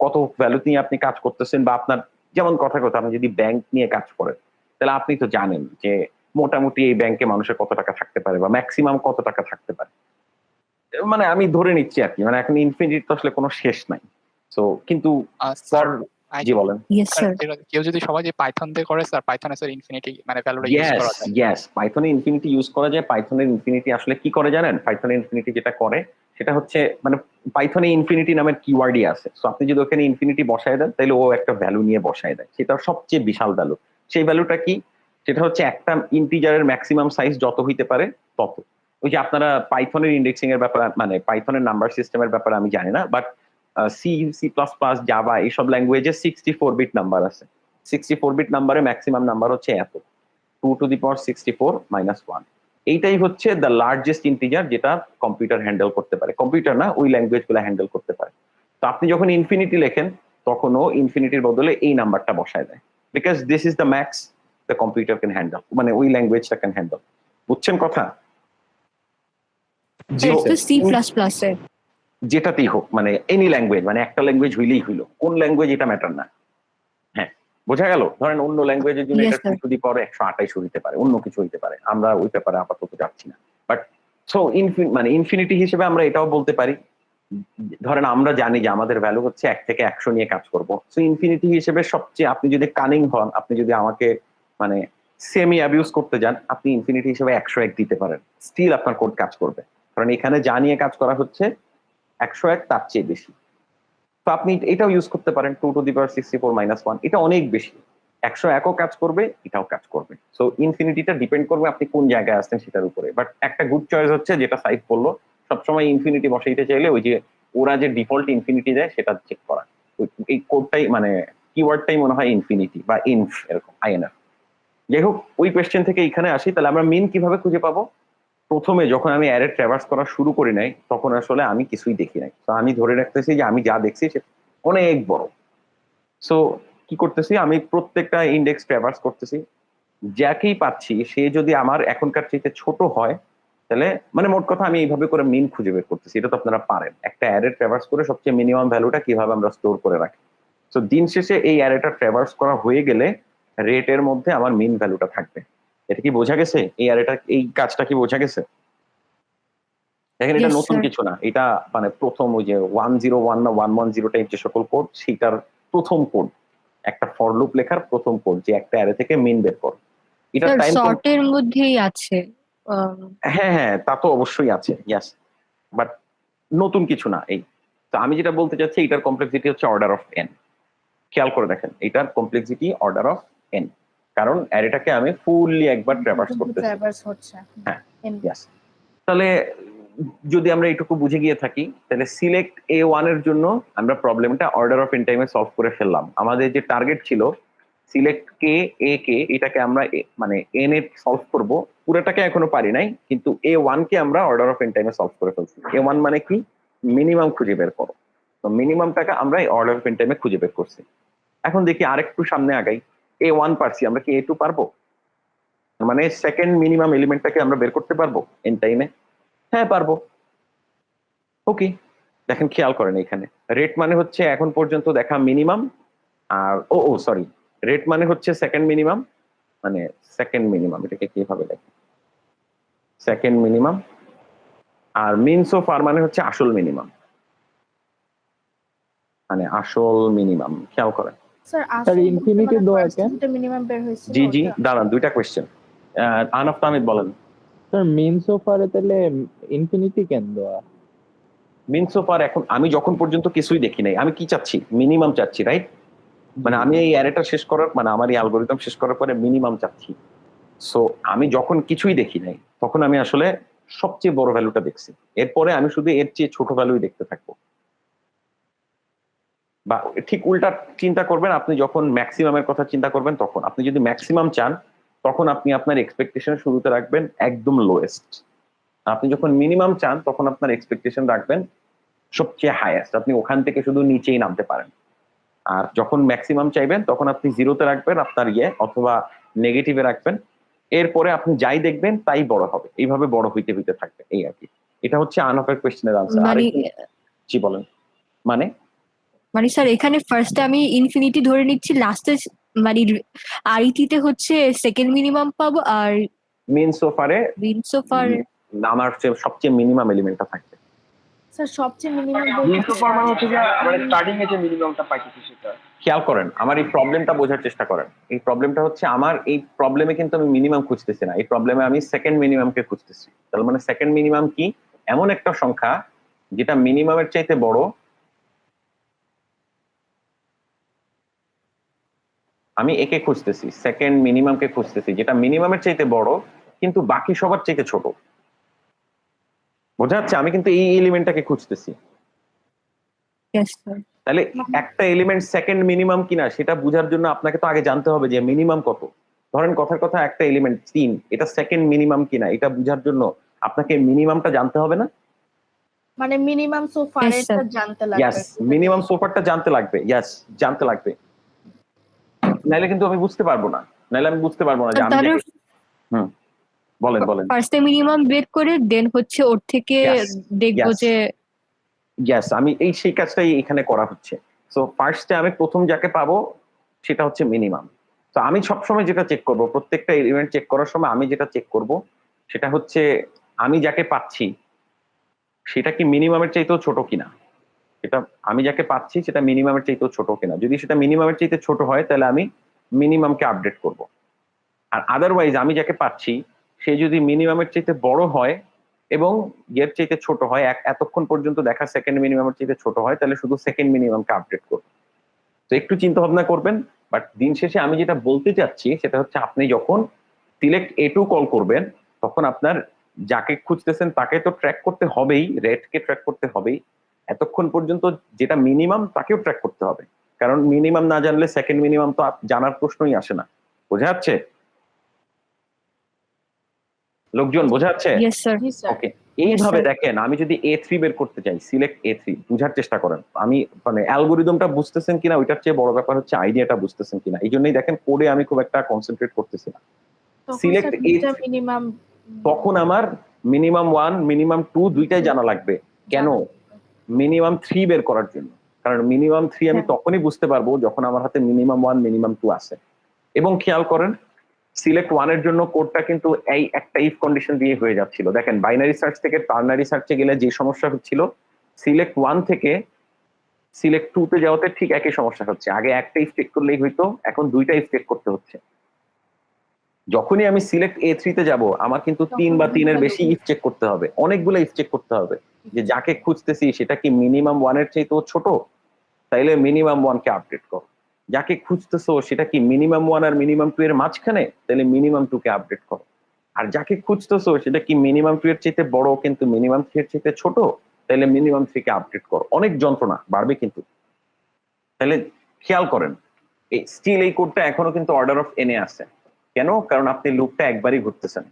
কত ভ্যালু নিয়ে আপনি কাজ করতেছেন। বা আপনার যেমন কথা আপনি যদি ব্যাংক নিয়ে কাজ করেন, তাহলে আপনি তো জানেন যে মোটামুটি এই ব্যাংকে মানুষের কত টাকা থাকতে পারে বা ম্যাক্সিমাম কত টাকা থাকতে পারে। মানে আমি ধরে নিচ্ছি আর কি, মানে এখন ইনফিনিটি তো আসলে কোনো শেষ নাই। তো কিন্তু স্যার জি বলেন। ইয়েস স্যার কেউ যদি সবাই যে পাইথন দিয়ে করে স্যার, পাইথনে স্যার ইনফিনিটি মানে ভ্যালুটা ইউজ করা যায়। ইয়েস, পাইথনে ইনফিনিটি ইউজ করা যায়। পাইথনের ইনফিনিটি আসলে কি করে জানেন? পাইথনের ইনফিনিটি যেটা করে সেটা হচ্ছে, মানে পাইথনে ইনফিনিটি নামের কিওয়ার্ডই আছে। সো আপনি যদি ওখানে ইনফিনিটি বসায় দেন তাহলে ও একটা ভ্যালু নিয়ে বসায় দেয়, সেটা সবচেয়ে বিশাল ভ্যালু। সেই ভ্যালুটা কি? সেটা হচ্ছে একটা ইন্টিজারের ম্যাক্সিমাম সাইজ যত হইতে পারে তত। ওই যে আপনারা পাইথনের ইন্ডেক্সিং এর ব্যাপারে, মানে পাইথনের নাম্বার সিস্টেমের ব্যাপারে আমি জানি না, বাট সি, C++, জাভা এইসব ল্যাঙ্গুয়েজে 64 বিট নাম্বার আছে। 64 বিট নাম্বারে ম্যাক্সিমাম নাম্বার হচ্ছে এত, 2^64 - 1। এইটাই হচ্ছে দ্য লার্জেস্ট ইন্টিজার যেটা কম্পিউটার হ্যান্ডেল করতে পারে। কম্পিউটার না, ওই ল্যাঙ্গুয়েজ গুলো হ্যান্ডেল করতে পারে। তো আপনি যখন ইনফিনিটি লেখেন তখনও ইনফিনিটির বদলে এই নাম্বারটা বসায় দেয়, because this is the max the computer can handle, মানে ওই ল্যাঙ্গুয়েজটা ক্যান হ্যান্ডেল। বুঝছেন কথা? C++ এ যেটাতেই হোক, মানে এনি ল্যাঙ্গুয়েজ, মানে একটা ল্যাঙ্গুয়েজ হইলেই হইলো, কোন ল্যাঙ্গুয়েজ এটা ম্যাটার না। হ্যাঁ, বোঝা গেল? ধরেন অন্য ল্যাঙ্গুয়েজের জন্য Yes, এটা sir. 2^128 হইতে পারে, অন্য কিছু হইতে পারে, আমরা ওই ব্যাপারে আপাতত যাচ্ছি না। বাট সো মানে ইনফিনিটি হিসেবে আমরা এটাও বলতে পারি, ধরেন আমরা জানি যে আমাদের ভ্যালু হচ্ছে 1 থেকে 100 নিয়ে কাজ করব। সো ইনফিনিটি হিসেবে সবচেয়ে, আপনি যদি কানিং হন, আপনি যদি আমাকে মানে সেমি অ্যাবিউজ করতে যান, আপনি ইনফিনিটি হিসেবে 101 দিতে পারেন, স্টিল আপনার কোড কাজ করবে। কারণ এখানে যা নিয়ে কাজ করা হচ্ছে 101 তার চেয়ে বেশি। তো আপনি এটাও ইউজ করতে পারেন, 2^64 - 1, এটা অনেক বেশি। 101ও কাজ করবে, এটাও কাজ করবে। সো ইনফিনিটিটা ডিপেন্ড করবে আপনি কোন জায়গায় আসছেন সেটার উপরে। বাট একটা গুড চয়েস হচ্ছে যেটা সাইফ বললো, সবসময় ইনফিনিটি বসাইতে চাইলে ওই যে ওরা যে ডিফল্ট ইনফিনিটি দেয় সেটা চেক করা। এই কোডটাই, মানে কিওয়ার্ডটাই মনে হয় ইনফিনিটি বা ইনফ, এরকম INF। যাই হোক, ওই কোয়েশ্চেন থেকে এখানে আসি, তাহলে আমরা মিন কিভাবে খুঁজে পাবো? প্রথমে যখন আমি অ্যারে ট্রাভার্স করা শুরু করি নাই, তখন আসলে আমি কিছুই দেখি নাই। তো আমি ধরে রাখতেছি যে আমি যা দেখছি সেটা অনেক বড়। সো কি করতেছি, আমি প্রত্যেকটা ইন্ডেক্স ট্রাভার্স করতেছি, যাকেই পাচ্ছি সে যদি আমার এখনকার চাইতে ছোট হয়, তাহলে মানে মোট কথা আমি এইভাবে করে মিন খুঁজে বের করতেছি। এটা তো আপনারা পারেন, একটা অ্যারে ট্রাভার্স করে সবচেয়ে মিনিমাম ভ্যালুটা কিভাবে আমরা স্টোর করে রাখি। তো দিন শেষে এই অ্যারেটা ট্রাভার্স করা হয়ে গেলে রেটের মধ্যে আমার মিন ভ্যালুটা থাকবে। এটা কি বোঝা গেছে? এই অ্যারেটা, এই কাজটা কি বোঝা গেছে? দেখেন, এটা Yes, নতুন sir. কিছু না, এটা মানে প্রথম ওই যে 101 না 110 টাইপ যে সকল কোড, সেটার প্রথম কোড, একটা ফর লুপ লেখার প্রথম কোড, যে একটা অ্যারে থেকে মিন বের কর। এটা স্যার টাইম, সর্টের মধ্যেই আছে হ্যাঁ হ্যাঁ, তা তো অবশ্যই আছে, ইয়াস, বাট নতুন কিছু না এই। তো আমি যেটা বলতে চাচ্ছি, এটার কমপ্লেক্সিটি হচ্ছে অর্ডার অফ n। খেয়াল করে দেখেন এটার কমপ্লেক্সিটি অর্ডার অফ এন, কারণ অ্যারেটাকে আমি ফুললি একবার ট্রাভার্স করতেছি। ট্রাভার্স হচ্ছে হ্যাঁ। N। Yes. তাহলে যদি আমরা এটুকু বুঝে গিয়ে থাকি তাহলে সিলেক্ট A1 এর জন্য আমরা প্রবলেমটা অর্ডার অফ এন টাইমে সলভ করে ফেললাম। আমাদের যে টার্গেট ছিল সিলেক্ট কে এ কে, এটাকে আমরা মানে এন এ সলভ করব, পুরোটাকে এখনো পারি নাই, কিন্তু A1 কে আমরা অর্ডার অফ এন টাইমে সলভ করে ফেলছি। A1 মানে কি? মিনিমাম খুঁজে বের করো। তো মিনিমামটাকে আমরা অর্ডার অফ এন টাইমে খুঁজে বের করছি। এখন দেখি আরেকটু সামনে আগাই, A1 পারছি, আমরা কি A2 পারবো? মানে সেকেন্ড মিনিমাম এলিমেন্টটাকে আমরা বের করতে পারবো এন টাইমে? হ্যাঁ পারবো। ওকে, দেখেন খেয়াল করেন এখানে রেট মানে হচ্ছে এখন পর্যন্ত দেখা মিনিমাম, আর ও সরি, রেট মানে হচ্ছে সেকেন্ড মিনিমাম, মানে সেকেন্ড মিনিমাম এটাকে কিভাবে দেখেন, সেকেন্ড মিনিমাম, আর মিন সো ফার মানে হচ্ছে আসল মিনিমাম, মানে আসল মিনিমাম। খেয়াল করেন স্যার স্যার ইনফিনিটি দেওয়া কেন? মিনিমাম বের হয়েছিল জি জি, ওটা। দাঁড়ান দুইটা কোয়েশ্চেন। আনাফ তাহমিদ বলেন। স্যার মিন সোফারে তাহলে ইনফিনিটি কেন দেওয়া? মিন সো ফার এখন আমি যখন পর্যন্ত কিছুই দেখি নাই, আমি কি চাচ্ছি? মিনিমাম চাচ্ছি, রাইট? মানে আমি এই অ্যারেটা শেষ করার, মানে আমার এই অ্যালগরিদম শেষ করার পরে মিনিমাম চাচ্ছি। সো আমি যখন কিছুই দেখি নাই তখন আমি আসলে সবচেয়ে বড় ভ্যালুটা দেখছি, এরপরে আমি শুধু এর চেয়ে ছোট ভ্যালুই দেখতে থাকবো। বা ঠিক উল্টা চিন্তা করবেন, আপনি যখন ম্যাক্সিমামের কথা চিন্তা করবেন তখন আপনি যদি ম্যাক্সিমাম চান তখন আপনি আপনার এক্সপেকটেশন শুরুতে রাখবেন একদম লোয়েস্ট। আপনি যখন মিনিমাম চান তখন আপনার এক্সপেকটেশন রাখবেন সবচেয়ে হাইয়েস্ট, আপনি ওখান থেকে শুধু নিচেই নামতে পারেন। আর যখন ম্যাক্সিমাম চাইবেন তখন আপনি জিরোতে রাখবেন আপনার অথবা নেগেটিভে রাখবেন, এরপরে আপনি যাই দেখবেন তাই বড় হবে, এইভাবে বড় হইতে হইতে থাকবে, এই আর কি। এটা হচ্ছে আনফের কোয়েশ্চেনের আনসার। মানে জি বলেন। মানে মানে স্যার এখানে ফার্স্টে আমি ইনফিনিটি ধরে নিচ্ছি, লাস্টে মানে আরিটিতে হচ্ছে সেকেন্ড মিনিমাম পাবো, আর মিন সো ফারে মিন সো ফার আমার সবচেয়ে মিনিমাম এলিমেন্টটা থাকবে। স্যার সবচেয়ে মিনিমাম মিনসোফার মানে হচ্ছে যে মানে স্টার্টিং এ যে মিনিমামটা পাইতেছি সেটা। খেয়াল করেন আমার এই প্রবলেমটা বোঝার চেষ্টা করেন। এই প্রবলেমটা হচ্ছে আমার এই প্রবলেমে কিন্তু আমি মিনিমাম খুঁজতেছি না, এই প্রবলেমে আমি সেকেন্ড মিনিমামকে খুঁজতেছি। তার মানে সেকেন্ড মিনিমাম কি? এমন একটা সংখ্যা যেটা মিনিমামের চাইতে বড়। আমি একে খুঁজতেছি, সেকেন্ড মিনিমামকে খুঁজতেছি যেটা মিনিমামের চাইতে বড় কিন্তু বাকি সবার চাইতে ছোট। বোঝা যাচ্ছে? আমি কিন্তু এই এলিমেন্টটাকে খুঁজতেছি। Yes sir. তাহলে একটা এলিমেন্ট সেকেন্ড মিনিমাম কিনা সেটা বোঝার জন্য আপনাকে তো আগে জানতে হবে যে মিনিমাম কত। ধরেন কথার কথা একটা এলিমেন্ট 3, এটা সেকেন্ড মিনিমাম কিনা এটা বোঝার জন্য আপনাকে মিনিমামটা জানতে হবে না? মানে মিনিমাম সোফার Yes, sir. এটা জানতে ইয়েস, লাগবে। মিনিমাম সোফারটা জানতে লাগবে। ইয়েস, জানতে লাগবে, নাইলে কিন্তু আমি বুঝতে পারবো না, নাইলে আমি বুঝতে পারবো না যে আমি তাহলে বলেন বলেন। ফার্স্টে মিনিমাম বের করে দেন হচ্ছে ওর থেকে Yes, দেখবো yes. যে ইয়েস, আমি সেই কাজটাই এখানে করা হচ্ছে। সো ফার্স্টে আমি প্রথম যাকে পাবো সেটা হচ্ছে মিনিমাম। তো আমি সবসময় যেটা চেক করব, প্রত্যেকটা এলিমেন্ট চেক করার সময় আমি যেটা চেক করব সেটা হচ্ছে আমি যাকে পাচ্ছি সেটা কি মিনিমামের চাইতেও ছোট কিনা। সেটা আমি যাকে পাচ্ছি সেটা মিনিমামের চাইতেও ছোট কিনা। যদি সেটা মিনিমামের চাইতে ছোট হয় তাহলে আমি মিনিমামকে আপডেট করব। আর আদারওয়াইজ আমি যাকে পাচ্ছি সে যদি মিনিমামের চাইতে বড় হয় এবং এর চাইতে ছোট হয়, এতক্ষণ পর্যন্ত দেখা সেকেন্ড মিনিমামের চাইতে ছোট হয়, তাহলে শুধু সেকেন্ড মিনিমামকে আপডেট করবো। তো একটু চিন্তা ভাবনা করবেন। বাট দিন শেষে আমি যেটা বলতে চাচ্ছি সেটা হচ্ছে আপনি যখন সিলেক্ট A2 কল করবেন তখন আপনার যাকে খুঁজতেছেন তাকে তো ট্র্যাক করতে হবেই, রেটকে ট্র্যাক করতে হবেই, এতক্ষণ পর্যন্ত যেটা মিনিমাম তাকেও ট্র্যাক করতে হবে, কারণ মিনিমাম না জানলে সেকেন্ড মিনিমাম তো জানার প্রশ্নই আসে না। বোঝা যাচ্ছে লোকজন? বোঝা যাচ্ছে? Yes sir. জি স্যার। ওকে, এইভাবে sir. দেখেন আমি যদি A3 বের করতে চাই, সিলেক্ট A3 বুঝার চেষ্টা করেন। আমি মানে অ্যালগোরিদমটা বুঝতেছেন কিনা ওইটার চেয়ে বড় ব্যাপার হচ্ছে আইডিয়াটা বুঝতেছেন কিনা। এই জন্যই দেখেন কোডে আমি খুব একটা কনসেন্ট্রেট করতেছি না। সিলেক্ট A3 মিনিমাম তখন আমার মিনিমাম 1 মিনিমাম 2 দুইটাই জানা লাগবে। কেন? মিনিমাম 3 বের করার জন্য। কারণ মিনিমাম 3 আমি তখনই বুঝতে পারবো যখন আমার হাতে মিনিমাম 1 মিনিমাম 2 আছে। এবং খেয়াল করেন সিলেক্ট 1 এর জন্য কোডটা কিন্তু এই একটা ইফ কন্ডিশন দিয়ে হয়ে যাচ্ছিল। দেখেন বাইনারি সার্চ থেকে টার্নারি সার্চে গেলে যে সমস্যা হচ্ছিল, সিলেক্ট 1 থেকে সিলেক্ট 2 তে যাওয়াতে ঠিক একই সমস্যা হচ্ছে। আগে একটা ইফ চেক করলেই হইতো, এখন দুইটা ইফ চেক করতে হচ্ছে। যখনই আমি সিলেক্ট A3 তে যাব আমার কিন্তু 3 বা 3 এর বেশি ইফ চেক করতে হবে, অনেকগুলো ইফ চেক করতে হবে যে যাকে খুঁজতেছি সেটা কি মিনিমাম 1 এর চাইতেও ছোট, তাইলে মিনিমাম 1 কে আপডেট করো। যাকে খুঁজতেছো সেটা কি মিনিমাম 1 আর মিনিমাম 2 এর মাঝখানে, তাহলে মিনিমাম 2 কে আপডেট করো। আর যাকে খুঁজতেছো সেটা কি মিনিমাম 2 এর চাইতে বড় কিন্তু মিনিমাম 3 এর চাইতে ছোট, তাহলে মিনিমাম 3 কে আপডেট করো। অনেক যন্ত্রণা বাড়বে কিন্তু। তাহলে খেয়াল করেন এই স্টিল এই কোডটা এখনো কিন্তু অর্ডার অফ এনে আছে। কেন? কারণ আপনি লুপটা একবারই ঘুরতেছেন,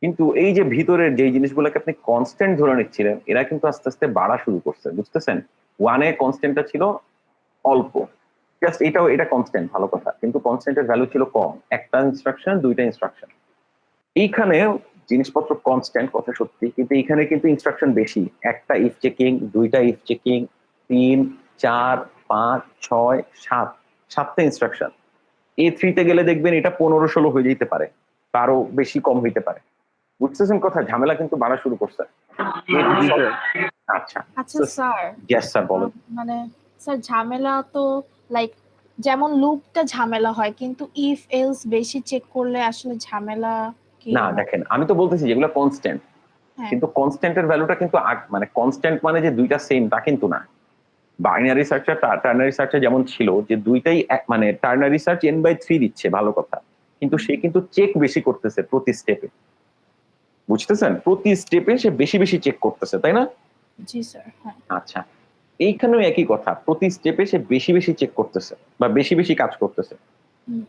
কিন্তু এই যে ভিতরের যে জিনিসগুলোকে আপনি কনস্ট্যান্ট ধরে নিচ্ছিলেন এরা কিন্তু আস্তে আস্তে বাড়া শুরু করছে, বুঝতেছেন? 1 এ কনস্ট্যান্টটা ছিল অল্প, জাস্ট এটা কনস্ট্যান্ট, ভালো কথা, কিন্তু কনস্ট্যান্টের ভ্যালু ছিল কম, একটা ইনস্ট্রাকশন 2টা ইনস্ট্রাকশন। এইখানে জিনিসপত্র কনস্ট্যান্ট কথা সত্যি, কিন্তু এইখানে কিন্তু ইনস্ট্রাকশন বেশি, একটা ইফ চেকিং, 2টা ইফ চেকিং, 3 4 5 6 7, 7টা ইনস্ট্রাকশন। A3 তে গেলে দেখবেন এটা 15-16 হয়ে যেতে পারে, তারও বেশি কম হইতে পারে, বুঝতেছেন কথা? ঝামেলা কিন্তু বাড়া শুরু করছে। জি স্যার। আচ্ছা আচ্ছা স্যার, ইয়েস স্যার বলেন। মানে স্যার ঝামেলা তো লাইক যেমন লুপটা ঝামেলা হয়, কিন্তু ইফ এলস বেশি চেক করলে আসলে ঝামেলা কি না হয়? দেখেন, আমি তো বলতেছি যেগুলো কনস্ট্যান্ট, হ্যাঁ, কিন্তু কনস্ট্যান্টের ভ্যালুটা কিন্তু মানে কনস্ট্যান্ট মানে যে দুইটা সেম তা কিন্তু না। বাইনারি সার্চ আর টার্নারি সার্চে যেমন ছিল যে দুইটাই মানে টার্নারি সার্চ n/3 দিচ্ছে, ভালো কথা, কিন্তু সে কিন্তু চেক বেশি করতেছে প্রতি স্টেপে, বুঝতেছেন? প্রতি স্টেপে সে বেশি বেশি চেক করতেছে, তাই না? জি স্যার, হ্যাঁ। আচ্ছা, এইখানেও একই কথা, প্রতি স্টেপে সে বেশি বেশি চেক করতেছে বা বেশি বেশি কাজ করতেছে। হুম।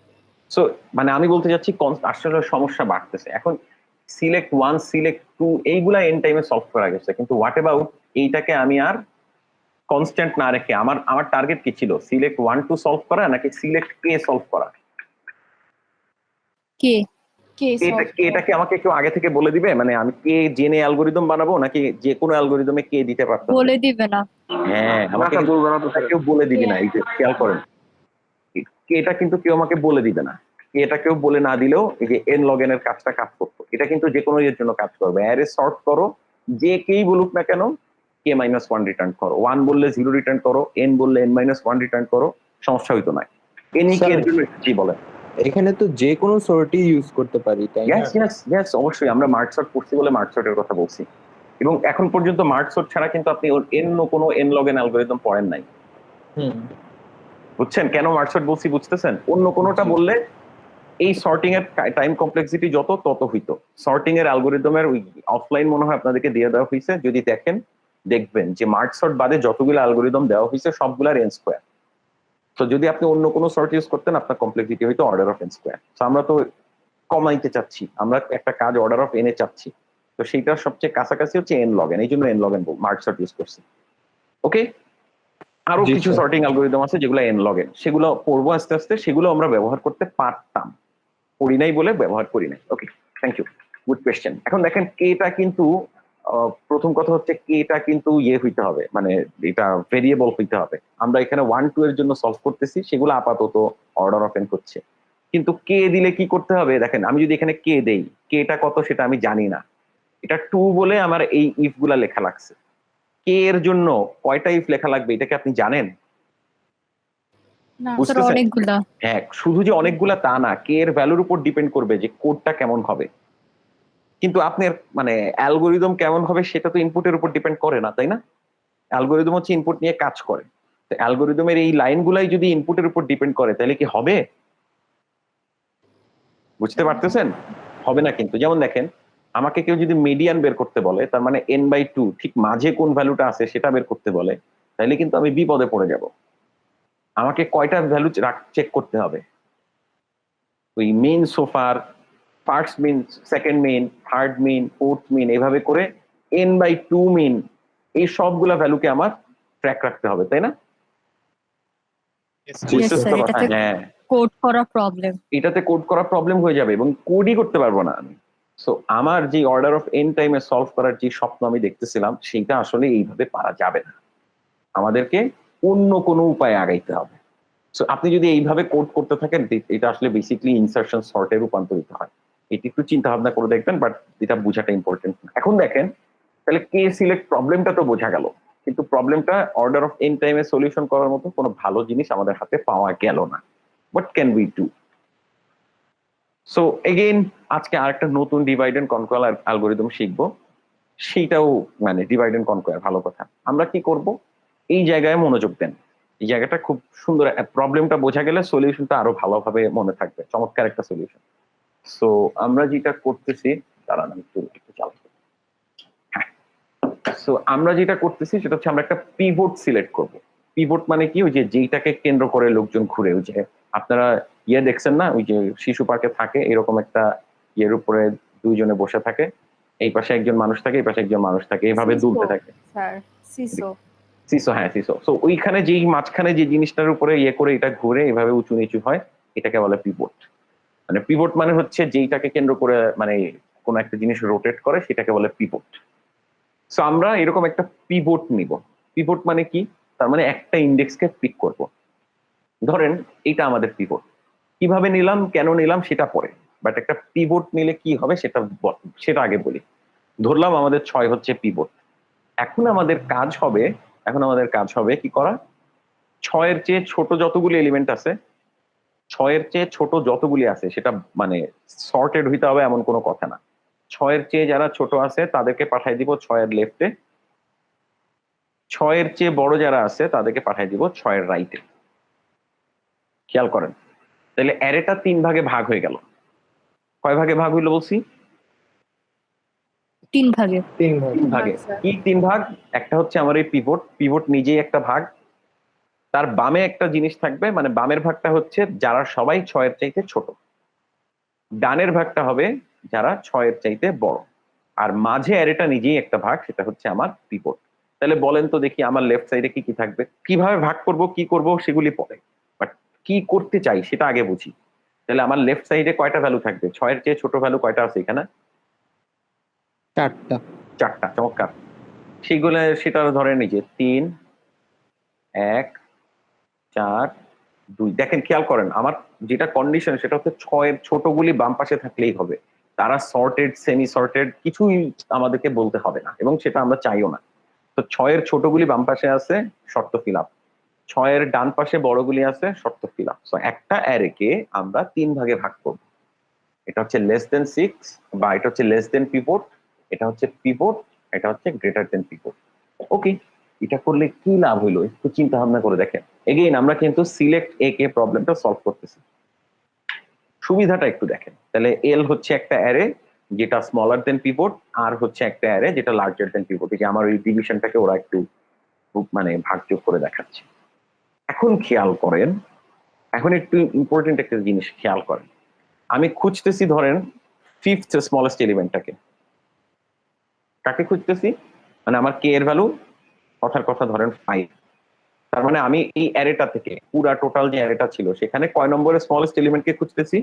সো মানে আমি বলতে চাচ্ছি আসলে সমস্যা বাড়তেছে এখন। সিলেক্ট 1 সিলেক্ট 2 এইগুলা এন টাইমে সলভ করা গেছে, কিন্তু হোয়াট অ্যাবাউট এইটাকে আমি আর কনস্ট্যান্ট না রেখে আমার টার্গেট কি ছিল? সিলেক্ট 1 2 সলভ করা নাকি সিলেক্ট কে সলভ করা? কে কে solve এটাকে আমাকে কেউ আগে থেকে বলে দিবে? মানে আমি কে জেনে অ্যালগোরিদম বানাবো নাকি যে কোনো অ্যালগোরিদমে কে দিতে পারতাম? বলে দিবে না। হ্যাঁ, আমাকে না, বলবো না তো স্যার। কেউ বলে দিবে না, এই যে খেয়াল করেন, এটা কিন্তু কেউ আমাকে বলে দিবে না। এটা কেউ বলে না দিলেও এই যে n log n এর কাজটা কাজ করতো, এটা কিন্তু যে কোনো এর জন্য কাজ করবে। অ্যারে সর্ট করো, যে কেই বলুক না কেন k-1 রিটার্ন করো, 1 বললে 0 রিটার্ন করো, n বললে n-1 রিটার্ন করো, সমস্যা হইতো না। এনি কে এর জন্য কি বলে? এখানে তো যে কোনো সর্টই ইউজ করতে পারি, তাই না? ইয়েস অবশ্যই, আমরা মার্ট সর্ট পড়ছি বলে মার্ট সর্টের কথা বলছি, এবং এখন পর্যন্ত মার্ট সর্ট ছাড়া কিন্তু আপনি ওর কোনো n log n অ্যালগরিদম পড়েন নাই, হুম। বুঝছেন? কেন মার্ট সর্ট বলছি বুঝতেছেন? অন্য কোনোটা বললে এই সর্টিং এর টাইম কমপ্লেক্সিটি যত তত হইতো। সর্টিং এর অ্যালগরিদমের ওই অফলাইন মনে হয় আপনাদেরকে দিয়ে দেওয়া হয়েছে, যদি দেখেন দেখবেন যে মার্ট সর্ট বাদে যতগুলো অ্যালগরিদম দেওয়া হয়েছে সবগুলার n স্কয়ার। তো যদি আপনি অন্য কোনো সর্ট ইউজ করতেন আপনার কমপ্লেক্সিটি হইতো অর্ডার অফ n স্কয়ার। তো আমরা তো কমাইতে চাচ্ছি, আমরা একটা কাজ অর্ডার অফ n এ চাচ্ছি, তো সেইটার সবচেয়ে কাছাকাছি হচ্ছে n log n, এই জন্য n log n mart sort use করছি। ওকে, আরো জি, কিছু স্যার। সর্টিং অ্যালগরিদম আছে যেগুলো n log n, সেগুলো পড়বো আস্তে আস্তে, সেগুলো আমরা ব্যবহার করতে পারতাম, পড়ি নাই বলে ব্যবহার করি নাই। ওকে, থ্যাংক ইউ, গুড কোয়েশ্চেন। এখন দেখেন কেটা কিন্তু প্রথম কথা হচ্ছে কেটা কিন্তু হইতে হবে, মানে এটা ভেরিয়েবল হইতে হবে। আমরা এখানে 1 2 এর জন্য সলভ করতেছি, সেগুলো আপাতত অর্ডার অফ n করছে, কিন্তু কে দিলে কি করতে হবে দেখেন। আমি যদি এখানে কে দেই, কেটা কত সেটা আমি জানি না, এটা 2 বলে আমার এই ইফ গুলা লেখা লাগছে। কে এর জন্য কয়টা ইফ লেখা লাগবে এটা কি আপনি জানেন? না স্যার বুঝতেছেন? অনেকগুলা। হ্যাঁ, শুধু যে অনেকগুলা তা না, কে এর ভ্যালুর উপর ডিপেন্ড করবে যে কোডটা কেমন হবে, কিন্তু আপনার মানে অ্যালগোরিদম কেমন হবে সেটা তো ইনপুটের উপর ডিপেন্ড করে না, তাই না? অ্যালগোরিদম হচ্ছে ইনপুট নিয়ে কাজ করে, তো অ্যালগোরিদমের এই লাইনগুলাই যদি ইনপুটের উপর ডিপেন্ড করে তাহলে কি হবে? বুঝতে পারতেছেন? হবে না কিন্তু। যেমন দেখেন, আমাকে কেউ যদি মিডিয়ান বের করতে বলে, তার মানে n/2 ঠিক মাঝে কোন ভ্যালুটা আছে সেটা বের করতে বলে, তাহলে কিন্তু আমি বিপদে পড়ে যাব। আমাকে কয়টা ভ্যালু চেক করতে হবে? ওই মেইন সোফার, ফার্স্ট মিন, সেকেন্ড মিন, থার্ড মিন, ফোর্থ মিন, এভাবে করে n/2 মিন, এই সবগুলা ভ্যালুকে আমার ট্র্যাক রাখতে হবে, তাই না? Yes, sir. Yes, বুঝতেছো sir, তো কথা? এটাতে হ্যাঁ, কোড করা প্রবলেম। এটাতে কোড করা প্রবলেম হয়ে যাবে এবং কোডই করতে পারবো না আমি। সো আমার যে অর্ডার অফ n টাইমে সলভ করার যে স্বপ্ন আমি দেখতেছিলাম সেইটা আসলে এইভাবে পারা যাবে না, আমাদেরকে অন্য কোনো উপায়ে আগাইতে হবে। সো আপনি যদি এইভাবে কোড করতে থাকেন, এটা আসলে বেসিক্যালি ইনসারশন সর্টে রূপান্তরিত হয়। এটি একটু চিন্তা ভাবনা করে দেখবেন, বাট এটা বোঝাটা ইম্পর্টেন্ট। এখন দেখেন, তাহলে কে সিলেক্ট প্রবলেমটা তো বোঝা গেল, কিন্তু প্রবলেমটা অর্ডার অফ n টাইমে সলিউশন করার মতো কোনো ভালো জিনিস আমাদের হাতে পাওয়া গেল না। What can we do? So again আজকে আরেকটা নতুন ডিভাইড এন্ড কনকোয়ার অ্যালগোরিদম শিখবো, সেইটাও মানে ডিভাইড এন্ড কনকোয়ার, ভালো কথা। আমরা কি করব? এই জায়গায় মনোযোগ দেন। এই জায়গাটা খুব সুন্দর, প্রবলেমটা বোঝা গেলে সলিউশনটা আরো ভালোভাবে মনে থাকবে, চমৎকার একটা সলিউশন। সো আমরা যেটা করতেছি, দাঁড়ান আমি একটু চালাই। হ্যাঁ, সো আমরা যেটা করতেছি সেটা হচ্ছে আমরা একটা পিভট সিলেক্ট করব। পিভট মানে কি, ওই যে যেইটাকে কেন্দ্র করে লোকজন ঘুরে, ওই যে আপনারা দেখছেন না, ওই যে শিশু পার্কে থাকে এরকম একটা ইয়ের উপরে দুইজনে বসে থাকে, এই পাশে একজন মানুষ থাকে, এই পাশে একজন মানুষ থাকে, এইভাবে দুলতে থাকে। Sir CISO. সিসো, হ্যাঁ সিসো। সো ওইখানে যেই মাঝখানে যে জিনিসটার উপরে করে এটা ঘুরে এভাবে উঁচু নিচু হয়, এটাকে বলে পিভট। মানে পিভট মানে হচ্ছে যেইটাকে কেন্দ্র করে মানে কোনো একটা জিনিস রোটেট করে, সেটাকে বলে পিভট। সো আমরা এরকম একটা পিভট নিব। পিভট মানে কি, তার মানে একটা ইন্ডেক্সকে পিক করব। ধরেন এটা আমাদের পিভট, কিভাবে নিলাম কেন নিলাম সেটা পরে, বাট একটা পিভট নিলে কি হবে সেটা আগে বলি। ধরলাম আমাদের 6 হচ্ছে পিভট। এখন আমাদের কাজ হবে কি করা, 6-এর চেয়ে ছোট যতগুলি এলিমেন্ট আছে, 6-এর চেয়ে ছোট যতগুলি আছে সেটা মানে সর্টেড হইতে হবে এমন কোনো কথা না। 6-এর চেয়ে যারা ছোট আছে তাদেরকে পাঠাই দিব 6-এর লেফটে, 6-এর চেয়ে বড় যারা আছে তাদেরকে পাঠাই দিব 6-এর রাইটে। খেয়াল করেন, তাহলে অ্যারেটা 3 ভাগে ভাগ হয়ে গেল। কয় ভাগে ভাগ হইলো বলছি? 3 ভাগে। 3 ভাগ। 3 ভাগে। কি 3 ভাগ? একটা হচ্ছে আমার এই পিভট নিজেই একটা ভাগ, তার বামে একটা জিনিস থাকবে, মানে বামের ভাগটা হচ্ছে যারা সবাই 6-এর চাইতে ছোট, ডানের ভাগটা হবে যারা 6-এর চাইতে বড়, আর মাঝে অ্যারেটা নিজেই একটা ভাগ, সেটা হচ্ছে আমার পিভট। তাহলে বলেন তো দেখি আমার লেফট সাইডে কি কি থাকবে, কিভাবে ভাগ করব কি করব সেগুলি পরে, বাট কি করতে চাই সেটা আগে বুঝি। তাহলে আমার লেফট সাইডে কয়টা ভ্যালু থাকবে? 6-এর চেয়ে ছোট ভ্যালু কয়টা আছে এখানে? 4টা। চমৎকার। সেগুলো সেটা ধরেন এই যে 3, 1, 4, 2। দেখেন খেয়াল করেন, আমার যেটা কন্ডিশন সেটা হচ্ছে 6-এর ছোটগুলি বাম পাশে থাকলেই হবে, তারা সর্টেড সেমি সর্টেড কিছুই আমাদেরকে বলতে হবে না, এবং সেটা আমরা চাইও না। তো 6-এর ছোটগুলি বাম পাশে আছে, শর্ত ফিল আপ। 6-এর ডান পাশে বড়গুলি আছে, শর্ত ফিল আপ। সো একটা অ্যারেকে আমরা 3 ভাগে ভাগ করব। এটা হচ্ছে লেস দেন 6, বা এটা হচ্ছে লেস দেন পিভট, এটা হচ্ছে পিভট, এটা হচ্ছে গ্রেটার দেন পিভট। ওকে, এটা করলে কি লাভ হইলো একটু চিন্তা ভাবনা করে দেখেন। এগেইন আমরা কিন্তু সিলেক্ট এ কে প্রবলেমটা সলভ করতেছি, সুবিধাটা একটু দেখেন। তাহলে এল হচ্ছে একটা অ্যারে যেটা স্মলার দেন পিভট, আর হচ্ছে একটা অ্যারে যেটা লার্জার দেন পিভট। এই যে আমার এই ডিভিশনটাকে ওরা একটু মানে ভাগযোগ করে দেখাচ্ছে। এখন খেয়াল করেন, এখন একটু ইম্পর্টেন্ট একটা জিনিস খেয়াল করেন, আমি খুঁজতেছি ধরেন 5th স্মলেস্ট এলিমেন্টটাকে। কাকে খুঁজতেছি? মানে আমার কে এর ভ্যালু কথার কথা ধরেন 5, তার মানে আমি এই অ্যারেটা থেকে পুরা টোটাল যে অ্যারেটা ছিল সেখানে কয় নম্বরের স্মলেস্ট এলিমেন্টকে খুঁজতেছি?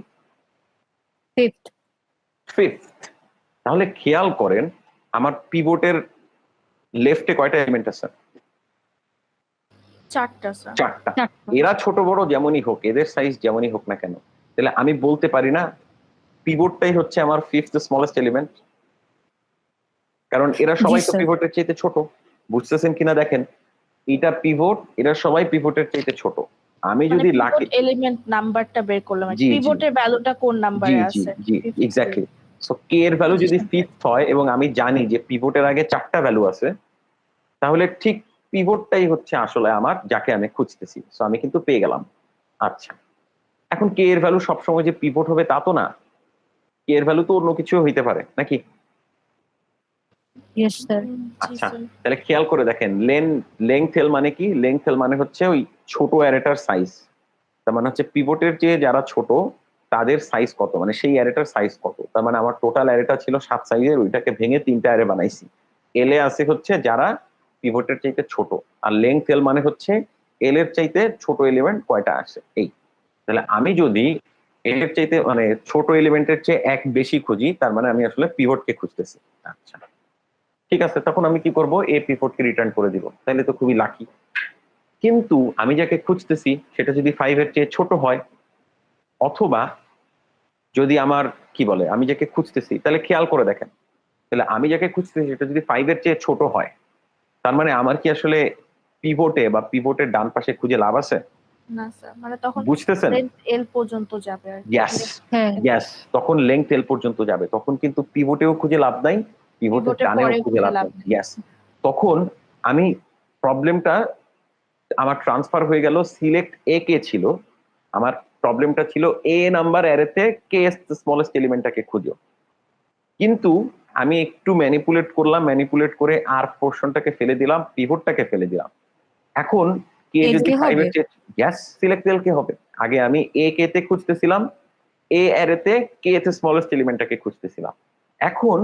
5th। তাহলে খেয়াল করেন আমার পিভটের লেফটে কয়টা এলিমেন্ট আছে? 4টা স্যার। 4টা। এরা ছোট বড় যেমনই হোক, এদের সাইজ যেমনই হোক না কেন, তাহলে আমি বলতে পারি না পিভটটাই হচ্ছে আমার 5th স্মলেস্ট এলিমেন্ট, কারণ এরা সবাই তো পিভটের চাইতে ছোট। বুঝতেছেন কিনা দেখেন, এটা পিভট, এরা সবাই পিভটের চাইতে ছোট। আমি যদি লাকি এলিমেন্ট নাম্বারটা বের করলাম, জি, জি। পিভটের ভ্যালুটা কোন নাম্বারে আছে? জি এক্স্যাক্টলি। সো কে এর ভ্যালু যদি 5th হয় এবং আমি জানি যে পিভটের আগে 4টা ভ্যালু আছে, তাহলে ঠিক পিভটটাই হচ্ছে আসলে আমার যাকে আমি খুঁজতেছি। সো আমি কিন্তু পেয়ে গেলাম। আচ্ছা, এখন কে এর ভ্যালু সবসময় যে পিভট হবে তা তো না, কে এর ভ্যালু তো অন্য কিছু হইতে পারে নাকি? Yes sir. আচ্ছা, তাহলে খেয়াল করে দেখেন লেংথ এল মানে কি? লেংথ এল মানে হচ্ছে ওই ছোট অ্যারেটার সাইজ, তার মানে হচ্ছে পিভটের যে যারা ছোট তাদের সাইজ কত, মানে সেই অ্যারেটার সাইজ কত। তার মানে আমার টোটাল অ্যারেটা ছিল 7 সাইজের, ওইটাকে ভেঙে 3টা অ্যারে বানাইছি। এল এ আছে হচ্ছে যারা পিভটের চাইতে ছোট, আর লেংথ এল মানে হচ্ছে এল এর চাইতে ছোট এলিমেন্ট কয়টা আসে এই। তাহলে আমি যদি এল এর চাইতে মানে ছোট এলিমেন্টের চেয়ে 1 বেশি খুঁজি, তার মানে আমি আসলে পিভটকে খুঁজতেছি। আচ্ছা ঠিক আছে, তখন আমি কি করব? এ পিভটকে রিটার্ন করে দিব, তাহলে তো খুবই লাকি। কিন্তু আমি যাকে খুঁজতেছি সেটা যদি 5-এর চেয়ে ছোট হয়, অথবা যদি আমার কি বলে আমি যাকে খুঁজতেছি, তাহলে খেয়াল করে দেখেন, তাহলে আমি যাকে খুঁজতেছি সেটা যদি 5-এর চেয়ে ছোট হয়, তার মানে আমার কি আসলে পিভটে বা পিভটের ডান পাশে খুঁজে লাভ আছে? না স্যার, মানে তখন বুঝতেছেন? লেন্থ এল পর্যন্ত যাবে আর কি। ইয়েস, তখন লেংথ এল পর্যন্ত যাবে, তখন কিন্তু পিভটেও খুঁজে লাভ নাই, পিভটের ডানেও খুঁজে লাভ নাই। ইয়েস, তখন আমি প্রবলেমটা আমার ট্রান্সফার হয়ে গেল সিলেক্ট এ কে ছিল, আমার প্রবলেমটা ছিল এ নাম্বার অ্যারেতে কে স্মলেস্ট এলিমেন্টটাকে খুঁজো। কিন্তু আমি একটু ম্যানিপুলেট করলাম, ম্যানিপুলেট করে আর পোর্শনটাকে ফেলে দিলাম, পিভটটাকে ফেলে দিলাম। এখন কে এল যদি কে 5 হবে? এর চেয়ে গ্যাস সিলেক্ট এল কে হবে। আগে আমি এ কে তে খুঁজতেছিলাম, এ অ্যারেতে কে তে স্মলেস্ট এলিমেন্টটাকে খুঁজতেছিলাম, এখন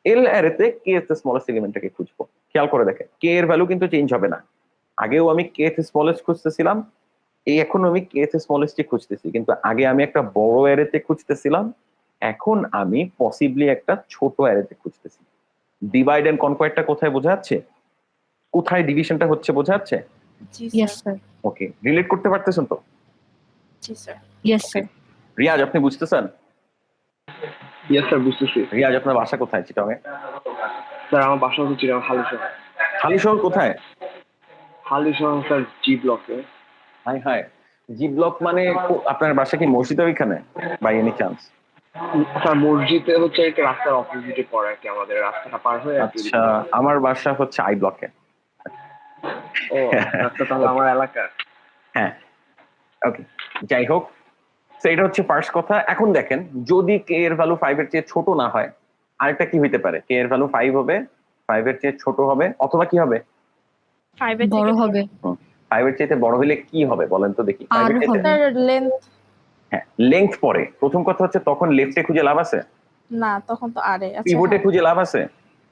এল অ্যারেতে কে তে স্মলেস্ট এলিমেন্টটাকে খুঁজবো। খেয়াল করে দেখেন কে এর ভ্যালু কিন্তু চেঞ্জ হবে না। আগেও আমি কে তে স্মলেস্ট খুঁজতেছিলাম, এখন আমি কে তে স্মলেস্ট খুঁজতেছি, কিন্তু আগে আমি একটা বড় অ্যারেতে খুঁজতেছিলাম, এখন আমি পসিবলি একটা ছোট অ্যারেতে খুঁজতেছি। ডিভাইড এন্ড কনকোয়ারটা কোথায় বোঝা যাচ্ছে, কোথায় ডিভিশনটা হচ্ছে বোঝা যাচ্ছে? জি yes sir. Sir, okay, relate করতে পারতেছেন তো? জি স্যার। Yes sir. রিয়াজ আপনি বুঝতেছেন? ইয়েস স্যার, বুঝতেছি। রিয়াজ আপনার বাসা কোথায় চিটাগাংয়ে? স্যার আমার বাসা হচ্ছে চিটাগাং হালিশহর। হালিশহর কোথায়? হালিশহর স্যার জি ব্লকে। হাই হাই, জি ব্লক মানে আপনার বাসা কি মসজিদের ওইখানে বাই এনি চান্স? স্যার মসজিদে হচ্ছে একটা রাস্তার অপোজিটে পড়ে আর কি, আমাদের রাস্তাটা পার হয়ে আর কি। আচ্ছা, আমার বাসা হচ্ছে আই ব্লকে। ও রাস্তা তাহলে আমার এলাকার। হ্যাঁ, ওকে, যাই হোক, তো এটা হচ্ছে ফার্স্ট কথা। এখন দেখেন যদি কে এর ভ্যালু 5 এর চেয়ে ছোট না হয়, আরেকটা কি হইতে পারে, কে এর ভ্যালু 5 হবে, 5 এর চেয়ে ছোট হবে, অথবা কি হবে, 5 এর বড় থেকে হবে। 5 এর চেয়ে বড় হলে কি হবে বলেন তো দেখি। 5 আর এর চেয়ে, হবে। স্যার লেন্থ হ্যাঁ লেংথ পরে। প্রথম কথা হচ্ছে তখন লেফটে খুঁজে লাভ আছে, না, তখন তো আরে আচ্ছা পিভটে হ্যাঁ, খুঁজে লাভ আছে,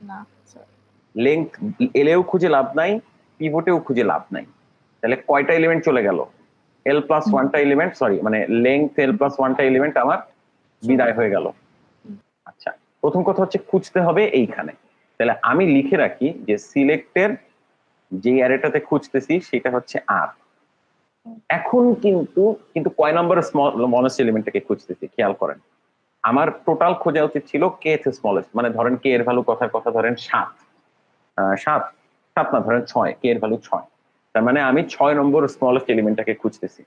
না স্যার। লেংথ এলেও খুঁজে লাভ নাই, পিভটেও খুঁজে লাভ নাই। তাহলে কয়টা এলিমেন্ট চলে গেল, এল প্লাস ওয়ানটা এলিমেন্ট, সরি মানে লেংথ এল প্লাস ওয়ানটা এলিমেন্ট আমার বিদায় হয়ে গেল। আচ্ছা, প্রথম কথা হচ্ছে খুঁজতে হবে এইখানে। তাহলে আমি লিখে রাখি যে সিলেক্টের যে অ্যারেটাতে খুঁজতেছি সেটা হচ্ছে আর। এখন কিন্তু কয় নম্বর স্মলেস্ট এলিমেন্টটাকে খুঁজতেছি খেয়াল করেন। আমার টোটাল খোঁজা উচিত ছিল কে স্মলেস্ট, মানে ধরেন কে এর ভ্যালু কথার কথা ধরেন 7 না ধরেন 6, কে এর ভ্যালু 6, তার মানে আমি 6 নম্বর স্মলেস্ট এলিমেন্টটাকে খুঁজতেছি।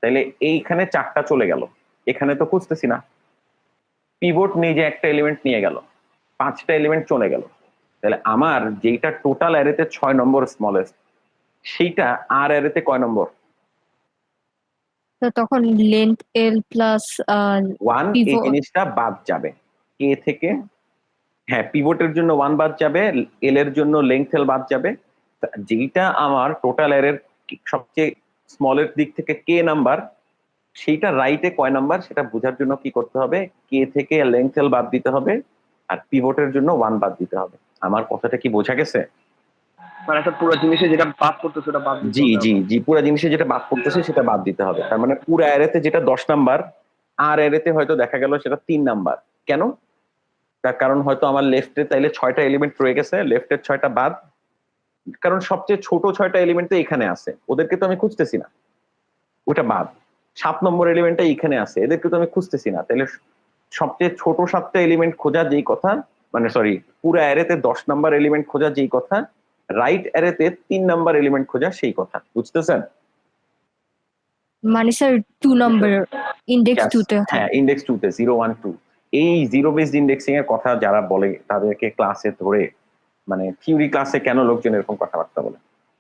তাইলে এইখানে 4টা চলে গেল, এখানে তো খুঁজতেছি না, পিভট নিজে একটা এলিমেন্ট নিয়ে গেল, 5টা এলিমেন্ট চলে গেল। তাহলে আমার যেটা টোটাল অ্যারেতে 6 নম্বর স্মলেস্ট, সেইটা আর অ্যারেতে কয় নম্বর? তো তখন লেন্থ এল প্লাস 1। এই Pivot- জিনিসটা বাদ যাবে কে থেকে, হ্যাঁ পিভটের জন্য 1 বাদ যাবে, এল এর জন্য লেংথ এল বাদ যাবে। যেটা আমার টোটাল অ্যারের সবচেয়ে স্মলের দিক থেকে কে নাম্বার, সেইটা রাইটে কয় নাম্বার সেটা বোঝার জন্য কি করতে হবে, কে থেকে লেংথ এল বাদ দিতে হবে, আর পিভটের জন্য 1 বাদ দিতে হবে। আমার কথাটা কি বোঝা গেছে? মানে একটা পুরো জিনিসে যেটা বাদ করতেছে ওটা বাদ দিতে জি হবে জি আমার। জি, পুরো জিনিসে যেটা বাদ পড়তেছে সেটা বাদ দিতে হবে। তার মানে পুরো অ্যারেতে যেটা 10 নাম্বার, আর অ্যারেতে হয়তো দেখা গেল সেটা 3 নাম্বার। কেন? তার কারণ হয়তো আমার লেফটে তাইলে 6টা এলিমেন্ট রয়ে গেছে, লেফটের 6টা বাদ, কারণ সবচেয়ে ছোট 6টা এলিমেন্ট তো এখানে আছে, ওদেরকে তো আমি খুঁজতেছি না, ওটা বাদ। 7 নম্বর এলিমেন্টটা এখানে আছে, এদেরকে তো আমি খুঁজতেছি না। তাহলে সবচেয়ে ছোট 7টা এলিমেন্ট খোঁজা যেই কথা, মানে সরি পুরো অ্যারেতে 10 নাম্বার এলিমেন্ট খোঁজা যেই কথা, রাইট অ্যারেতে 3 নাম্বার এলিমেন্ট খোঁজা সেই কথা। বুঝতেছেন? মানে স্যার 2 নম্বর ইন্ডেক্স Yes, 2 তে হ্যাঁ ইন্ডেক্স 2 তে 0 1 2। এই জিরো বেসড ইন্ডেক্সিং এর কথা যারা বলে তাদেরকে ক্লাসে ধরে, মানে থিওরি ক্লাসে কেন লোকজন এরকম কথাবার্তা বলে,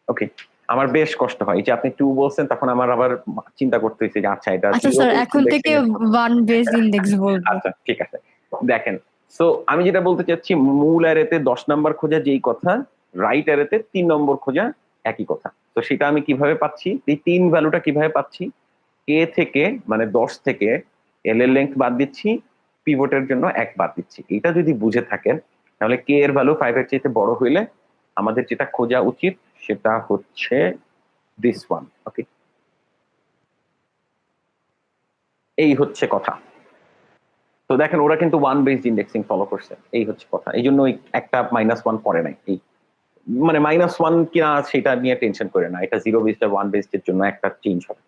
ওকে আমার বেশ কষ্ট হয়। এই যে আপনি 2 বলছেন, তখন আমার আবার চিন্তা করতে হয়েছে যে আচ্ছা এটা আচ্ছা zero স্যার based এখন indexing থেকে এর কথা। 1 বেস ইন্ডেক্স বলবো। আচ্ছা ঠিক আছে, দেখেন সো আমি যেটা বলতে চাচ্ছি, মূল অ্যারেতে 10 নাম্বার খোঁজা যেই কথা, রাইট অ্যারেতে 3 নম্বর খোঁজা একই কথা। তো সেটা আমি কিভাবে পাচ্ছি, এই 3 ভ্যালুটা কিভাবে পাচ্ছি, কে থেকে মানে 10 থেকে এল এর লেংথ বাদ দিচ্ছি, পিভটের জন্য 1 বাদ দিচ্ছি। এটা যদি বুঝে থাকেন তাহলে কে এর ভ্যালু 5 এর চাইতে বড় হইলে আমাদের যেটা খোঁজা উচিত সেটা হচ্ছে দিস ওয়ান। ওকে, এই হচ্ছে কথা। তো দেখেন ওরা কিন্তু 1 বেসড ইন্ডেক্সিং ফলো করছে, এই হচ্ছে কথা। এই জন্য একটা -1 পড়ে নাই, এই মানে -1 কিনা সেটা নিয়ে টেনশন করে না, এটা 0 বেসড আর 1 বেসড এর জন্য একটা চেঞ্জ হবে।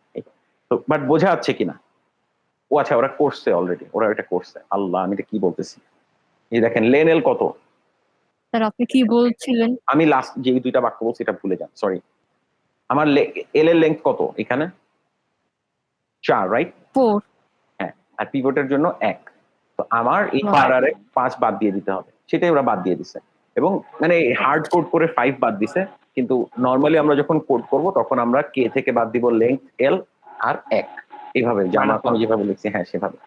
তো বাট বোঝা যাচ্ছে কিনা? ও আচ্ছা, ওরা করছে অলরেডি, ওরা এটা করছে। আল্লাহ, আমি এটা কি বলতেছি। এই দেখেন লেন এল কত, স্যার আপনি কি বলছিলেন? আমি লাস্ট যে 2টা বাক্য বলছি এটা ভুলে যান, সরি। আমার এল এর লেংথ কত এখানে, 4 রাইট? 4। হ্যাঁ, আর পিভটের জন্য 1। তো আমার এই Right. 4 আর 5 বাদ দিয়ে দিতে হবে, সেটাই ওরা বাদ দিয়ে দিছে। এবং মানে হার্ড কোড করে 5 বাদ দিছে, কিন্তু নর্মালি আমরা যখন কোড করব তখন আমরা কে থেকে বাদ দিব লেংথ এল আর 1 এইভাবে আমি যেভাবে লিখছি হ্যাঁ সেভাবে।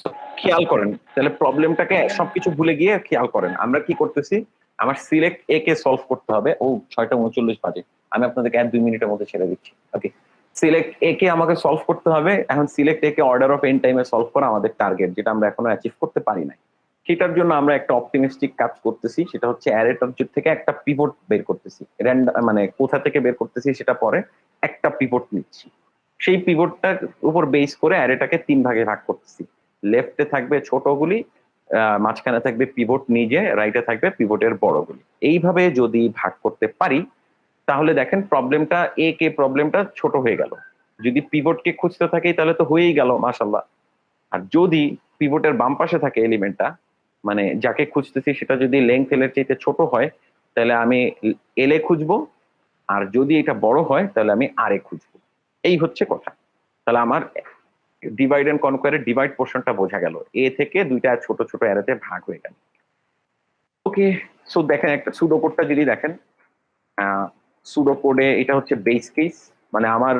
So, খেয়াল করেন তাহলে প্রবলেমটাকে সবকিছু ভুলে গিয়ে খেয়াল করেন আমরা কি করতেছি। আমার সিলেক্ট এ কে সলভ করতে হবে। ও 6:39 বাজে, আমি আপনাদেরকে 1-2 মিনিটের মধ্যে ছেড়ে দিচ্ছি। ওকে, সিলেক্ট এ কে আমাকে সলভ করতে হবে। এখন select A K order of N টাইমে সলভ করা আমাদের টার্গেট, যেটা আমরা এখনো অ্যাচিভ করতে পারি না। সেটার জন্য আমরা একটা অপটিমিস্টিক কাজ করতেছি, সেটা হচ্ছে অ্যারেটার থেকে একটা পিভট বের করতেছি। মানে কোথা থেকে বের করতেছি সেটা পরে, একটা পিভট নিচ্ছি। সেই পিভটটার উপর বেস করে অ্যারেটাকে 3 ভাগে ভাগ করতেছি। লেফটে থাকবে ছোটগুলি, মাঝখানে থাকবে পিভট নিজে, রাইটে থাকবে পিভটের বড়গুলি। এইভাবে যদি ভাগ করতে পারি তাহলে দেখেন প্রবলেমটা প্রবলেমটা ছোট হয়ে গেল। যদি পিভটকে খুঁজতে থাকি তাহলে তো হয়েই গেল মাশাআল্লাহ। আর যদি পিভটের বাম পাশে থাকে এলিমেন্টটা, মানে যাকে খুঁজতেছি সেটা যদি লেংথ এল এর চাইতে ছোট হয় তাহলে আমি এল এ খুঁজবো, আর যদি এটা বড় হয় তাহলে আমি আর এ খুঁজবো। এই হচ্ছে কথা। তাহলে আমার ডিভাইড এন্ড কনকোয়ারের ডিভাইড পোর্শনটা বোঝা গেল, এ থেকে দুইটা ছোট ছোট অ্যারেতে ভাগ হয়ে গেল। ওকে, সো দেখেন একটা সুডো কোডটা যদি দেখেন, সুডো কোডে এটা হচ্ছে বেস কেস, মানে আমার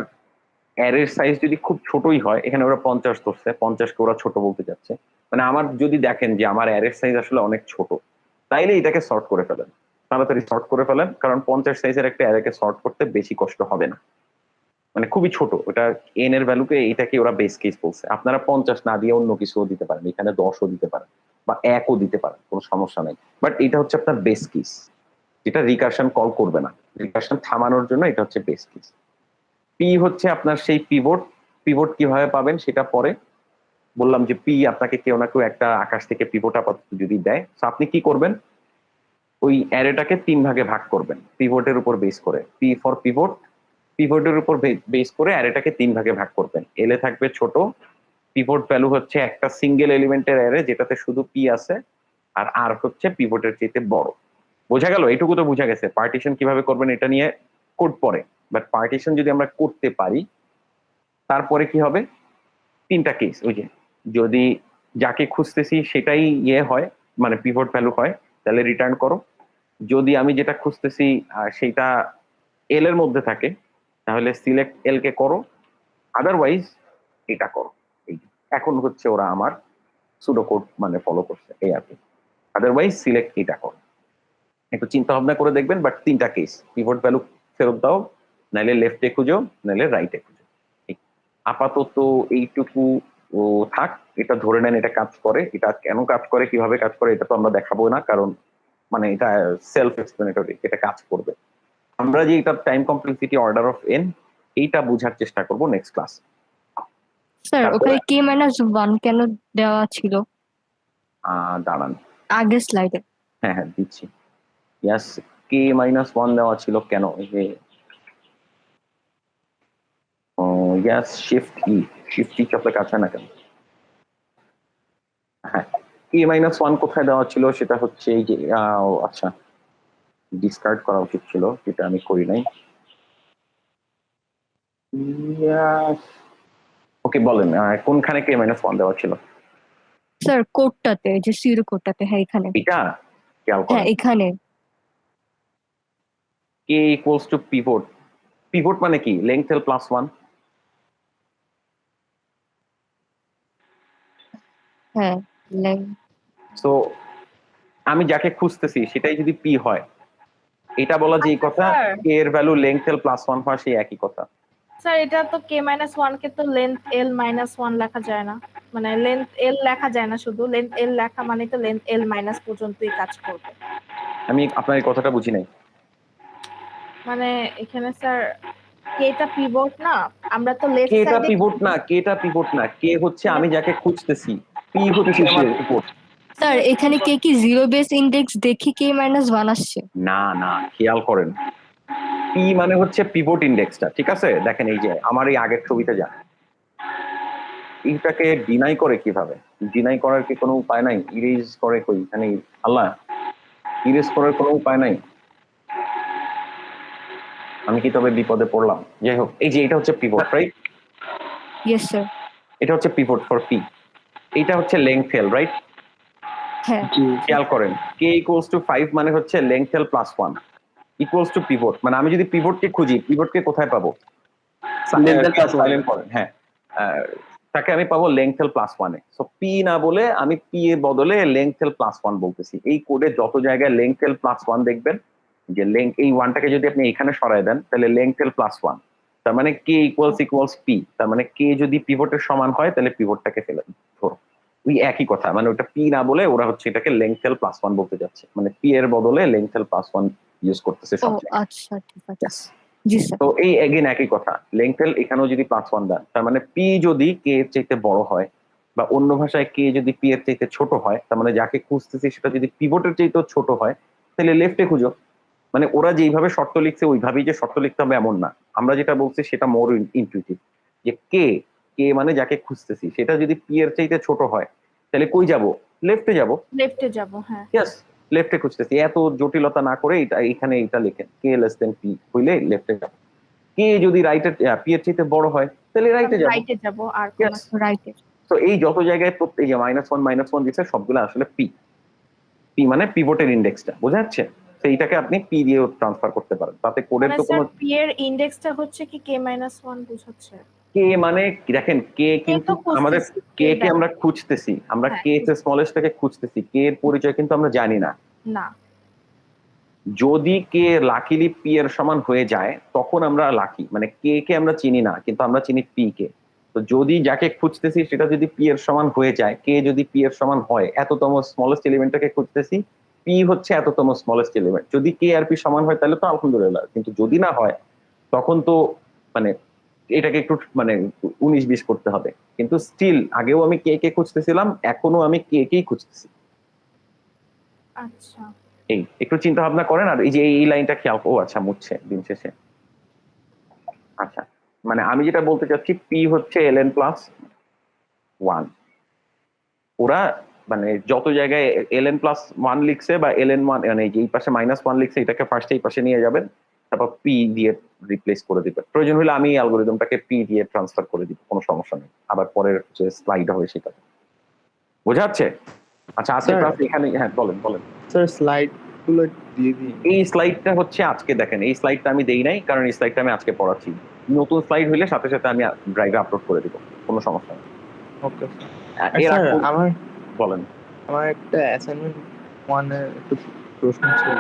অ্যারের সাইজ যদি খুব ছোটই হয়, এখানে ওরা 50 ধরছে, 50কে ওরা ছোট বলতে যাচ্ছে, মানে আমার যদি দেখেন যে আমার অ্যারের সাইজ আসলে অনেক ছোট, তাইলে এটাকে সর্ট করে ফেলেন, তাড়াতাড়ি সর্ট করে ফেলেন, কারণ 50 সাইজের একটা অ্যারেকে সর্ট করতে বেশি কষ্ট হবে না, মানে খুবই ছোট। ওটা এন এর ভ্যালুকে এইটাকে ওরা বেস কেস বলছে। আপনারা 50 না দিয়ে অন্য কিছুও দিতে পারেন, এখানে 10ও দিতে পারেন বা 1ও দিতে পারেন, কোনো সমস্যা নাই। বাট এটা হচ্ছে আপনার বেস কেস, যেটা রিকারশন কল করবে না, রিকারশন থামানোর জন্য এটা হচ্ছে বেস কেস। পি হচ্ছে আপনার সেই পিভট। পিভট কিভাবে পাবেন সেটা পরে বললাম, যে পি আপনাকে কেউ না কেউ একটা আকাশ থেকে পিভট আপাতত যদি দেয়, তো আপনি কি করবেন, ওই অ্যারেটাকে 3 ভাগে ভাগ করবেন পিভটের উপর বেস করে। পি ফর পিভট, পিভটের উপর বেস করে অ্যারেটাকে 3 ভাগে ভাগ করবেন। এল এ থাকবে ছোট, পিভট ভ্যালু হচ্ছে একটা সিঙ্গেল এলিমেন্টের অ্যারে যেটাতে শুধু পি আছে, আর আর হচ্ছে পিভটের চাইতে বড়। বোঝা গেল? এইটুকু তো বোঝা গেছে। পার্টিশন কিভাবে করবেন এটা নিয়ে কোড পরে, বাট পার্টিশন যদি আমরা করতে পারি তারপরে কি হবে, 3টা কেস। ওই যে যদি যাকে খুঁজতেছি সেটাই হয়, মানে পিভট ভ্যালু হয়, তাহলে রিটার্ন করো। যদি আমি যেটা খুঁজতেছি সেটা এল এর মধ্যে থাকে তাহলে সিলেক্ট এল কে করো, আদারওয়াইজ এটা করো। এই এখন হচ্ছে ওরা আমার সুডো কোড মানে ফলো করছে, এই আর কি। আদারওয়াইজ সিলেক্ট এটা করো। একটু চিন্তা ভাবনা করে দেখবেন। বাট 3টা কেস, পিভট ভ্যালু ফেরত দাও, নাইলে লেফটে খুঁজো, নাইলে রাইটে খুঁজো। আপাতত এইটুকু থাক, এটা ধরে নেন এটা কাজ করে। এটা কেন কাজ করে, কিভাবে কাজ করে এটা তো আমরা দেখাবো না, কারণ মানে এটা সেলফ এক্সপ্লেনেটরি, এটা কাজ করবে। আমরা যে এটা time complexity order of N, এইটা বোঝার চেষ্টা করব নেক্সট ক্লাস। স্যার ওখানে k-1 কেন দেওয়া ছিল দাঁড়ান, আগের স্লাইডে? হ্যাঁ হ্যাঁ দিচ্ছি। ইয়াস, k-1 দেওয়া ছিল কেন, ইয়াস শিফট ই চাপলে কাছে না কেন? হ্যাঁ, k-1 কোথায় দেওয়া ছিল সেটা হচ্ছে এই যে, আচ্ছা ডিসকার্ড করা উচিত ছিল, যেটা আমি করি নাই। ওকে বলেন কোনখানে k-1 দেওয়া ছিল? স্যার কোডটাতে, যে সিরো কোডটাতে। হ্যাঁ এখানে, এটা খেয়াল করেন, হ্যাঁ এখানে। k equals to pivot. Pivot মানে কি, লেংথ এল প্লাস 1। হ্যাঁ, সো আমি যাকে খুঁজতেছি সেটাই যদি পি হয়, এটা বলা যেই কথা, স্যার। কে এর ভ্যালু লেংথ এল প্লাস 1 হয়, সেই একই কথা। স্যার এটা তো k-1 কে তো লেন্থ l-1 লেখা যায় না, মানে লেন্থ l লেখা যায় না, শুধু লেন্থ l লেখা মানে তো লেন্থ l- পর্যন্তই কাজ করবে। আমি আপনার এই কথাটা বুঝি নাই। মানে এখানে স্যার কেটা পিভট না, আমরা তো লেফট কেটা সাইডে। পিভট না, কেটা পিভট না, কে হচ্ছে আমি যাকে খুঁজতেছি, পি হচ্ছে আমার পিভট। স্যার এখানে কে কি জিরো বেস ইন্ডেক্স দেখি k-1 আসছে? না না, খেয়াল করেন, পি মানে হচ্ছে পিভট ইন্ডেক্সটা, ঠিক আছে? দেখেন এই যে আমার এই আগের ছবিতে যান, এইটাকে ডিনাই করে কিভাবে? ডিনাই করার কি কোনো উপায় নাই? ইরেজ করে কই এখানে? আল্লাহ, ইরেজ করার কোনো উপায় নাই? আমি কি তবে বিপদে পড়লাম? যাই হোক, এই যে এটা হচ্ছে পিভট, রাইট? Yes sir. এটা হচ্ছে পিভট ফর পি, এটা হচ্ছে লেংথ এল, রাইট? হ্যাঁ খেয়াল করেন, k ইকুয়ালস টু 5 মানে হচ্ছে length L plus 1। Equals to pivot, মানে আমি যদি পিভটকে খুঁজি, পিভটকে কোথায় পাবো? Length L plus one. Silent করেন, হ্যাঁ, তাকে আমি পাবো লেংথ এল প্লাস ওয়ানে। সো পি না বলে আমি পি এর বদলে লেংথ এল প্লাস ওয়ান বলতেছি। এই কোডে যত জায়গায় লেংথ এল প্লাস ওয়ান দেখবেন, যে লেংথ এই ওয়ানটাকে যদি আপনি এখানে সরায় দেন তাহলে লেংথ এল প্লাস ওয়ান, তার মানে কে ইকুয়ালস পি, তার মানে কে যদি পিভটের সমান হয় তাহলে পিভটটাকে ফেলে ধরো। ওই একই কথা, মানে ওটা পি না বলে ওরা হচ্ছে এটাকে লেংথ এল প্লাস ওয়ান বলতে যাচ্ছে, মানে পি এর বদলে লেংথ এল প্লাস ওয়ান ইউজ করতেছে ও সব জায়গায়। আচ্ছা, ঠিক আছে। জি স্যার। তো এই এগেন একই কথা, লেংথ এল এখানেও যদি প্লাস ওয়ান দেন, তার মানে পি যদি কে এর চাইতে বড় হয়, বা অন্য ভাষায় কে যদি পি এর চাইতে ছোট হয়, তার মানে যাকে খুঁজতেছি সেটা যদি পিভটের চাইতেও ছোট হয়, তাহলে লেফটে খুঁজো। মানে ওরা যেইভাবে শর্ত লিখছে ওইভাবেই যে শর্ত লিখতে হবে এমন না, আমরা যেটা বলছি সেটা মোর ইনটুইটিভ, যে কে কে মানে যাকে খুঁজতেছি সেটা যদি পি এর চাইতে ছোট হয় তাহলে কই যাব? লেফটে যাব। লেফটে যাব, হ্যাঁ। ইয়েস, লেফটে খুঁজতেছি, এত জটিলতা না করে এটা এখানে এটা লিখেন, কে লেস দেন পি হইলে লেফটে যাব। কে যদি রাইটের পি এর চাইতে বড় হয় তাহলে রাইটে যাব। রাইটে যাব আর কোন Yes. রাইট। তো এই যত জায়গায় প্রত্যেক যে -1 দিচ্ছে সবগুলো আসলে পি, পি মানে পিভটের ইন্ডেক্সটা, বোঝা যাচ্ছে? তো এইটাকে আপনি পি দিয়ে ট্রান্সফার করতে পারেন, তাতে কোডের মানে তো কোনো স্যার পি এর ইনডেক্সটা হচ্ছে কি k-1 বোঝাচ্ছে? কে মানে দেখেন কে কিন্তু তো আমাদের খুঁজতেছি, কে কে কে আমরা খুঁজতেছি, আমরা হ্যাঁ, কে স্মলেস্টটাকে খুঁজতেছি, কে এর পরিচয় কিন্তু আমরা জানি না। না। যদি কে লাকিলি পি এর সমান হয়ে যায় তখন আমরা লাকি, মানে কে কে আমরা চিনি না কিন্তু আমরা চিনি পি কে। তো যদি যাকে খুঁজতেছি সেটা যদি পি এর সমান হয়ে যায়, কে যদি পি এর সমান হয়, এততম স্মলেস্ট এলিমেন্টটাকে খুঁজতেছি, পি হচ্ছে এততম স্মলেস্ট এলিমেন্ট। যদি কে আর পি সমান হয় তাহলে তো আলহামদুলিল্লাহ, কিন্তু যদি না হয় তখন তো মানে এটাকে একটু মানে 19-20 করতে হবে। কিন্তু স্টিল আগেও আমি কে কে খুঁজতেছিলাম, এখনো আমি কে কেই খুঁজতেছি। আচ্ছা। এই একটু চিন্তা ভাবনা করেন, আর এই যে এই লাইনটা খেয়াল, ও আচ্ছা মুছছে দিন শেষে। আচ্ছা, মানে আমি যেটা বলতে চাচ্ছি পি হচ্ছে ln প্লাস ওয়ান। ওরা মানে যত জায়গায় ln প্লাস ওয়ান লিখছে বা ln ওয়ান, মানে এই পাশে -1 লিখছে, এটাকে ফার্স্ট এই পাশে নিয়ে যাবেন, তারপর পি দিয়ে রিপ্লেস করে দিবেন। প্রয়োজন হলে আমি অ্যালগোরিদমটাকে পি দিয়ে ট্রান্সফার করে দিব, কোনো সমস্যা নেই। আবার পরের যে স্লাইড হবে সেটা বোঝা যাচ্ছে? আচ্ছা আজকে Sir. ক্লাস এখানে, হ্যাঁ বলেন বলেন। স্যার স্লাইড গুলো দিয়ে দিন। এই স্লাইডটা হচ্ছে আজকে দেখেন, এই স্লাইডটা আমি দেই নাই কারণ এই স্লাইডটা আমি আজকে পড়াচ্ছি। নতুন স্লাইড হইলে সাথে সাথে আমি ড্রাইভে আপলোড করে দিব, কোনো সমস্যা নেই। ওকে এর স্যার, আগে আমার বলেন। একটা অ্যাসাইনমেন্ট 1 এর একটু প্রশ্ন ছিল।